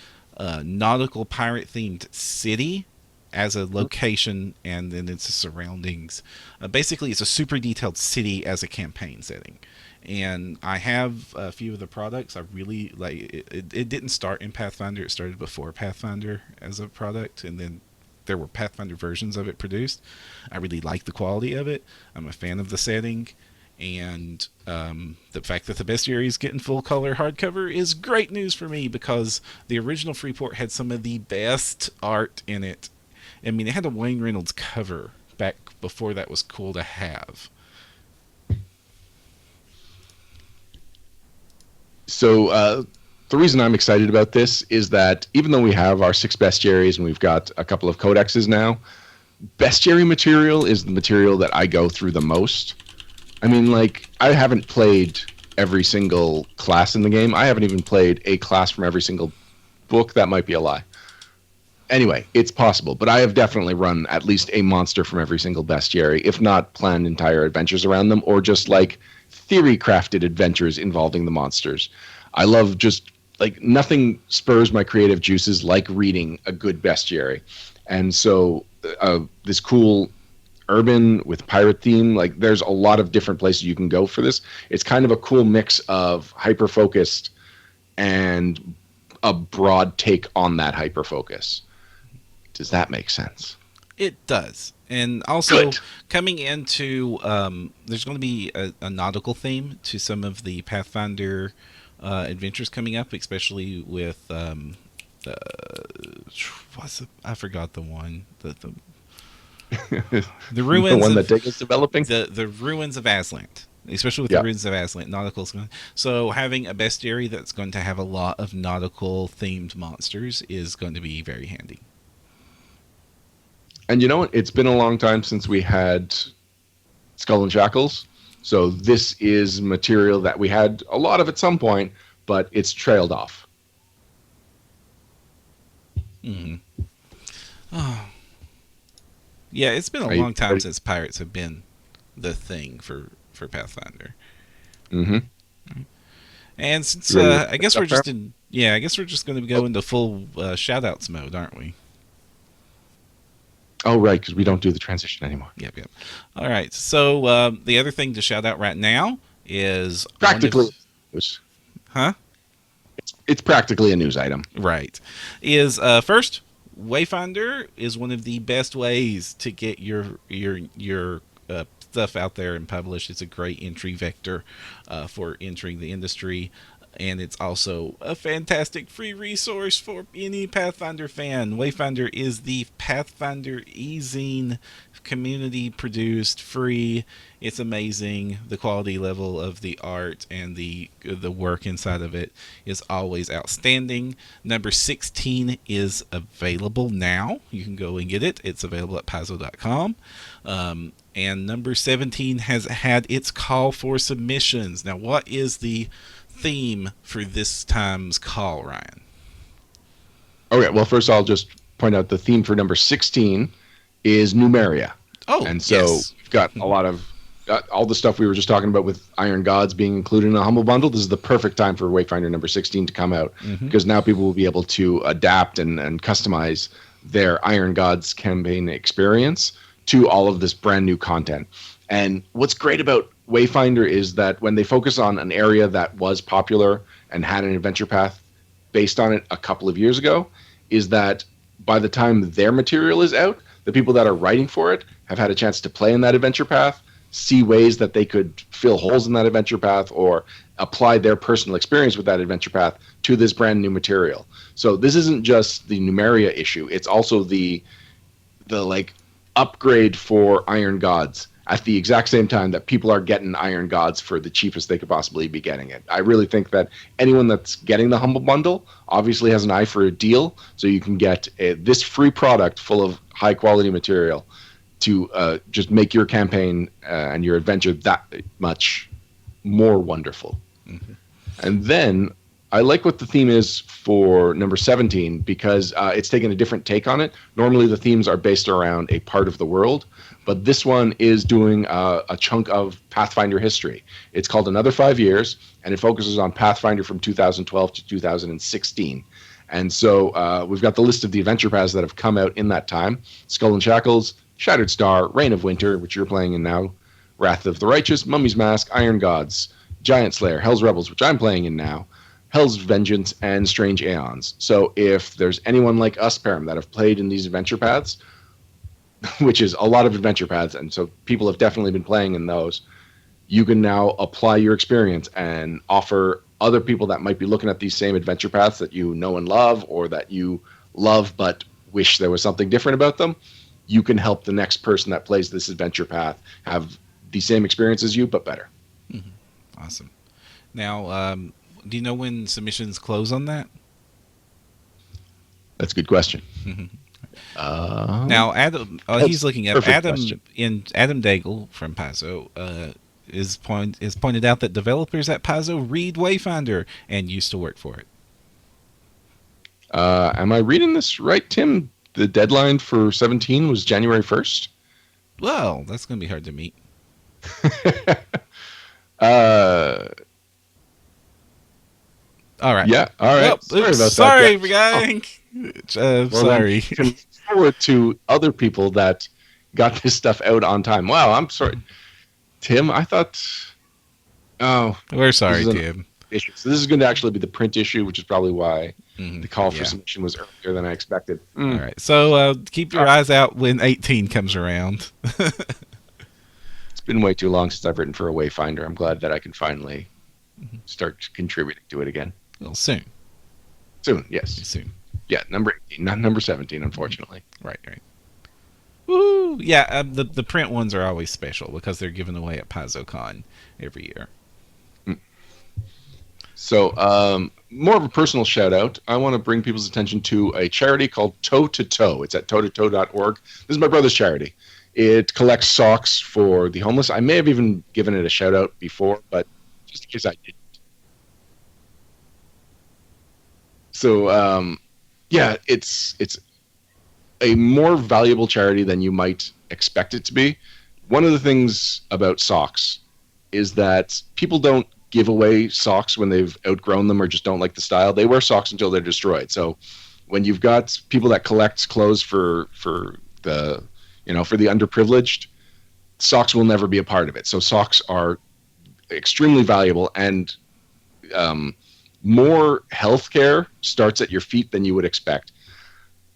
nautical pirate themed city as a location, and then its surroundings. Basically, it's a super detailed city as a campaign setting. And I have a few of the products. I really like it. It didn't start in Pathfinder. It started before Pathfinder as a product, and then there were Pathfinder versions of it produced. I really like the quality of it. I'm a fan of the setting. And the fact that the bestiary is getting full color hardcover is great news for me, because the original Freeport had some of the best art in it. I mean, it had a Wayne Reynolds cover back before that was cool to have. So the reason I'm excited about this is that even though we have our 6 bestiaries and we've got a couple of codexes now, bestiary material is the material that I go through the most. I mean, like, I haven't played every single class in the game. I haven't even played a class from every single book. That might be a lie. Anyway, it's possible, but I have definitely run at least a monster from every single bestiary, if not planned entire adventures around them, or just like theory-crafted adventures involving the monsters. I love just, like, nothing spurs my creative juices like reading a good bestiary. And so this cool urban with pirate theme, like, there's a lot of different places you can go for this. It's kind of a cool mix of hyper focused and a broad take on that hyper focus. Does that make sense? It does. And also, Good. coming into there's going to be a nautical theme to some of the Pathfinder adventures coming up, especially with I forgot the one, the ruins, the one of, that Dick is developing. the ruins of Aslant, especially with Yeah. the ruins of Aslant, nautical's going. So having a bestiary that's going to have a lot of nautical themed monsters is going to be very handy. And you know what? It's been a long time since we had Skull and Shackles. So this is material that we had a lot of at some point, but it's trailed off. Mm-hmm. Oh. Yeah, it's been a Are you long time ready? since pirates have been the thing for Pathfinder. Mm-hmm. And since Ready to I guess pick we're up just there? I guess we're just going to go into full shout-outs mode, aren't we? Oh, right, because we don't do the transition anymore. Yep. All right. So the other thing to shout out right now is Practically news. huh? It's practically a news item. Right. Is first, Wayfinder is one of the best ways to get your stuff out there and published. It's a great entry vector for entering the industry, and it's also a fantastic free resource for any Pathfinder fan. Wayfinder is the Pathfinder e-zine, community produced, free. It's amazing. The quality level of the art and the work inside of it is always outstanding. Number 16 is available now. You can go and get it. It's available at paizo.com. And number 17 has had its call for submissions. Now, what is the theme for this time's call, Ryan? Okay, well, first I'll just point out the theme for number 16 is Numeria. Oh, And so yes. we've got a lot of all the stuff we were just talking about with Iron Gods being included in a Humble Bundle. This is the perfect time for Wayfinder number 16 to come out, because now people will be able to adapt and customize their Iron Gods campaign experience to all of this brand new content. And what's great about Wayfinder is that when they focus on an area that was popular and had an adventure path based on it a couple of years ago, is that by the time their material is out, the people that are writing for it have had a chance to play in that adventure path, see ways that they could fill holes in that adventure path, or apply their personal experience with that adventure path to this brand new material. So this isn't just the Numeria issue, it's also the like upgrade for Iron Gods. at the exact same time that people are getting Iron Gods for the cheapest they could possibly be getting it. I really think that anyone that's getting the Humble Bundle obviously has an eye for a deal, so you can get this free product full of high quality material to just make your campaign and your adventure that much more wonderful. Mm-hmm. And then I like what the theme is for number 17 because it's taken a different take on it. Normally the themes are based around a part of the world, but this one is doing a chunk of Pathfinder history. It's called Another 5 Years, and it focuses on Pathfinder from 2012 to 2016. And so we've got the list of the adventure paths that have come out in that time. Skull and Shackles, Shattered Star, Reign of Winter, which you're playing in now, Wrath of the Righteous, Mummy's Mask, Iron Gods, Giant Slayer, Hell's Rebels, which I'm playing in now, Hell's Vengeance, and Strange Aeons. So if there's anyone like us, Param, that have played in these adventure paths, which is a lot of adventure paths, and so people have definitely been playing in those, you can now apply your experience and offer other people that might be looking at these same adventure paths that you know and love, or that you love but wish there was something different about them. You can help the next person that plays this adventure path have the same experience as you, but better. Mm-hmm. Awesome. Now, do you know when submissions close on that? That's a good question. Now, Adam, he's looking at Adam question. Adam Daigle from Paizo is pointed out that developers at Paizo read Wayfinder and used to work for it. Am I reading this right, Tim? The deadline for 17 was January 1st? Well, that's going to be hard to meet. All right. Yeah. All right. Well, sorry about that. Well, sorry. Looking forward to other people that got this stuff out on time. Wow. I'm sorry, Tim. I thought. Oh, we're sorry, Tim. Issue. So this is going to actually be the print issue, which is probably why the call for submission was earlier than I expected. All right. So keep your eyes out when 18 comes around. It's been way too long since I've written for a Wayfinder. I'm glad that I can finally start contributing to it again. Well, soon. Soon, yes. Soon. Yeah, number 18, not number 17, unfortunately. Right. Woo! Yeah, the print ones are always special because they're given away at PaizoCon every year. So, more of a personal shout out. I want to bring people's attention to a charity called Toe to Toe. It's at toetotoe.org. This is my brother's charity. It collects socks for the homeless. I may have even given it a shout out before, but just in case I didn't. So, yeah, it's a more valuable charity than you might expect it to be. One of the things about socks is that people don't give away socks when they've outgrown them or just don't like the style. They wear socks until they're destroyed. So when you've got people that collect clothes for the underprivileged, socks will never be a part of it. So socks are extremely valuable, and more healthcare starts at your feet than you would expect.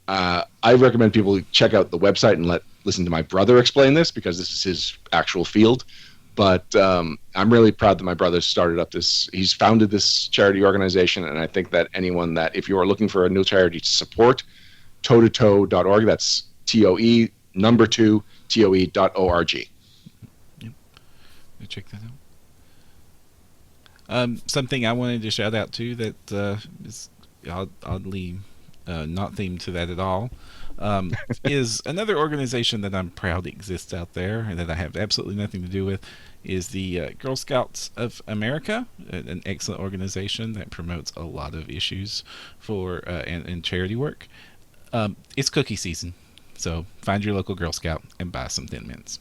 I recommend people check out the website and listen to my brother explain this, because this is his actual field. But I'm really proud that my brother started up he's founded this charity organization, and I think that anyone that, if you are looking for a new charity to support, toetotoe.org, that's TOE number 2 TOE.org. Yep. Check that out. Something I wanted to shout out to that is oddly not themed to that at all, is another organization that I'm proud exists out there and that I have absolutely nothing to do with, is the Girl Scouts of America, an excellent organization that promotes a lot of issues for and charity work. It's cookie season, so find your local Girl Scout and buy some Thin Mints.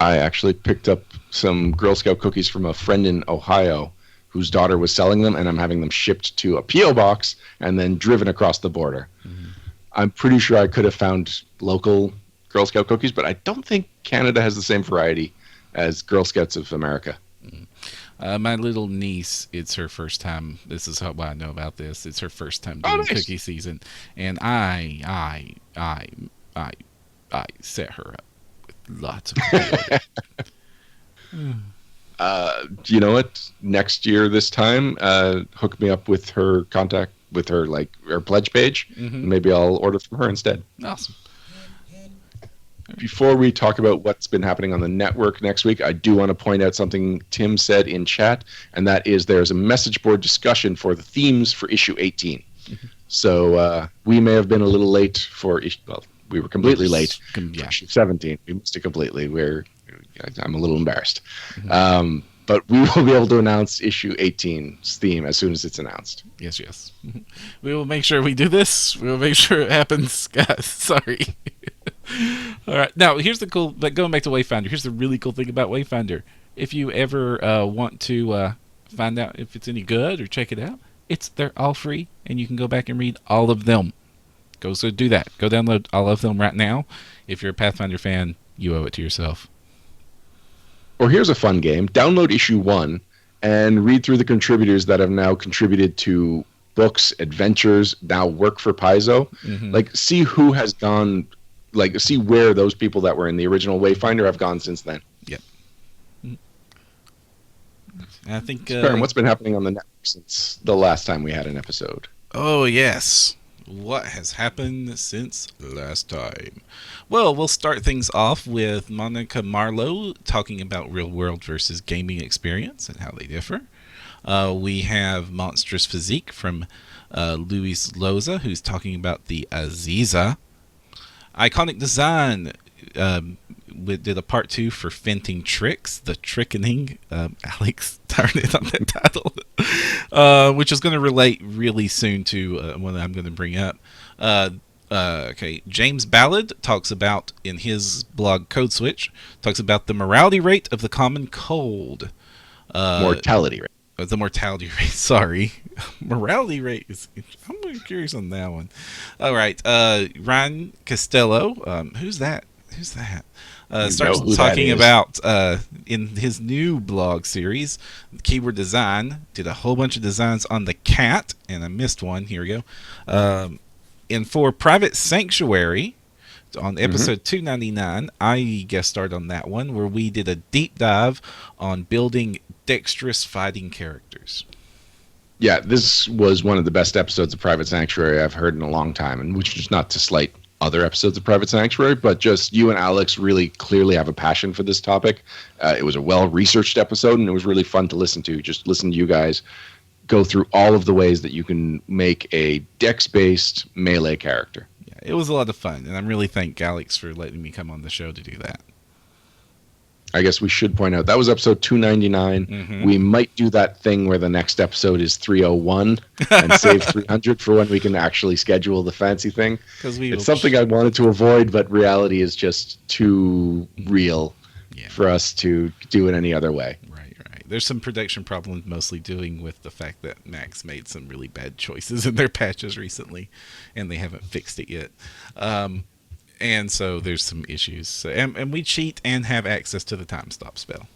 I actually picked up some Girl Scout cookies from a friend in Ohio whose daughter was selling them, and I'm having them shipped to a P.O. box and then driven across the border. Mm-hmm. I'm pretty sure I could have found local Girl Scout cookies, but I don't think Canada has the same variety as Girl Scouts of America. Mm-hmm. My little niece, it's her first time. This is how I know about this. It's her first time doing cookie season, and I set her up with lots of cookies. You know what? Next year, this time, hook me up with her contact, with her her pledge page. Mm-hmm. Maybe I'll order from her instead. Awesome. Before we talk about what's been happening on the network next week, I do want to point out something Tim said in chat, and that is there's a message board discussion for the themes for issue 18. So we may have been a little late for well, we were completely late for issue 17. We missed it completely. I'm a little embarrassed. But we will be able to announce issue 18's theme as soon as it's announced. Yes. We will make sure we do this. We will make sure it happens, guys. Sorry. All right. Now, here's the cool. But going back to Wayfinder, here's the really cool thing about Wayfinder. If you ever want to find out if it's any good or check it out, they're all free, and you can go back and read all of them. So do that. Go download all of them right now. If you're a Pathfinder fan, you owe it to yourself. Or here's a fun game. Download issue 1 and read through the contributors that have now contributed to books, adventures, now work for Paizo. Like, see who has gone, like, see where those people that were in the original Wayfinder have gone since then. Yep. I think... Baron, what's been happening on the network since the last time we had an episode? Oh, yes. What has happened since last time? Well, we'll start things off with Monica Marlowe talking about real world versus gaming experience and how they differ. We have Monstrous Physique from Luis Loza, who's talking about the Aziza. Iconic Design did a part 2 for Fenting Tricks, the Trickening. Alex darn it on that title. Which is going to relate really soon to one I'm going to bring up. Okay, James Ballard talks about, in his blog Code Switch, talks about the morality rate of the common cold. Mortality rate. The mortality rate, sorry. Morality rate is... I'm really curious on that one. All right, Ryan Costello. Who's that? Starts talking about, in his new blog series, Keyword Design, did a whole bunch of designs on the cat, and I missed one. Here we go. And for Private Sanctuary, on episode 299, I guest starred on that one, where we did a deep dive on building dexterous fighting characters. Yeah, this was one of the best episodes of Private Sanctuary I've heard in a long time, and which is not to slight other episodes of Private Sanctuary, but just you and Alex really clearly have a passion for this topic. It was a well-researched episode, and it was really fun to listen to. Just listen to you guys go through all of the ways that you can make a dex-based melee character. Yeah, it was a lot of fun, and I really thank Alex for letting me come on the show to do that. I guess we should point out that was episode 299. We might do that thing where the next episode is 301 and save 300 for when we can actually schedule the fancy thing. It's something I wanted to avoid, but reality is just too real for us to do it any other way. Right. There's some production problems, mostly doing with the fact that Max made some really bad choices in their patches recently, and they haven't fixed it yet. And so there's some issues. So, and we cheat and have access to the time stop spell.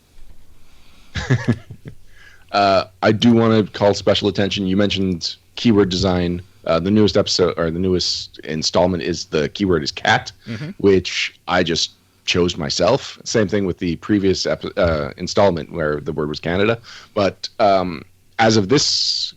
I do want to call special attention. You mentioned keyword design. The newest episode, or the newest installment, is the keyword is cat, which I just chose myself. Same thing with the previous installment where the word was Canada. But as of this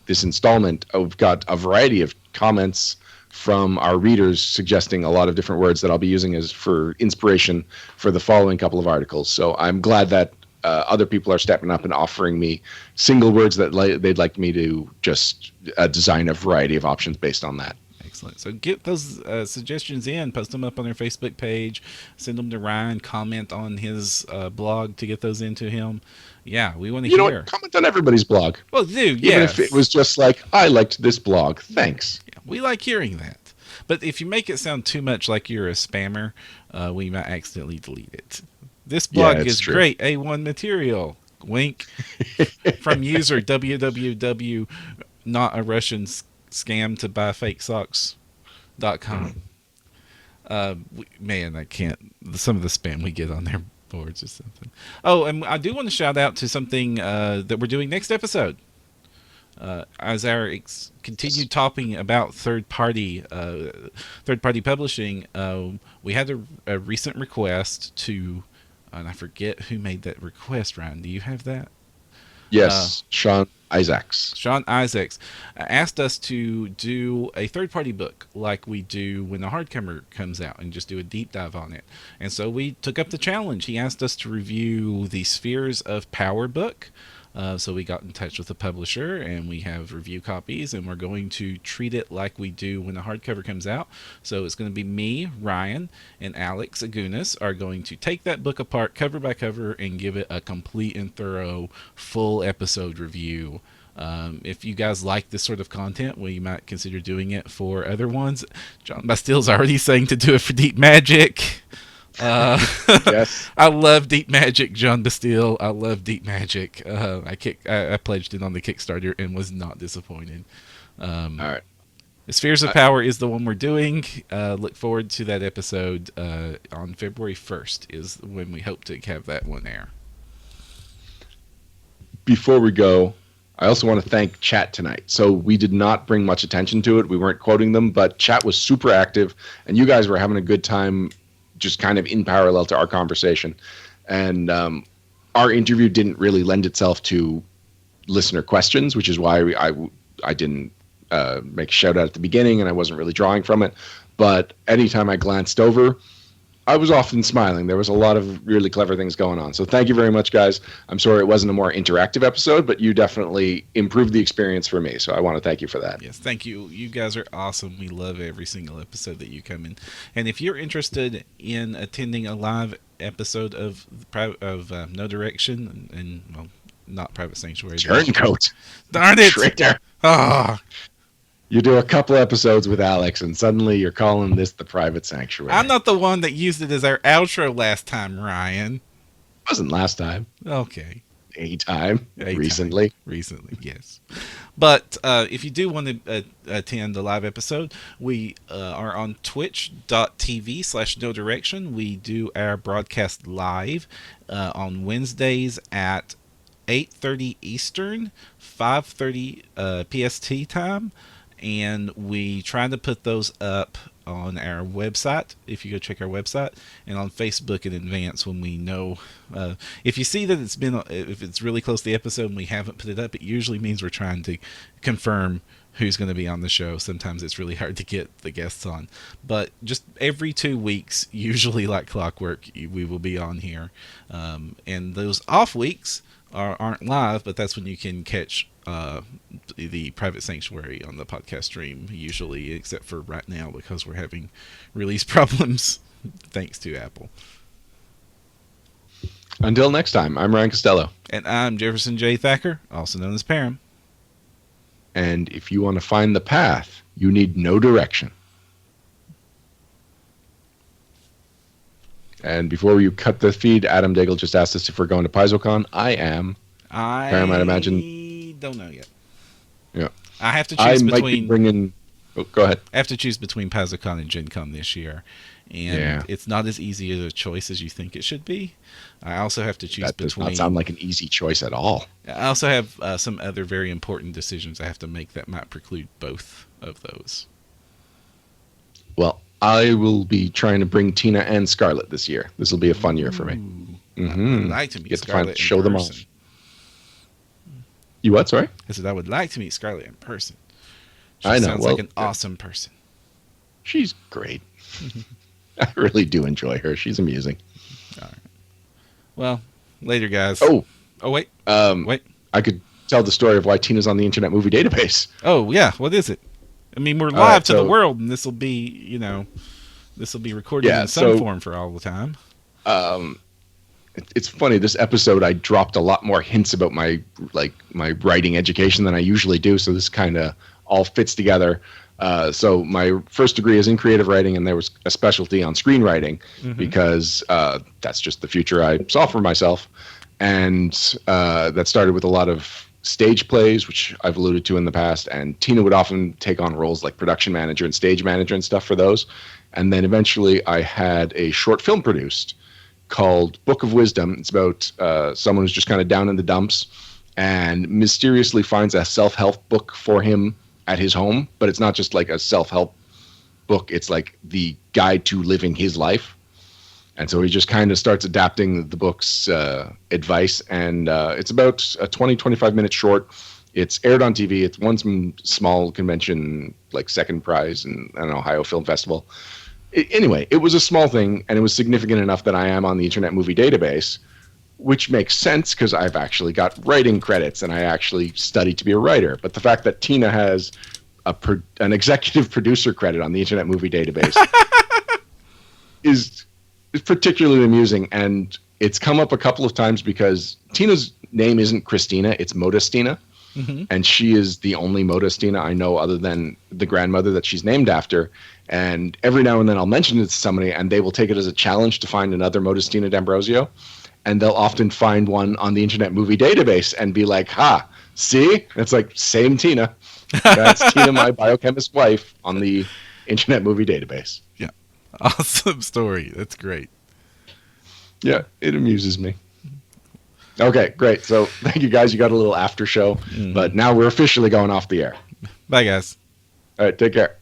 installment, I've got a variety of comments from our readers suggesting a lot of different words that I'll be using as for inspiration for the following couple of articles. So I'm glad that other people are stepping up and offering me single words that they'd like me to just design a variety of options based on that. Excellent. So get those suggestions in, post them up on their Facebook page, send them to Ryan, comment on his blog to get those into him. Yeah, we want to hear. You know what? Comment on everybody's blog. Well, do, Even if it was just like, I liked this blog, thanks. Yeah, we like hearing that. But if you make it sound too much like you're a spammer, we might accidentally delete it. This blog is true. Great A1 material. Wink. From user www. Not a Russian scam to buy fake socks.com. Man, I can't. Some of the spam we get on their boards or something. Oh, and I do want to shout out to something that we're doing next episode. As our continued talking about third-party publishing, we had a recent request to, and I forget who made that request. Ryan, do you have that? Yes, Sean Isaacs. Sean Isaacs asked us to do a third-party book like we do when the hardcover comes out and just do a deep dive on it. And so we took up the challenge. He asked us to review the Spheres of Power book. So we got in touch with the publisher and we have review copies, and we're going to treat it like we do when the hardcover comes out. So it's going to be me, Ryan, and Alex Agunas are going to take that book apart cover by cover and give it a complete and thorough full episode review. If you guys like this sort of content, we might consider doing it for other ones. John Bastille's already saying to do it for Deep Magic. Yes. I love Deep Magic, John Bastille. I love Deep Magic. I pledged it on the Kickstarter and was not disappointed. All right. Spheres of Power is the one we're doing. Look forward to that episode on February 1st is when we hope to have that one air. Before we go, I also want to thank chat tonight. So we did not bring much attention to it. We weren't quoting them, but chat was super active, and you guys were having a good time just kind of in parallel to our conversation. And our interview didn't really lend itself to listener questions, which is why I didn't make a shout out at the beginning, and I wasn't really drawing from it. But anytime I glanced over, I was often smiling. There was a lot of really clever things going on. So thank you very much, guys. I'm sorry it wasn't a more interactive episode, but you definitely improved the experience for me. So I want to thank you for that. Yes, thank you. You guys are awesome. We love every single episode that you come in. And if you're interested in attending a live episode of No Direction and well, not Private Sanctuary. Turncoat. Darn it! Traitor. Oh, You do a couple episodes with Alex, and suddenly you're calling this the Private Sanctuary. I'm not the one that used it as our outro last time, Ryan. Wasn't last time. Okay. A time. A Recently. time. Recently, yes. But if you do want to attend the live episode, we are on twitch.tv/no direction. We do our broadcast live on Wednesdays at 8:30 Eastern, 5:30 PST time. And we try to put those up on our website, if you go check our website, and on Facebook in advance when we know. If you see that if it's really close to the episode and we haven't put it up, it usually means we're trying to confirm who's going to be on the show. Sometimes it's really hard to get the guests on. But just every 2 weeks, usually like clockwork, we will be on here. And those off weeks aren't live, but that's when you can catch the Private Sanctuary on the podcast stream, usually, except for right now because we're having release problems thanks to Apple. Until next time, I'm Ryan Costello. And I'm Jefferson J. Thacker, also known as Param. And if you want to find the path, you need no direction. And before you cut the feed, Adam Daigle just asked us if we're going to PaizoCon. I am. I might imagine. Don't know yet. Yeah. I have to I choose might be between. bringing. Oh, go ahead. I have to choose between PaizoCon and Gen Con this year. And it's not as easy a choice as you think it should be. I also have to choose That does between. not sound like an easy choice at all. I also have some other very important decisions I have to make that might preclude both of those. Well, I will be trying to bring Tina and Scarlett this year. This will be a fun year for me. I would like to meet Get to Scarlett show in them off. person. You what? Sorry? I said I would like to meet Scarlett in person. She I know. sounds Well, like an awesome person. She's great. I really do enjoy her. She's amusing. All right. Well, later, guys. Oh, wait. Wait. I could tell the story of why Tina's on the Internet Movie Database. Oh, yeah. What is it? I mean, we're live right, to the so- world, and this will be, this will be recorded in some form for all the time. It's funny. This episode, I dropped a lot more hints about my writing education than I usually do. So this kind of all fits together. So my first degree is in creative writing, and there was a specialty on screenwriting because that's just the future I saw for myself. And that started with a lot of stage plays, which I've alluded to in the past. And Tina would often take on roles like production manager and stage manager and stuff for those. And then eventually I had a short film produced called Book of Wisdom. It's about someone who's just kind of down in the dumps and mysteriously finds a self-help book for him at his home. But it's not just like a self-help book. It's like the guide to living his life. And so he just kind of starts adapting the book's advice. And it's about a 25 minute short. It's aired on TV. It's won some small convention, like second prize in an Ohio Film Festival. Anyway, it was a small thing, and it was significant enough that I am on the Internet Movie Database, which makes sense because I've actually got writing credits and I actually studied to be a writer. But the fact that Tina has an executive producer credit on the Internet Movie Database is particularly amusing. And it's come up a couple of times because Tina's name isn't Christina, it's Modestina. Mm-hmm. And she is the only Modestina I know other than the grandmother that she's named after. And every now and then I'll mention it to somebody and they will take it as a challenge to find another Modestina D'Ambrosio. And they'll often find one on the Internet Movie Database and be like, ha, see? And it's like, same Tina. That's Tina, my biochemist wife, on the Internet Movie Database. Yeah. Awesome story. That's great. Yeah, it amuses me. Okay, great. So thank you guys. You got a little after show, but now we're officially going off the air. Bye, guys. All right, take care.